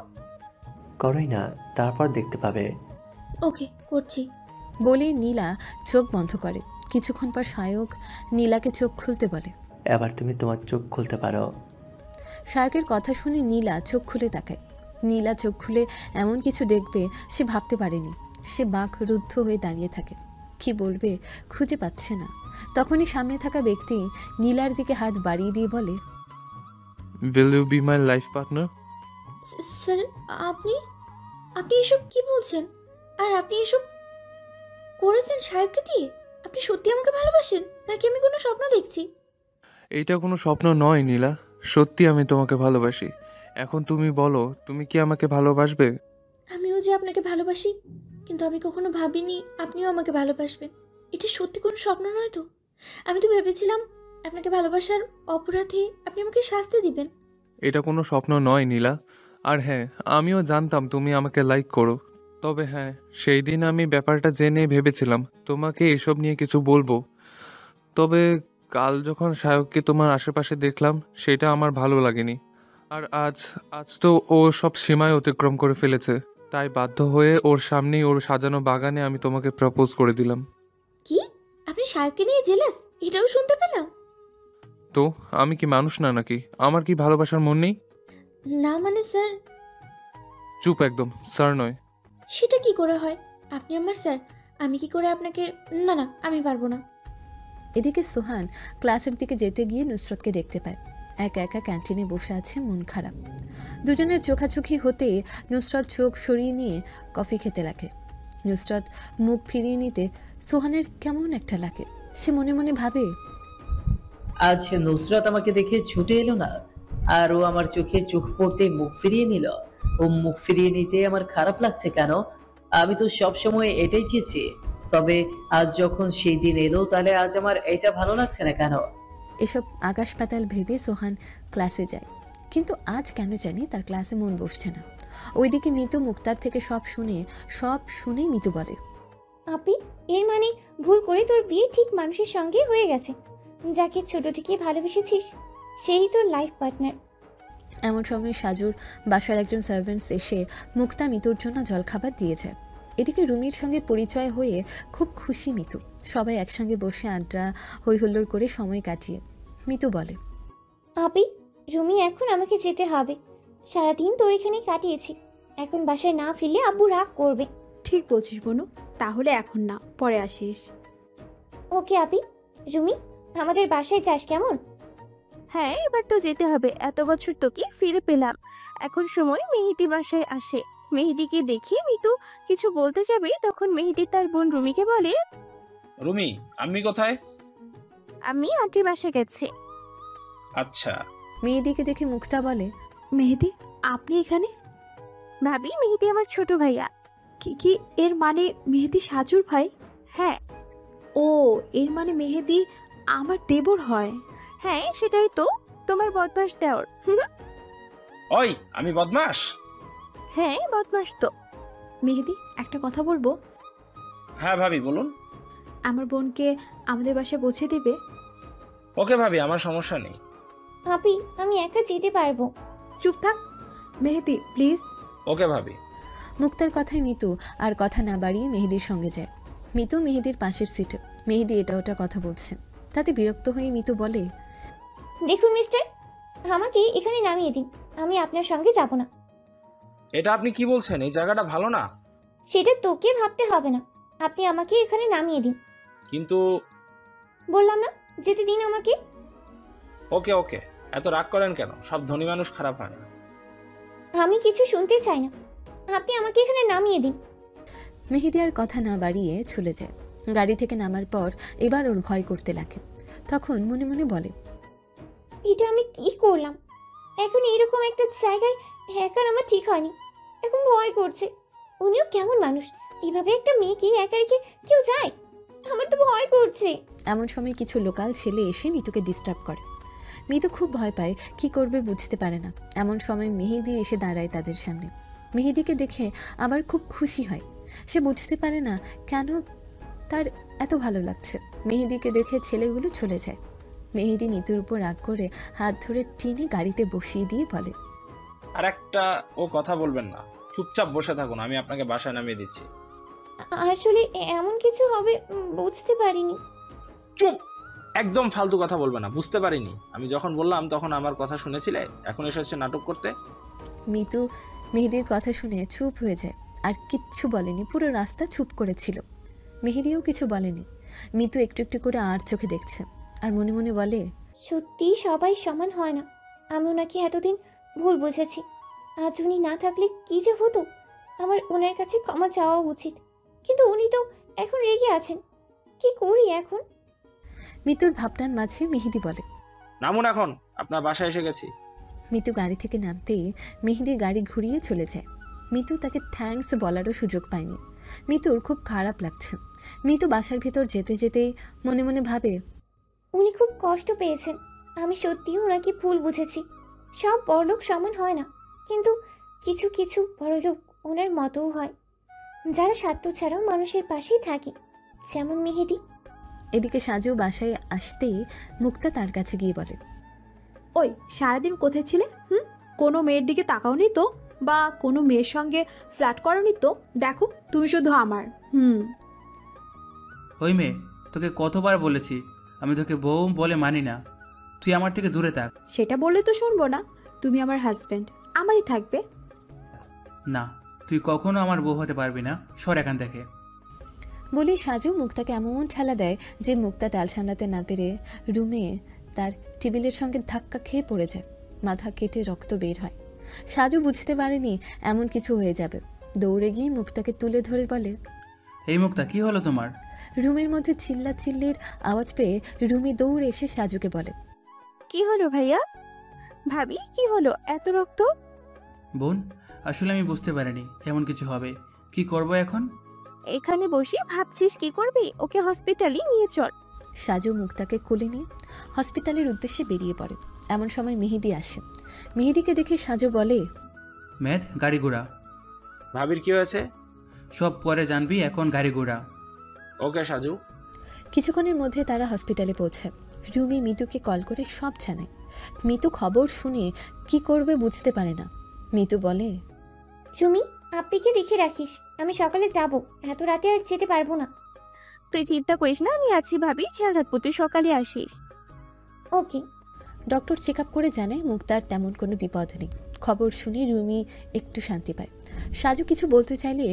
করোই না, তারপর দেখতে পাবে। ওকে, করছি। বলে নীলা চোখ বন্ধ করে। কিছুক্ষণ পর সায়ক নীলাকে চোখ খুলতে বলে। এবার তুমি তোমার চোখ খুলতে পারো। সায়কের কথা শুনে নীলা চোখ খুলে তাকায়। নীলা চোখ খুলে এমন কিছু দেখবে সে ভাবতে পারেনি। সে বাকরুদ্ধ হয়ে দাঁড়িয়ে থাকে, কি বলবে খুঁজে পাচ্ছে না। তখনই সামনে থাকা ব্যক্তি নীলার দিকে হাত বাড়িয়ে দিয়ে বলে, Will you be my life partner? Sir, আপনি আপনি এসব কি বলছেন? আর আপনি এসব করেছেন সাহেবকে দিয়ে? আপনি সত্যি আমাকে ভালোবাসেন নাকি আমি কোনো স্বপ্ন দেখছি? এইটা কোনো স্বপ্ন নয় নীলা, সত্যি আমি তোমাকে ভালোবাসি। এখন তুমি বলো, তুমি কি আমাকে ভালোবাসবে? আমিও যে আপনাকে ভালোবাসি, কিন্তু আমি কখনো ভাবিনি আপনিও আমাকে ভালোবাসবেন। এটা সত্যি কোনো স্বপ্ন নয় তো? আমি তো ভেবেছিলাম আপনাকে ভালোবাসার অপরাধে আপনি আমাকে শাস্তি দিবেন। এটা কোনো স্বপ্ন নয় নীলা। আর হ্যাঁ, আমিও জানতাম তুমি আমাকে লাইক করো। তবে হ্যাঁ, সেই দিন আমি ব্যাপারটা জেনে ভেবেছিলাম তোমাকে এসব নিয়ে কিছু বলবো। তবে কাল যখন সায়ককে তোমার আশেপাশে দেখলাম, সেটা আমার ভালো লাগেনি। আর আজ আজ তো ও সব সীমায় অতিক্রম করে ফেলেছে। তাই বাধ্য হয়ে ওর সামনেই ওর সাজানো বাগানে আমি তোমাকে প্রপোজ করে দিলাম। কি? আপনি সাহেবকে নিয়ে জেলাস? এটাও শুনতে পেলাম। তো আমি কি মানুষ না নাকি? আমার কি ভালোবাসার মন নেই? না মানে স্যার। চুপ একদম, স্যার নয়। সেটা কি করে হয়? আপনি আমার স্যার, আমি কি করে আপনাকে? না না, আমি পারবো না। এদিকে সোহান ক্লাসের দিকে যেতে গিয়ে নুসরতকে দেখতে পায়। একা একা ক্যান্টিনে বসে আছে, মন খারাপ। দুজনের চোখাচোখি হতে নুসরত চোখ সরিয়ে নিয়ে কফি খেতে লাগে। নুসরত মুখ ফিরিয়ে নিতে সোহানের কেমন একটা লাগে। সে মনে মনে ভাবে, আজ নুসরাত আমাকে দেখে ছুটে এলো না, আর ও আমার চোখে চোখ পড়তে মুখ ফিরিয়ে নিল। ও মুখ ফিরিয়ে নিতে আমার খারাপ লাগছে কেন? আমি তো সব সময় এটাই চেয়েছি। তবে আজ যখন সেই দিন এলো, তাহলে আজ আমার এটা ভালো লাগছে না কেন? এসব আকাশ পাতাল ভেবে সোহান ক্লাসে যায়, কিন্তু আজ কেন জানি তার ক্লাসে মন বসছে না। ওইদিকে মিতু মুক্তার থেকে সব শুনে মিতু বলে, আপি, এর মানে ভুল করে তোর বিয়ে ঠিক মানুষের সঙ্গে হয়ে গেছে, যাকে ছোট থেকে ভালোবেসেছিস, সেই তোর লাইফ পার্টনার। এমন সময় সাজুর বাসার একজন সার্ভেন্টস এসে মুক্তা মিতুর জন্য জলখাবার দিয়ে যায়। এদিকে রুমির সঙ্গে পরিচয় হয়ে খুব খুশি মিতু। সবাই একসঙ্গে বসে আড্ডা হই হুল্লোড় করে সময় কাটিয়ে মিতু বলে, আপি, রুমি এখন আমাকে যেতে হবে। সারাদিন তোর এখানে কাটিয়েছি, এখন বাসায় না ফিরলে আব্বু রাগ করবে। ঠিক বলছিস বনু, তাহলে এখন না, পরে আসিস। ওকে আপি। রুমি, আমাদের বাসায় যাস কেমন? হ্যাঁ, এবার তো যেতে হবে, এত বছর তোকে ফিরে পেলাম। এখন সময় মেহেদি বাসায় আসে। মেহেদিকে দেখি মিতু কিছু বলতে যাবে, তখন মেহেদি তার বোন রুমিকে বলে, রুমি, আম্মি কোথায়? আমি আন্টির বাসায় গেছি। আচ্ছা। মেহেদিকে দেখে মুক্তা বলে, মেহেদি, আপনি এখানে? ভাবি, মেহেদি আমার ছোট ভাইয়া। কি এর মানে মেহেদি সাজুর ভাই? হ্যাঁ। ও, এর মানে মেহেদি আমার দেবর হয়? হ্যাঁ, সেটাই তো, তোমার বদমাস দেওর। ওই, আমি বদমাস? হ্যাঁ, বদমাস তো। মেহেদি, একটা কথা বলবো? হ্যাঁ ভাবি, বলুন। আমার বোনকে আমাদের বাসায় পৌঁছে দেবে? ওকে ভাবি, আমার সমস্যা নেই। ভাবি আমি একা যেতে পারবো। চুপ থাক মেহেদি প্লিজ। ওকে ভাবি। মুক্তার কথায় মিতু আর কথা না বাড়িয়ে মেহেদির সঙ্গে যায়। মিতু মেহেদির পাশের সিটে, মেহেদি এটা ওটা কথা বলছে। তাতে বিরক্ত হয়ে মিতু বলে, দেখুন মিস্টার, আমাকে এখানে নামিয়ে দিন, আমি আপনার সঙ্গে যাব না। এটা আপনি কি বলছেন? এই জায়গাটা ভালো না। সেটা তোকে ভাবতে হবে না, আপনি আমাকে এখানে নামিয়ে দিন। কিন্তু বললাম না যেতে দিন আমাকে। ওকে ওকে, এত রাগ করেন কেন? সব ধনী মানুষ খারাপ হয় না। আমি কিছু শুনতে চাই না, আপনি আমাকে এখানে নামিয়ে দিন। মেহেদি আর কথা না বাড়িয়ে চলে যায়। গাড়ি থেকে নামার পর এবার ওর ভয় করতে লাগে। তখন মনে মনে বলে, এটা আমি কি করলাম? এখন এরকম একটা জায়গায় একা নামা ঠিক হয়নি, এখন ভয় করছে। উনিও কেমন মানুষ, এভাবে একটা মেয়েকে একা রেখে কেউ যায়? আমার তো ভয় করছে। এমন সময় কিছু লোকাল ছেলে এসে মিতুকে ডিস্টার্ব করে। মিতু খুব ভয় পায়, কি করবে বুঝতে পারে না। এমন সময় মেহেদি এসে দাঁড়ায় তাদের সামনে। মেহেদিকে দেখে আবার খুব খুশি হয়। সে বুঝতে পারে না কেন তার এত ভালো লাগছে। মেহেদিকে দেখে ছেলেগুলো চলে যায়। মেহেদি মিতুর উপর রাগ করে হাত ধরে টেনে গাড়িতে বসিয়ে দিয়ে বলে, আর একটা ও কথা বলবেন না, চুপচাপ বসে থাকুন, আমি আপনাকে বাসায় নামিয়ে দিচ্ছি। আসলে এমন কিছু হবে বুঝতে পারিনি। চুপ, একদম ফালতু কথা বলবে না। বুঝতে পারিনি, আমি যখন বললাম তখন আমার কথা শুনেছিলে, এখন এসেছে নাটক করতে। মিতু মেহেদির কথা শুনে চুপ হয়ে যায়, আর কিচ্ছু বলেনি। পুরো রাস্তা চুপ করেছিল। মেহেদিও কিছু বলেনি। মিতু একটু একটু করে আর চোখে দেখছে, আর মনে মনে বলে, সত্যি সবাই সমান হয় না। আমি ওনাকে এতদিন ভুল বুঝেছি। আজ উনি না থাকলে কি যে হতো। আমার ওনার কাছে ক্ষমা চাওয়া উচিত, কিন্তু উনি তো এখন রেগে আছেন। কি করি এখন? মিতুর ভাবনার মাঝে মেহেদি বলে, নামুন, এখন আপনার বাসায় এসে গেছি। মিতু গাড়ি থেকে নামতেই মেহেদি গাড়ি ঘুরিয়ে চলে যায়। মিতু তাকে থ্যাঙ্কস বলারও সুযোগ পায়নি। মিতুর খুব খারাপ লাগছে। মিতু বাসার ভেতর যেতে যেতেই মনে মনে ভাবে, উনি খুব কষ্ট পেয়েছেন। আমি সত্যিই ওনাকে ভুল বুঝেছি। সব বড়লোক সমান হয় না, কিন্তু কিছু কিছু বড়লোক ওনার মতও হয়, যারা স্বার্থ ছাড়াও মানুষের পাশেই থাকে, যেমন মেহেদি। এদিকে সাজু বাসায় আসতেই মুক্তা তার কাছে গিয়ে বলে, ওই সারাদিন কোথায় ছিলে? কোনো মেয়ের দিকে তাকাওনি তো, বা কোনো মেয়ের সঙ্গে ফ্ল্যাট করনি তো? দেখো তুমি শুধু আমার। ওই মেয়ে, তোকে কতবার বলেছি আমি তোকে বউ বলে মানি না, তুই আমার থেকে দূরে থাক। সেটা বললে তো শুনবো না। তুমি আমার হাজব্যান্ড, আমারই থাকবে। না, তুই কখনো আমার বউ হতে পারবি না, সর এখান থেকে। বলি সাজু মুক্তাকে এমন ঠেলা দেয় যে মুক্তা টাল সামলাতে না পেরে রুমে তার টেবিলের সঙ্গে ধাক্কা খেয়ে পড়ে যায়। মাথা কেটে রক্ত বের হয়। সাজু বুঝতে পারেনি এমন কিছু হয়ে যাবে। দৌড়ে গিয়ে মুক্তাকে তুলে ধরে বলে, এই মুক্তা, কি হলো তোমার? রুমের মধ্যে চিল্লাচিল্লির আওয়াজ পেয়ে রুমি দৌড়ে এসে সাজুকে বলে, কি হলো ভাইয়া? ভাবি কি হলো? এত রক্ত? বোন, আসলে আমি বুঝতে পারিনি এমন কিছু হবে। কি করব এখন? এখানে বসে ভাবছিস কি করবি? ওকে হসপিটালে নিয়ে চল। সাজু মুক্তাকে কোলে নিয়ে হসপিটালের উদ্দেশ্যে বেরিয়ে পড়ে। এমন সময় মেহেদি আসে। মেহেদিকে দেখে সাজু বলে, মেদ, গাড়ি ঘোড়া। ভাবির কি হয়েছে? সব পরে জানবি, এখন গাড়ি ঘোড়া। ওকে সাজু। কিছুক্ষণের মধ্যে তারা হসপিটালে পৌঁছে। রুমি মিতুকে কল করে সব জানায়। মিতু খবর শুনে কি করবে বুঝতে পারে না। মিতু বলে, রুমি আপ্পিকে দেখে রাখিস, আমি সকালে যাব, এত রাতে আর যেতে পারবো না। তুই চিন্তা করিস না, আমি আছি ভাবি, খেয়াল রাখবো, তুই সকালে আসিস। ওকে। ডক্টর চেক আপ করে জানায় মুক্তার তেমন কোনো বিপদ নেই। খবর শুনে রুমি একটু শান্তি পায়। সাজু কিছু বলতে চাইলে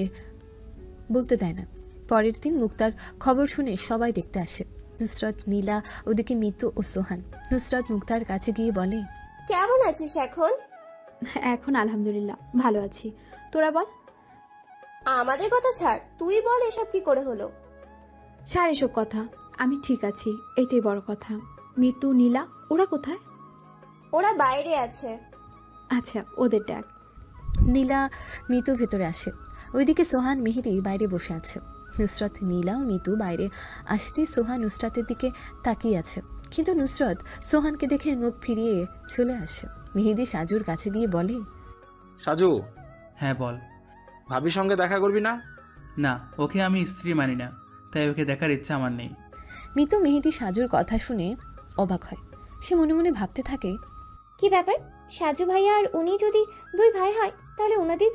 বলতে দেয় না। পরের দিন মুক্তার খবর শুনে সবাই দেখতে আসে। নুসরত, নীলা, ওদিকে মিতু ও সোহান। নুসরত মুক্তার কাছে গিয়ে বলে, কেমন আছিস এখন? এখন আলহামদুলিল্লাহ ভালো আছি, তোরা বল। আমাদের কথা ছাড়, তুই বল এসব কি করে হলো? ছাড় এসব কথা, আমি ঠিক আছি, এটাই বড় কথা। মিতু, নীলা ওরা কোথায়? ওরা বাইরে আছে। আচ্ছা, ওদের ডাক। নীলা, মিতু ভেতরে আসে। ওইদিকে সোহান, মেহেদি বাইরে বসে আছে। নুসরত, নীলা ও মিতু বাইরে আসতে সোহান নুসরাতের দিকে তাকিয়ে আছে, কিন্তু নুসরত সোহানকে দেখে মুখ ফিরিয়ে চলে আসে। মেহেদি সাজুর কাছে গিয়ে বলে, সাজু। হ্যাঁ বল। ভাবির সঙ্গে দেখা করবি না? না, ওকে আমি স্ত্রী মানি না, তাই ওকে দেখার ইচ্ছা আমার নেই। মিতু মেহেদি সাজুর কথা শুনে অবাক হয়। সে মনে মনে ভাবতে থাকে, কি ব্যাপার, সাজু ভাইয়া আর উনি যদি দুই ভাই হয় তাহলে ওনাদের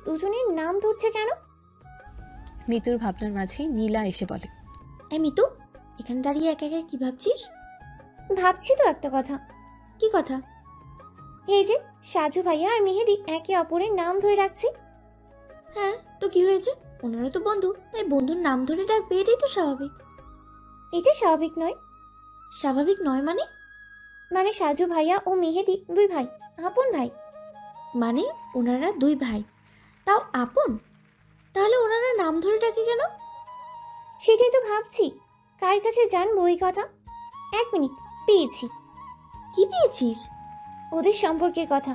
দুজনের নাম ধরছে কেন? মিতুর ভাবনার মাঝে নীলা এসে বলে, মিতু, এখানে দাঁড়িয়ে একা একা কি ভাবছিস? ভাবছি তো একটা কথা। কি কথা? এই যে সাজু ভাইয়া আর মেহেদি একে অপরের নাম ধরে রাখছে। হ্যাঁ, তো কি হয়েছে? ওনারা তো বন্ধু, তাই বন্ধুর নাম ধরে ডাকবে, এটাই তো স্বাভাবিক। এটা স্বাভাবিক নয়। স্বাভাবিক নয় মানে? মানে সাজু ভাইয়া ও মেহেদি দুই ভাই, আপন ভাই। মানে ওনারা দুই ভাই, তাও আপন? তাহলে ওনারা নাম ধরে ডাকে কেন? সেটাই তো ভাবছি, কার কাছে জানবো এই কথা। এক মিনিট, পেয়েছি। কি পেয়েছিস? ওদের সম্পর্কের কথা।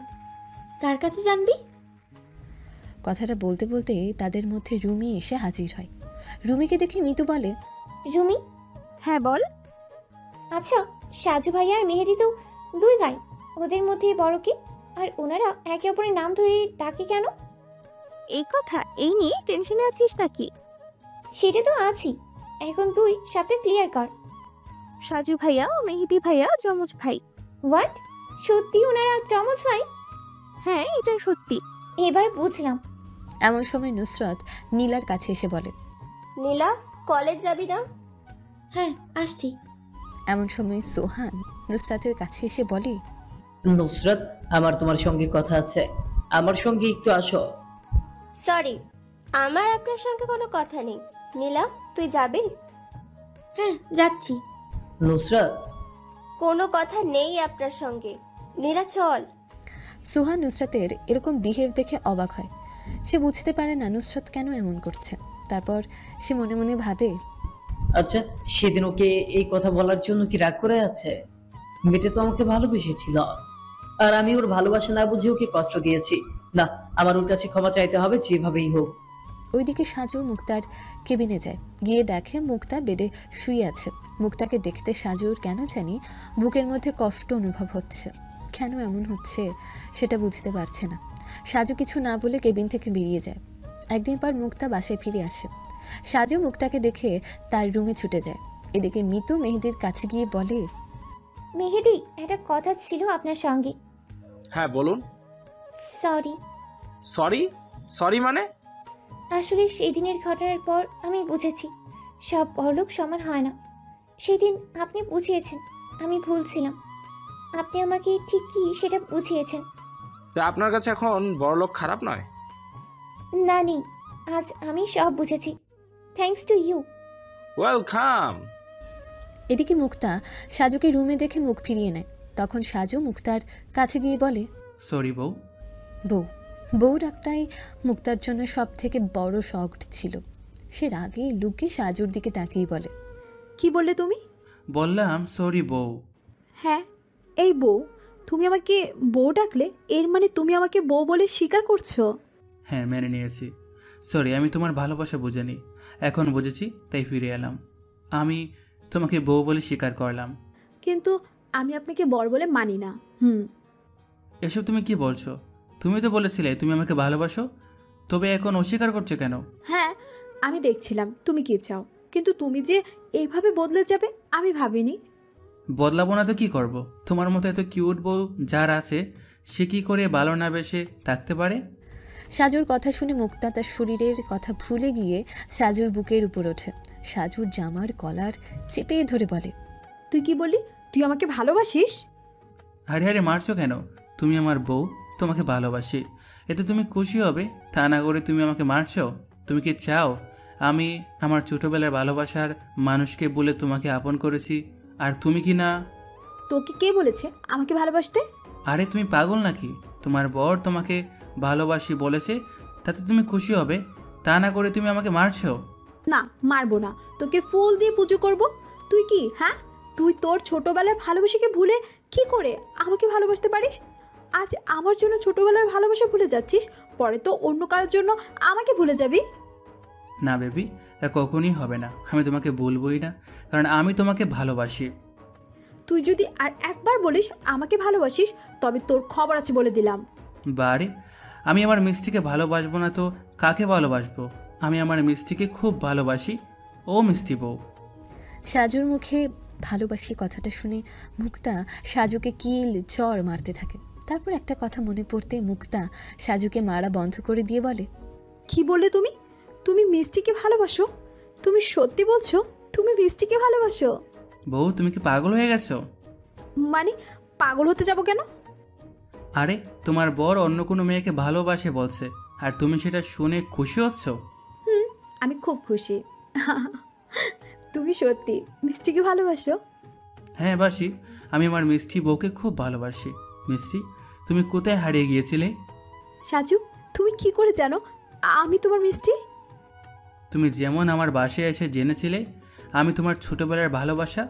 কার কাছে জানবি? কথাটা বলতে বলতে তাদের মধ্যে রুমি এসে হাজির হয়। রুমিকে দেখে মিতু বলে, রুমি? হ্যাঁ বল। আচ্ছা, সাজু ভাইয়া আর মেহেদি তো দুই ভাই, ওদের মধ্যে বড় কে? আর ওনারা একে অপরের নাম ধরে ডাকে কেন? এই কথা, এই নিয়ে টেনশনে আছিস নাকি? সেটা তো আছি, এখন তুই সবটা ক্লিয়ার কর। সাজু ভাইয়া ও মেহেদি ভাইয়া যমজ ভাই। হোয়াট? সত্যি ওনারা যমজ ভাই? হ্যাঁ, এটা সত্যি। এবার বুঝলাম। এমন সময় নুসরাত নীলার কাছে এসে বলে, নীলা, কলেজ যাবি না? হ্যাঁ, আসছি। এমন সময় সোহান নুসরাতের কাছে এসে বলে, নুসরাত, আমার তোমার সঙ্গে কথা আছে, আমার সঙ্গে একটু আসো। সরি, আমার আপনার সঙ্গে কোনো কথা নেই। নীলা, তুই যাবি? হ্যাঁ, যাচ্ছি। নুসরাত, কোনো কথা নেই আপনার সঙ্গে। নীলা, চল। সোহান নুসরাতের এরকম বিহেভ দেখে অবাক হয়। সে বুঝতে পারে না নুসরাত কেন এমন করছে। তারপর সে মনে মনে ভাবে, আচ্ছা, সেদিন ওকে এই কথা বলার জন্য কি রাগ করে আছে? মেয়েটা তো আমাকে ভালোবেসেছিল, আর আমি ওর ভালোবাসা না বুঝে ওকে কষ্ট দিয়েছি। না, আমার ওর কাছে ক্ষমা চাইতে হবে যেভাবেই হোক। ওইদিকে সাজু মুক্তার কেবিনে যায়। গিয়ে দেখে মুক্তা বেডে শুয়ে আছে। মুক্তাকে দেখতে সাজুর কেন জানি বুকের মধ্যে কষ্ট অনুভব হচ্ছে। কেন এমন হচ্ছে সেটা বুঝতে পারছে না। সাজু কিছু না বলে কেবিন থেকে বেরিয়ে যায়। একদিন পর মুক্তা বাসায় ফিরে আসে। সাজু মুক্তাকে দেখে তার রুমে ছুটে যায়। এদিকে মিতু মেহেদির কাছে গিয়ে বলে, মেহেদি, একটা কথা ছিল আপনার সঙ্গে। হ্যাঁ বলুন। সরি। সরি? সরি মানে? আসলে সেদিনের ঘটনার পর আমি বুঝেছি সব বড়লোক সমান হয় না। সেদিন আপনি বুঝিয়েছেন, আমি ভুল ছিলাম। আপনি আমাকে ঠিক কি সেটা বুঝিয়েছেন। তা আপনার কাছে এখন বড়লোক খারাপ নয়? না নেই, আজ আমি সব বুঝেছি, থ্যাঙ্কস টু ইউ। ওয়েলকাম। এদিকে মুক্তা সাজুকে রুমে দেখে মুখ ফিরিয়ে নেয়। তখন সাজু মুক্তার কাছে গিয়ে বলে, সরি বউ। বউ ডাকটাই মুক্তার জন্য সব থেকে বড় শক ছিল। সে রাগে লুকে সাজুর দিকে তাকিয়ে বলে, কি বললে তুমি? বললাম সরি বউ। হ্যাঁ, এই বউ, তুমি আমাকে বউ ডাকলে, এর মানে তুমি আমাকে বউ বলে স্বীকার করছো? হ্যাঁ, মেনে নিয়েছি। সরি, আমি তোমার ভালোবাসা বুঝিনি, এখন বুঝেছি তাই ফিরে এলাম। আমি তোমাকে বউ বলে স্বীকার করলাম। কিন্তু আমি আপনাকে বর বলে মানি না। এসব তুমি কি বলছো? তুমি তো বলেছিলে তুমি আমাকে ভালোবাসো, তবে এখন অস্বীকার করছো কেন? হ্যাঁ, আমি দেখছিলাম তুমি কি চাও, কিন্তু তুমি যে এইভাবে বদলে যাবে আমি ভাবিনি। বদলাবো না তো কি করব? তোমার মতো এত কিউট বউ যার আছে, সে কি করে ভালো না বেসে থাকতে পারে? সাজুর কথা শুনে মুক্তা তার শরীরের কথা ভুলে গিয়ে সাজুর বুকের উপর ওঠে। সাজুর জামার কলার চেপে ধরে বলে, তুই কি বললি? তুই আমাকে ভালোবাসিস? আরে আরে মারছো কেন? তুমি আমার বউ, তোমাকে ভালোবাসি, এতে তুমি খুশি হবে। তা না করে তুমি আমাকে মারছো। তুমি কি চাও আমি আমার ছোটবেলার ভালোবাসার মানুষকে বলে তোমাকে আপন করেছি, আর তুমি কি না? তোকে কে বলেছে আমাকে ভালোবাসতে? আরে তুমি পাগল নাকি? তোমার বর তোমাকে ভালোবাসি বলেছে, তাতে তুমি খুশি হবে। তা না করে তুমি আমাকে মারছো। না, মারবো না, তোকে ফুল দিয়ে পুজো করব। তুই কি, হ্যাঁ, তুই তোর ছোটবেলার ভালোবাসাকে ভুলে কি করে আমাকে ভালোবাসতে পারিস? আজ আমার জন্য ছোটবেলার ভালোবাসা ভুলে যাচ্ছিস, পরে তো অন্য কারোর জন্য আমাকে ভুলে যাবি। না বেবি, তা কখনই হবে না। আমি তোমাকে বলবোই না, কারণ আমি তোমাকে ভালোবাসি। তুই যদি আর একবার বলিস আমাকে ভালোবাসিস, তবে তোর খবর আছে বলে দিলাম। বারে, আমি আমার মিষ্টিকে ভালোবাসবো না তো কাকে ভালোবাসবো? আমি আমার মিষ্টিকে খুব ভালোবাসি, ও ও মিষ্টি বউ। সাজুর মুখে ভালোবাসি কথাটা শুনে মুক্তা সাজুকে কিল চর মারতে থাকে। তারপর একটা কথা মনে পড়তে মুক্তা সাজুকে মারা বন্ধ করে দিয়ে বলে, কি বললে তুমি? তুমি মিষ্টিকে ভালোবাসো? তুমি সত্যি বলছো তুমি মিষ্টিকে ভালোবাসো? বউ তুমি কি পাগল হয়ে গেছো? মানে পাগল হতে যাব কেন? আরে তোমার বর অন্য কোনো মেয়েকে ভালোবাসে বলছে, আর তুমি সেটা শুনে খুশি হচ্ছ? আমি খুব খুশি। তুমি সত্যি মিষ্টিকে ভালোবাসো? হ্যাঁ বাসি, আমি আমার মিষ্টি বউকে খুব ভালোবাসি। মিষ্টি, তুমি কোথায় হারিয়ে গিয়েছিলে? সাজু, তুমি কি করে জানো আমি তোমার মিষ্টি? তুমি যেমন আমার বাসায় এসে জেনেছিলে আমি তোমার ছোটবেলার ভালোবাসা,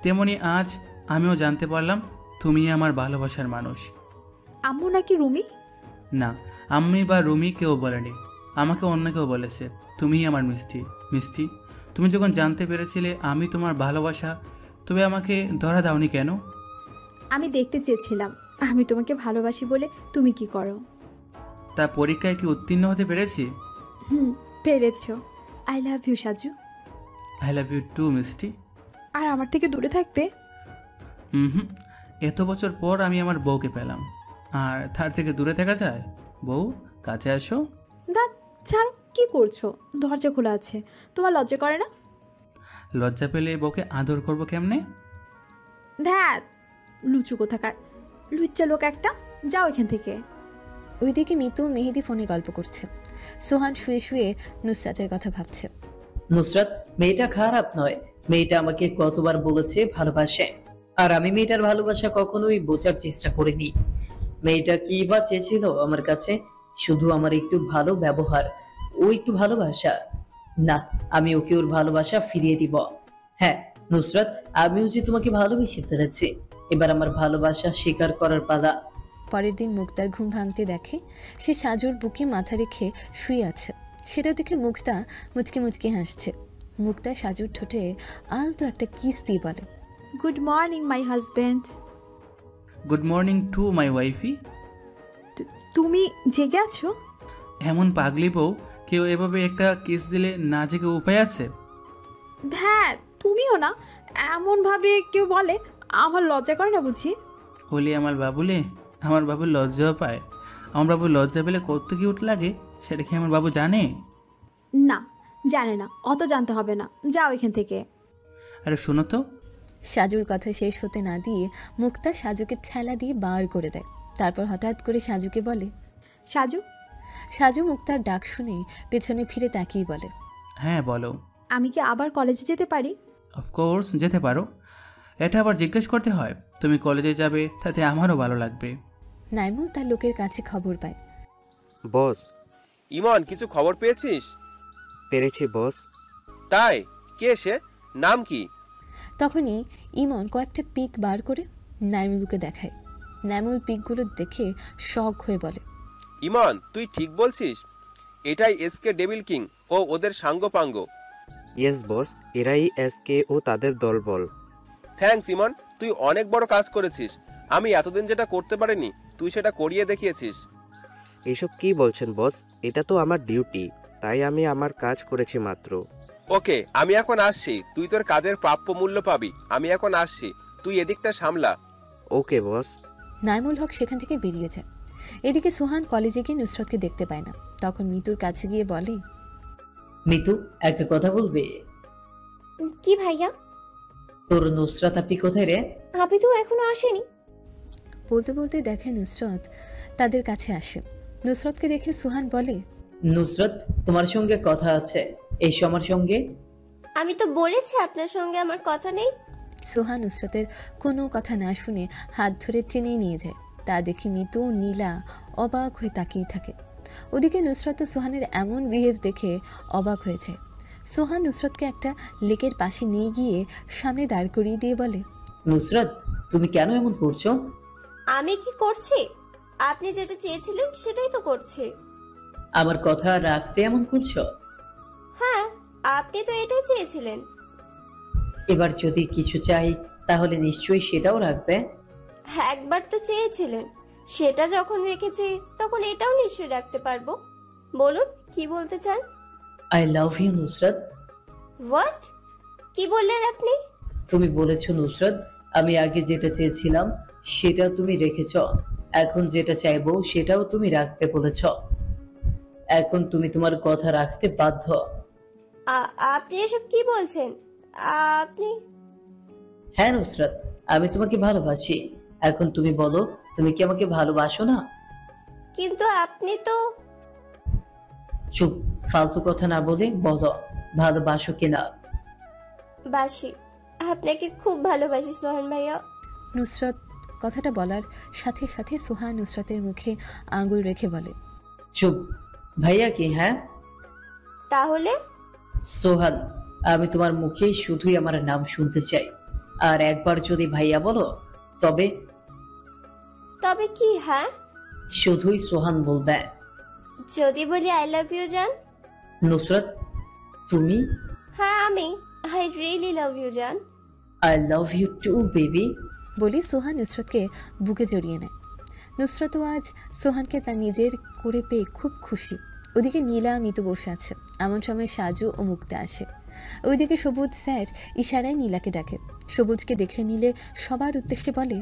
তেমনি আজ আমিও জানতে পারলাম তুমি আমার ভালোবাসার মানুষ। আম্মু নাকি রুমি? না, আম্মি বা রুমি কেউ বলেনি, আমাকে অন্য কেউ বলেছে তুমিই আমার মিষ্টি। মিষ্টি, তুমি যখন জানতে পেরেছিলে আমি তোমার ভালোবাসা, তবে আমাকে ধরা দাওনি কেন? আমি দেখতে চেয়েছিলাম আমি তোমাকে ভালোবাসি বলে তুমি কি করো। তা পরীক্ষায় কি উত্তীর্ণ হতে পেরেছি? পেরেছো। I love you Saju. I love you too মিষ্টি। আর আমার থেকে দূরে থাকবে? হুম, এত বছর পর আমি আমার বউকে পেলাম, আর তার থেকে দূরে থাকা যায়? বউ কাছে আসো। দাঁত ছাড়ো, কি করছো? দরজা খোলা আছে, তোমার লজ্জা করে না? লজ্জা পেলে বউকে আদর করবো কেমনে? ধ্যাত, লুচু কোথাকার, লুচ্চা লোক একটা, যাও এখান থেকে। ওইদিকে মিতু মেহেদি ফোনে গল্প করছে। সোহান শুয়ে শুয়ে নুসরাতের কথা ভাবছে। নুসরাত মেয়েটা খারাপ নয়, মেয়েটা আমাকে কতবার বলেছে ভালোবাসে, আর আমি মেয়েটার ভালোবাসা কখনোই বোঝার চেষ্টা করিনি। মেয়েটা কি বা চেয়েছিল আমার কাছে? শুধু আমার একটু ভালো ব্যবহার, ও একটু ভালোবাসা। না, আমি ওকে ওর ভালোবাসা ফিরিয়ে দিব। হ্যাঁ নুসরাত, আমিও যে তোমাকে ভালোবেসে ফেলেছি, এবার আমার ভালোবাসা স্বীকার করার পালা। পরের দিন মুক্তার ঘুম ভাঙতে দেখে সে সাজুর বুকে মাথা রেখে শুয়ে আছে। সেটা দেখে মুক্তা মুচকে মুচকে হাসছে। মুক্তা সাজুর ঠোঁটে আলতো একটা কিস দিয়ে বলে, good morning my husband. Good morning to my wifey. তুমি জেগে আছো? এমন পাগলি বউ কেউ এভাবে একটা কিস দিলে না জেগে উপায় আছে? হ্যাঁ, তুমিও না এমন ভাবে কেউ বলে, আমার লজ্জা করে না বুঝি? বলি আমার বাবুলে, আমার বাবু লজ্জাও পায়। আমার বাবু লজ্জা পেলে কত কিউট লাগে সেটা কি আমার বাবু জানে? না, জানে না, অত জানতে হবে না, যাও এখান থেকে। আরে শোনো তো। সাজুর কথা শেষ হতে না দিয়ে মুক্তা সাজুকে ঠেলা দিয়ে বার করে দেয়। তারপর হঠাৎ করে সাজুকে বলে, সাজু। সাজু মুক্তার ডাক শুনে পেছনে ফিরে তাকিয়ে বলে, হ্যাঁ বলো। আমি কি আবার কলেজে যেতে পারি? অফকোর্স যেতে পারো। এটা আবার জিজ্ঞেস করতে হয়? তুমি কলেজে যাবে, তাতে আমারও ভালো লাগবে। নাইমুল তার লোকের কাছে খবর পায়। বস। ইমন, কিছু খবর পেয়েছিস? পেরেছি বস। তাই? কে সে? নাম কি? তখনই ইমন কয়েকটা পিক বার করে নাইমুলকে দেখায়। নাইমুল পিকগুলো দেখে শক হয়ে বলে, ইমন তুই ঠিক বলছিস? এটাই এসকে ডেভিল কিং ও ওদের সাঙ্গপাঙ্গ। ইয়েস বস, এরাই এসকে ও তাদের দলবল। থ্যাঙ্কস ইমন, তুই অনেক বড় কাজ করেছিস। আমি এতদিন যেটা করতে পারিনি তুই সেটা করিয়ে দেখিয়েছিস। এইসব কি বলছেন বস? এটা তো আমার ডিউটি, তাই আমি আমার কাজ করেছি মাত্র। ওকে, আমি এখন আসছি। তুই তোর কাজের প্রাপ্য মূল্য পাবি। আমি এখন আসছি, তুই এদিকটা সামলা। ওকে বস। নাইমুল হক সেখান থেকে বেরিয়ে যায়। এদিকে সোহান কলেজে গিয়ে নুসরতকে দেখতে পায় না। তখন মিতুর কাছে গিয়ে বলে, মিতু একটা কথা বলবে? কি ভাইয়া? তোর নুসরাত আপনি কোথায় রে? আপনি তো এখনো আসেনি। বলতে বলতে দেখে নুসরত তাদের কাছে আসে। নুসরতকে দেখে সোহান বলে, নুসরাত তোমার সঙ্গে কথা আছে, এসো আমার সঙ্গে। আমি তো বলেছি আপনার সঙ্গে আমার কথা নেই। সোহান নুসরতের কোনো কথা না শুনে হাত ধরে টেনে নিয়ে যায়। তা দেখে মিতু ও নীলা অবাক হয়ে তাকিয়ে থাকে। ওদিকে নুসরত ও সোহানের এমন বিহেভ দেখে অবাক হয়ে যায়। সোহান নুসরতকে একটা লেকের পাশে নিয়ে গিয়ে সামনে দাঁড় করিয়ে দিয়ে বলে, নুসরাত তুমি কেন এমন করছো? আমি কি করছি? আপনি যেটা চেয়েছিলেন সেটাই তো করছি। আমার কথা রাখতে এমন করছো? হ্যাঁ, আপনি তো এটাই চেয়েছিলেন। এবার যদি কিছু চাই তাহলে নিশ্চয়ই সেটাও রাখবে। একবার তো চেয়েছিলেন, সেটা যখন রেখেছি তখন এটাও নিশ্চয়ই রাখতে পারবো। বলুন কি বলতে চান? I love you Nusrat. What? কি বললেন আপনি? তুমি বলেছো নুসরাত, আমি আগে যেটা চেয়েছিলাম সেটা তুমি রেখেছ, এখন যেটা চাইবো সেটাও তুমি রাখবে বলেছ। এখন তুমি তোমার কথা রাখতে বাধ্য। আপনি এসব কি বলছেন? আপনি? হ্যাঁ নুসরাত, আমি তোমাকে ভালোবাসি। এখন তুমি বলো, তুমি কি আমাকে ভালোবাসো না? কিন্তু আপনি তো। চুপ, ফালতু কথা না বলে বলো, ভালোবাসো কিনা? বাসি, আপনাকে খুব ভালোবাসি সোহান ভাইয়া। নুসরাত কথাটা বলার সাথে সাথে সোহা নুসরাতের মুখে আঙুল রেখে বলে, চুপ। ভাইয়া কি? হ্যাঁ তাহলে? সোহান, আমি তোমার মুখে শুধুই আমার নাম শুনতে চাই। আর একবার যদি ভাইয়া বলো তবে? তবে কি? হ্যাঁ, শুধুই সোহান বলবে। যদি বলি আই লাভ ইউ জান? নুসরাত, তুমি? হ্যাঁ আমি। আই রিয়েলি লাভ ইউ জান। I love you too baby. বলে সোহা নুসরাতকে বুকে জড়িয়ে নেয়। নুসরাতও আজ সোহানকে তার নিজের করে পেয়ে খুব খুশি। ওদিকে নীলা মিতু বসে আছে। এমন সময় সাজু ও মুক্তা আসে। ওইদিকে সবুজ স্যার ইশারায় নীলাকে ডাকে। সবুজকে দেখে নিলে সবার উদ্দেশ্যে বলে,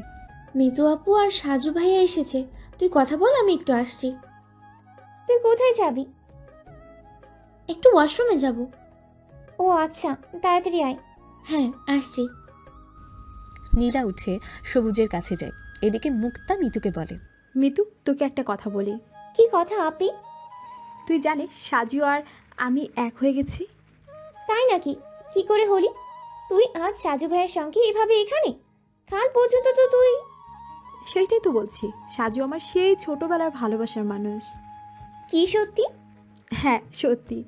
মিতু আপু আর সাজু ভাইয়া এসেছে, তুই কথা বল, আমি একটু আসছি। তুই কোথায় যাবি? একটু ওয়াশরুমে যাব। ও আচ্ছা, তাড়াতাড়ি আয়। হ্যাঁ আসছি। নীলা উঠে সবুজের কাছে যায়। এদিকে মুক্তা মিতুকে বলে, মিতু, তোকে একটা কথা বলি। কি কথা আপি? তুই জানিস সাজু আর আমি এক হয়ে গেছি? তাই নাকি? কি করে হলি? তুই আজ সাজু ভাইয়ের সঙ্গে এভাবে এখানে? কাল পর্যন্ত তো তুই। সেইটাই তো বলছি, সাজু আমার সেই ছোটবেলার ভালোবাসার মানুষ। কি সত্যি? হ্যাঁ সত্যি,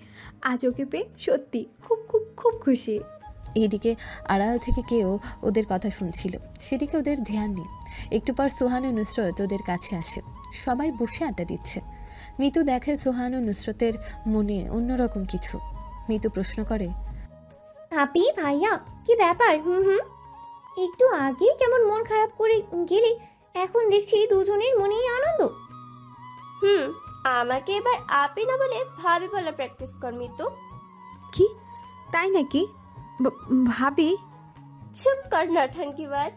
আজ ওকে পেয়ে সত্যি খুব খুব খুব খুশি। এইদিকে আড়াল থেকে কেউ ওদের কথা শুনছিল, সেদিকে ওদের ধ্যান নেই। একটু পর সোহান ও নুসরত ওদের কাছে আসে। সবাই বসে আড্ডা দিচ্ছে। মিতু দেখে সোহান ও নুসরতের মনে অন্যরকম কিছু। মিতু প্রশ্ন করে, আপি ভাইয়া কি ব্যাপার? একটু আগে কেমন মন খারাপ করে গেলে, এখন দেখছি দুজনের মনেই আনন্দ। আমাকে এবার আপি না বলে ভাবি বলা প্র্যাকটিস কর মিতু। কি? তাই নাকি? ভাবি? চুপ কর নঠানকিবাজ।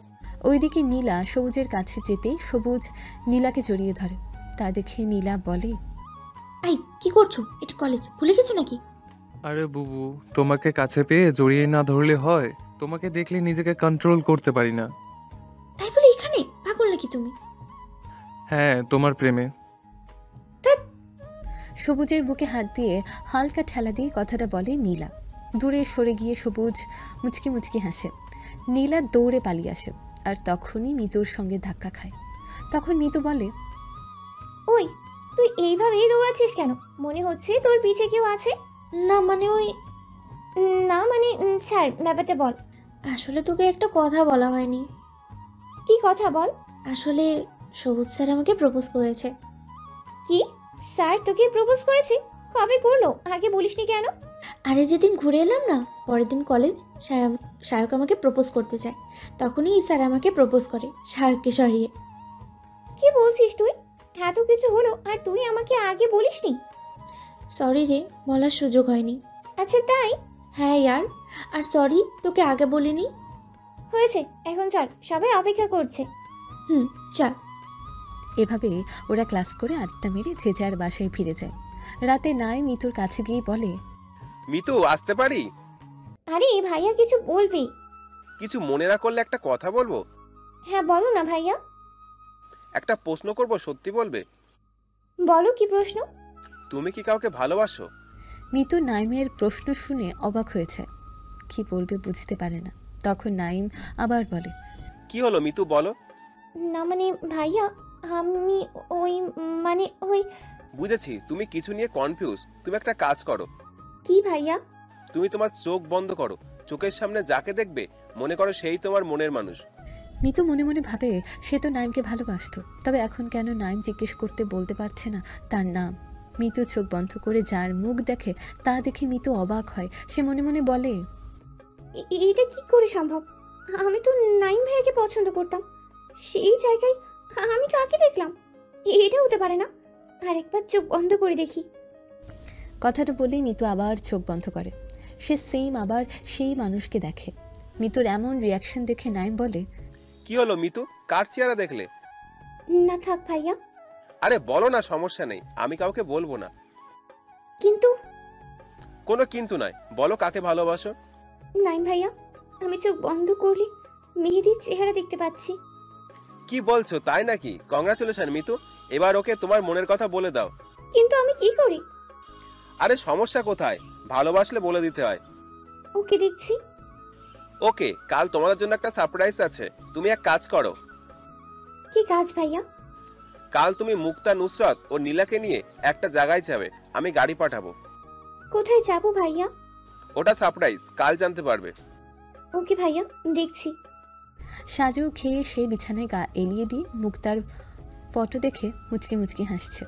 ওইদিকে নীলা সবুজের কাছে যেতেই সবুজ নীলাকে জড়িয়ে ধরে। তা দেখে নীলা বলে, এই কি করছো? এটা কলেজ, ভুলে গেছো নাকি? আরে বুবু, তোমাকে কাছে পেয়ে জড়িয়ে না ধরলে হয়? তোমাকে দেখলে নিজেকে কন্ট্রোল করতে পারি না। তাই বলে এখানে? পাগল নাকি তুমি? হ্যাঁ, তোমার প্রেমে। সবুজের বুকে হাত দিয়ে হালকা ঠেলা দিয়ে কথাটা বলে নীলা। দূরে সরে গিয়ে সবুজ মুচকি মুচকি হাসে। নীলা দৌড়ে পালিয়ে আসে, আর তখনই মিতুর সঙ্গে ধাক্কা খায়। তখন মিতু বলে, ওই তুই এইভাবেই দৌড়াচ্ছিস কেন? মনে হচ্ছে তোর পিছে কেউ আছে। না মানে ওই। না মানে ছাড়, ব্যাপারটা বল। আসলে তোকে একটা কথা বলা হয়নি। কি কথা বল? আসলে সবুজ স্যার আমাকে প্রপোজ করেছে। কি? স্যার তোকে প্রপোজ করেছে? কবে করলো? আগে বলিসনি কেন? আরে যেদিন ঘুরে এলাম না, পরের দিন কলেজ সায়ক আমাকে প্রপোজ করতে চায়, তখনই স্যার আমাকে প্রপোজ করে সায়ককে সরিয়ে। কি বলছিস তুই? এত কিছু হলো আর তুই আমাকে আগে বলিসনি? সরি রে, বলার সুযোগ হয়নি। আচ্ছা তাই? হ্যাঁ ইয়ার, আর সরি তোকে আগে বলিনি। হয়েছে, এখন চল, সবাই অপেক্ষা করছে। চল। এভাবে ওরা ক্লাস করে আড্ডা মেরে যে যার বাসায় ফিরে যায়। রাতে নাই মিতুর কাছে গিয়ে বলে, মিতু আসতে পারি? আরে ভাইয়া কিছু বলবি? কিছু মনে না করলে একটা কথা বলবো। হ্যাঁ বলো না ভাইয়া। একটা প্রশ্ন করব, সত্যি বলবে? বলো, কি প্রশ্ন? তুমি কি কাউকে ভালোবাসো? মিতু নাইমের প্রশ্ন শুনে অবাক হয়েছে, কি বলবে বুঝতে পারে না। তখন নাইম আবার বলে, কি হলো মিতু, বলো। না মানে ভাইয়া, আমি ওই বুঝেছি, তুমি কিছু নিয়ে কনফিউজ। তুমি একটা কাজ করো। কি ভাইয়া? তুমি তোমার চোখ বন্ধ করো, চোখের সামনে যাকে দেখবে মনে করো সেই তোমার মনের মানুষ। মিতু মনে মনে ভাবে সে তো নাইমকে ভালোবাসতো, তবে এখন কেন নাইম জিজ্ঞেস করতে বলতে পারছে না তার নাম। মিতু চোখ বন্ধ করে যার মুখ দেখে তা দেখে মিতু অবাক হয়। সে মনে মনে বলে, এটা কি করে সম্ভব? আমি তো নাইম ভাইয়াকে পছন্দ করতাম, সেই জায়গায় আমি কাকে দেখলাম? এটা হতে পারে না। আরেকবার চোখ বন্ধ করে দেখি। কথাটা বলেই মিতু আবার চোখ বন্ধ করে। সে সেম আবার সেই মানুষকে দেখে। মিতুর এমন রিয়াকশন দেখে নাইম বলে, কি হলো মিতু, কার চেহারা দেখলে? না থাক ভাইয়া। আরে বলো না, সমস্যা নেই, আমি কাউকে বলবো না। কিন্তু কোনো কিন্তু নয়, বলো কাকে ভালোবাসো। নাইম ভাইয়া, আমি চোখ বন্ধ করলে মেহেদির চেহারা দেখতে পাচ্ছি। কি বলছো, তাই নাকি? কংগ্রাচুলেশন মিতু, এবার ওকে তোমার মনের কথা বলে দাও। কিন্তু আমি কি করি? আরে সমস্যা কোথায়, ভালোবাসলে বলে দিতে হয়। ওকে দেখছি। ওকে, কাল তোমাদের জন্য একটা সারপ্রাইজ আছে। তুমি এক কাজ করো। কি কাজ ভাইয়া? কাল তুমি মুক্তা, নুসরাত ও নীলাকে নিয়ে একটা জায়গায় যাবে, আমি গাড়ি পাঠাবো। কোথায় যাব ভাইয়া? ওটা সারপ্রাইজ, কাল জানতে পারবে। ওকে ভাইয়া, দেখছি। সাজু খেয়ে সে বিছানায় গা এলিয়ে দিয়ে মুক্তার ফটো দেখে মুচকে মুচকে হাসছে।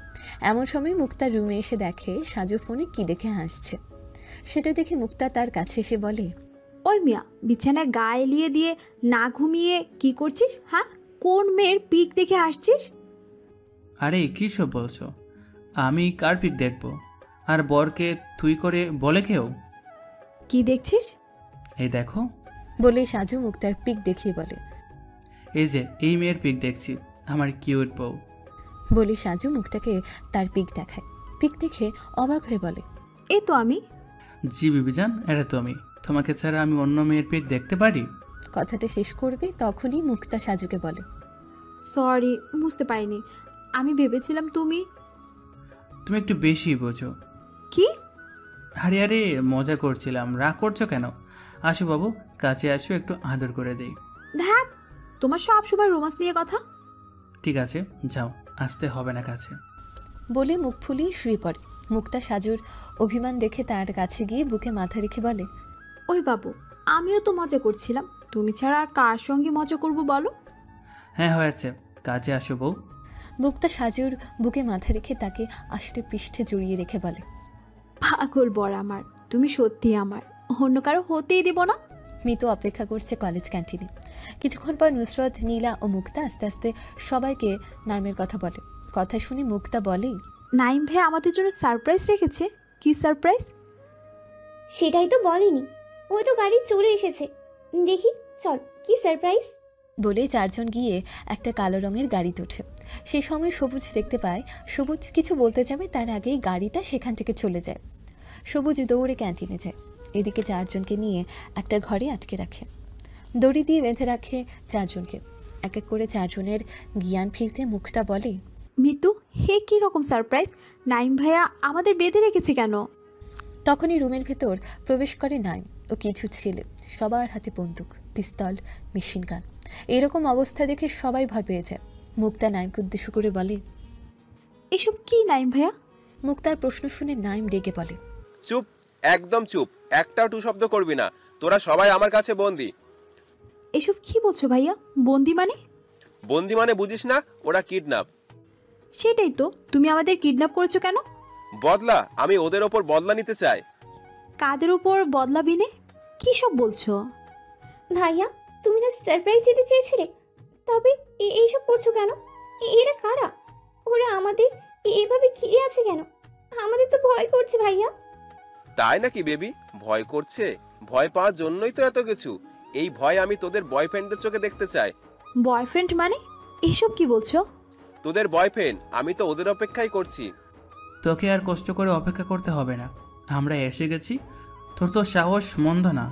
এমন সময় মুক্তার রুমে এসে দেখে সাজু ফোনে কি দেখে হাসছে। সেটা দেখে মুক্তা তার কাছে এসে বলে, ওই মিয়া, বিছানায় গা এলিয়ে দিয়ে না ঘুমিয়ে কি করছিস? হ্যাঁ, কোন মেয়ের পিক দেখে আসছিস? আরে কী সব বলছো? আমি কার পিক দেখব? আর বরকে তুই করে বলে কেউ? কি দেখছিস? এই দেখো। বলে সাজু মুক্তার পিক দেখিয়ে বলে, এই যে এই মেয়ের পিক দেখছি, আমার কিউট বউ। বলে সাজু মুক্তাকে তার পিক দেখায়। পিক দেখে অবাক হয়ে বলে, এই তো আমি। জি বিবিজান, এটা তো আমি। তোমাকে ছাড়া আমি অন্য মেয়ের পিক দেখতে পারি? কথাটা শেষ করবে তখনই মুক্তা সাজুকে বলে, সরি, বুঝতে পারিনি। আমি ভেবেছিলাম তুমি। তুমি একটু বেশি বোঝো। কি? আরে আরে মজা করছিলাম, রাগ করছো কেন? আসো বাবু, কাছে আসো, একটু আদর করে দেই। ধ্যাত, তোমার সব সময় রোমান্স নিয়ে কথা। ঠিক আছে, যাও, আসতে হবে না কাছে। বলে মুখ ফুলিয়ে শুয়ে পড়ে। মুক্তা সাজুর অভিমান দেখে তার কাছে গিয়ে বুকে মাথা রেখে বলে, ওই বাবু, আমিও তো মজা করছিলাম, তুমি ছাড়া আর কার সঙ্গে মজা করব বলো? হ্যাঁ হয়েছে, কাছে আসো বউ। মুক্তা সাজুর বুকে মাথা রেখে তাকে আষ্টে পৃষ্ঠে জড়িয়ে রেখে বলে, পাগল বর আমার, তুমি সত্যি আমার, অন্য কারো হতেই দেব না। মিতু অপেক্ষা করছে কলেজ ক্যান্টিনে। কিছুক্ষণ পর নুসরত, নীলা ও মুক্তা আস্তে আস্তে সবাইকে নাইমের কথা বলে। কথা শুনে মুক্তা বলে, নাইম ভাই আমাদের জন্য সারপ্রাইজ রেখেছে। কি সারপ্রাইজ? সেটাই তো বলেনি, ওই তো গাড়ি চলে এসেছে। দেখি চল, কি সারপ্রাইজ। বলে চারজন গিয়ে একটা কালো রঙের গাড়িতে ওঠে। সে সময় সবুজ দেখতে পায়। সবুজ কিছু বলতে যাবে, তার আগেই গাড়িটা সেখান থেকে চলে যায়। সবুজ দৌড়ে ক্যান্টিনে যায়। এদিকে চারজনকে নিয়ে একটা ঘরে আটকে রাখে, দড়ি দিয়ে বেঁধে রাখে চারজনকে। এক এক করে চারজনের জ্ঞান ফিরতে মুক্তা বলে, মিতু, হে কি রকম সারপ্রাইজ? নাইম ভাইয়া আমাদের বেঁধে রেখেছে কেন? তখনই রুমের ভেতর প্রবেশ করে নাইম ও কিছু ছেলে। সবার হাতে বন্দুক, পিস্তল, মেশিন গান। এরকম অবস্থা দেখে সবাই ভয় পেয়ে যায়। মুক্তা নাইমকে উদ্দেশ্য করে বলে, এসব কি নাইম ভাইয়া? মুক্তার প্রশ্ন শুনে নাইম রেগে বলে, চুপ, একদম চুপ, একটাও টু শব্দ করবি না, তোরা সবাই আমার কাছে বন্দি। এসব কি বলছো ভাইয়া? বন্দি মানে? বন্দি মানে বুঝিস না, ওরা কিডন্যাপ। সেটাই তো, তুমি আমাদের কিডন্যাপ করেছো কেন? বদলা, আমি ওদের ওপর বদলা নিতে চাই। কাদের উপর বদলা বিনে? কি সব বলছো ভাইয়া? তুমি না সারপ্রাইজ দিতে চেয়েছিলে, তবে এইসব করছো কেন? এরা কারা? ওরা আমাদের এভাবে ঘিরে আছে কেন? আমাদের তো ভয় করছে ভাইয়া। তাই নাকি বেবি? ভয় করছে? ভয় পাওয়ার জন্যই তো এত কিছু। এই ভয় আমি তোদের বয়ফ্রেন্ডদের চোখে দেখতে চাই। বয়ফ্রেন্ড মানে? এসব কি বলছো? তোদের বয়ফ্রেন্ড, আমি তো ওদের অপেক্ষাই করছি। তোকে আর কষ্ট করে অপেক্ষা করতে হবে না, আমরা এসে গেছি। তোর তো সাহস মন্দ না,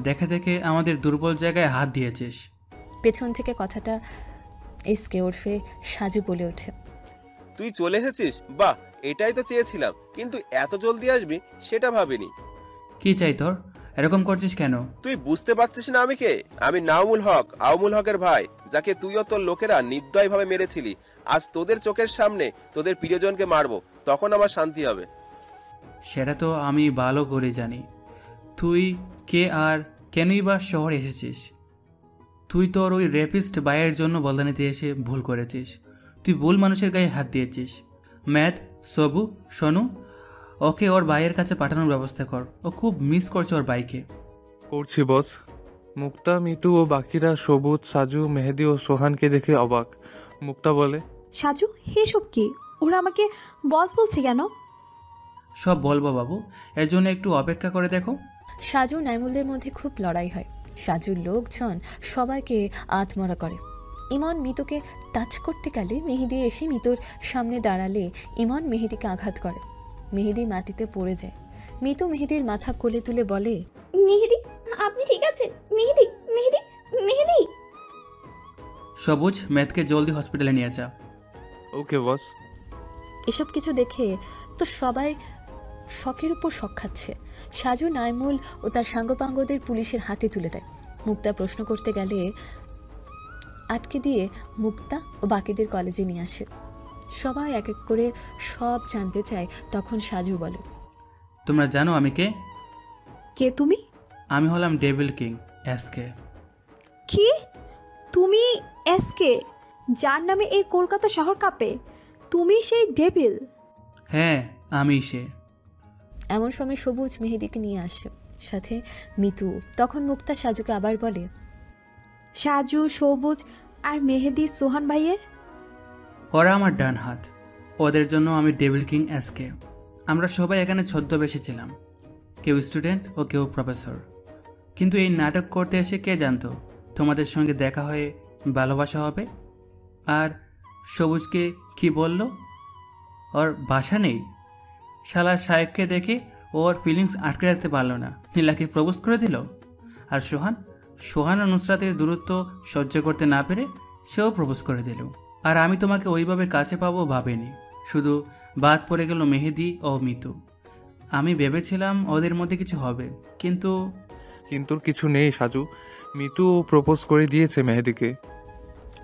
দেখে দেখে আমাদের দুর্বল জায়গায় হাত দিয়েছিস। পেছন থেকে কথাটা এসকে ওরফে সাজু বলে ওঠে, তুই চলে এসেছিস? বাহ, এটাই তো চেয়েছিলাম, কিন্তু এত জলদি আসবি সেটা ভাবিনি। কি চাই তোর? এরকম করছিস কেন? তুই বুঝতে পারছিস না আমি কে? আমি নাওমুল হক, আওমুল হকের ভাই, যাকে তুই ও তোর লোকেরা নির্দয়ভাবে মেরেছিলি। আজ তোদের চোখের সামনে তোদের প্রিয়জনকে মারবো, তখন আমার শান্তি হবে। সেটা তো আমি ভালো করে জানি। তুই কে আর কেনই বা শহরে এসেছিস? তুই তোর ওই রেপিস্ট ভাইয়ের জন্য বদলা নিতে এসে ভুল করেছিস। তুই ভুল মানুষের গায়ে হাত দিয়েছিস। ম্যাথ, সবু, সোনু, ওকে ওর ভাইয়ের কাছে পাঠানোর ব্যবস্থা কর। ও খুব মিস করছে ওর ভাইকে। করছি বস। মুক্তা, মিতু ও বাকিরা সবুজ, সাজু, মেহেদি ও সোহানকে দেখে অবাক। মুক্তা বলে, সাজু, হে সব কি? ওরা আমাকে বস বলছে কেন? সব বলবো বাবু, এর জন্য একটু অপেক্ষা করে দেখো। সাজু নাইমুলদের মধ্যে খুব লড়াই হয়। সাজুর লোকজন সবাইকে আত্মরা করে। ইমন মিতুকে টাচ করতে গেলে মেহেদি এসে মিতুর সামনে দাঁড়ালে ইমন মেহেদিকে আঘাত করে। মেহেদি মাটিতে পড়ে যায়। মিতু মেহেদির মাথা কোলে তুলে বলে, মেহেদি, আপনি ঠিক আছেন? মেহেদি, মেহেদি, মেহেদি। সবুজ, ম্যাথকে জলদি হসপিটালে নিয়ে যা। ওকে বস। এসব কিছু দেখে তো সবাই শখের উপর শখ খাচ্ছে। সাজু নাইমুল ও তার সাঙ্গপাঙ্গদের পুলিশের হাতে তুলে দেয়। মুক্তা প্রশ্ন করতে গেলে আটকে দিয়ে মুক্তা ও বাকিদের কলেজে নিয়ে আসে। সবাই এক এক করে সব জানতে চায়। তখন সাজু বলে, তোমরা জানো আমি কে? কে তুমি? আমি হলাম ডেভিল কিং এসকে। কি? তুমি এসকে, যার নামে এই কলকাতা শহর কাঁপে? তুমি সেই ডেভিল? হ্যাঁ, আমি সে। এমন সময় সবুজ মেহেদিকে নিয়ে আসে, সাথে মিতু। তখন মুক্তা সাজুকে আবার বলে, সাজু, সবুজ আর মেহেদি সোহান ভাইয়ের? ওরা আমার ডান হাত। ওদের জন্য আমি ডেভিল কিং এসকে। আমরা সবাই এখানে ছদ্মবেশে ছিলাম, কেউ স্টুডেন্ট ও কেউ প্রফেসর। কিন্তু এই নাটক করতে এসে কে জানতো তোমাদের সঙ্গে দেখা হয়ে ভালোবাসা হবে? আর সবুজকে কি বলল? ওর বাসা নেই। শালা শায়েককে দেখে ওর ফিলিংস আটকে রাখতে পারলো না, নীলাকে প্রপোজ করে দিল। আর সোহান ও নুসরাতের দূরত্ব সহ্য করতে না পেরে সেও প্রপোজ করে দিল। আর আমি তোমাকে ওইভাবে কাছে পাবো ভাবিনি, শুধু বাদ পড়ে গেল মেহেদি ও মিতু। আমি ভেবেছিলাম ওদের মধ্যে কিছু হবে, কিন্তু কিছু নেই সাজু। মিতু প্রপোজ করে দিয়েছে মেহেদিকে।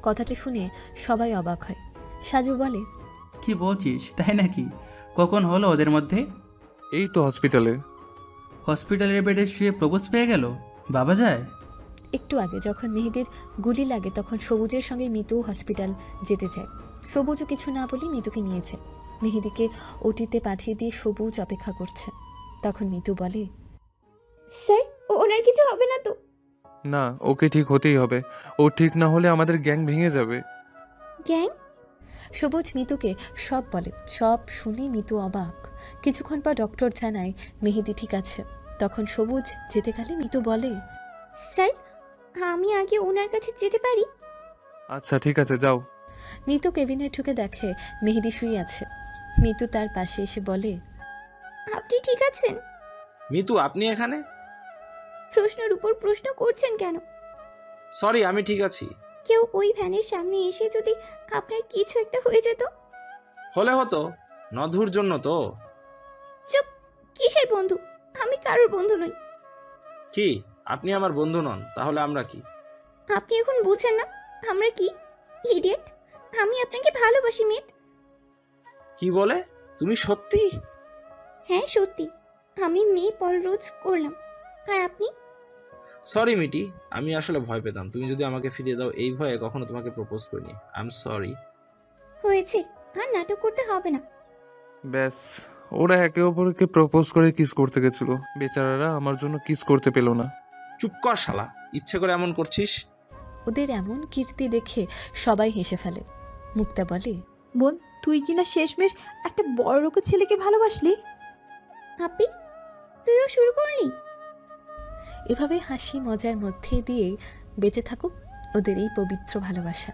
কথাটা শুনে সবাই অবাক হয়। সাজু বলে, কি বলছিস, তাই নাকি? কখন হলো ওদের মধ্যে? এই তো হসপিটালে। হসপিটালের বেডে শুয়ে প্রপোজ পেয়ে গেল? বাবা যায়। একটু আগে যখন মেহেদির গুলি লাগে তখন সবুজের সঙ্গে মিতু হসপিটাল যেতে চায়। সবুজও কিছু না বলে মিতুকে নিয়েছে। মেহেদিকে ওটিতে পাঠিয়ে দিয়ে সবুজ অপেক্ষা করছে। তখন মিতু বলে, স্যার, ওনার কিছু হবে না তো? না, ওকে ঠিক হতেই হবে। ও ঠিক না হলে আমাদের গ্যাং ভেঙে যাবে। গ্যাং? সবুজ মিতুকে সব বলে। সব শুনে মিতু অবাক। কিছুক্ষণ পর ডক্টর জানায় মেহেদি ঠিক আছে। তখন সবুজ যেতে গেলে মিতু বলে, স্যার, আমি আগে ওনার কাছে যেতে পারি? আচ্ছা ঠিক আছে, যাও। মিতু কেবিনে ঢুকে দেখে মেহেদি শুয়ে আছে। মিতু তার পাশে এসে বলে, আপনি ঠিক আছেন? মিতু, আপনি এখানে? প্রশ্নের উপর প্রশ্ন করছেন কেন? সরি, আমি ঠিক আছি। কেউ ওই ভ্যানের সামনে এসে যদি আপনার কিছু একটা হয়ে যেত? হলে হতো, নধুর জন্য তো। চুপ! কিসের বন্ধু? আমি কারোর বন্ধু নই। কি, আপনি আমার বন্ধু নন? তাহলে আমরা কি? আপনি এখন বুঝেন না আমরা কি? ইডিয়েট! আমি আপনাকে ভালোবাসি মিত। কি বলে? তুমি সত্যি? হ্যাঁ সত্যি। আমি মেয়ে পররোজ করলাম। আর আপনি? সরি মিটি, আমি আসলে ভয় পেতাম। তুমি যদি আমাকে ফিরিয়ে দাও এই ভয়ে কখনো তোমাকে প্রপোজ করিনি। I am sorry. হয়েছে, আর নাটক করতে হবে না। ব্যাস, ওরা একে অপরকে প্রপোজ করে কিস করতে গেছিল। বেচারারা আমার জন্য কিস করতে পেল না। চুপ কর শালা, ইচ্ছে করে এমন করছিস? ওদের এমন কীর্তি দেখে সবাই হেসে ফেলে। মুক্তা বলে, বোন, তুই কিনা শেষমেশ একটা বড় লোকের ছেলেকে ভালোবাসলি? আপি, তুইও শুরু করলি? এভাবে হাসি মজার মধ্যে দিয়ে বেঁচে থাকুক ওদের এই পবিত্র ভালোবাসা।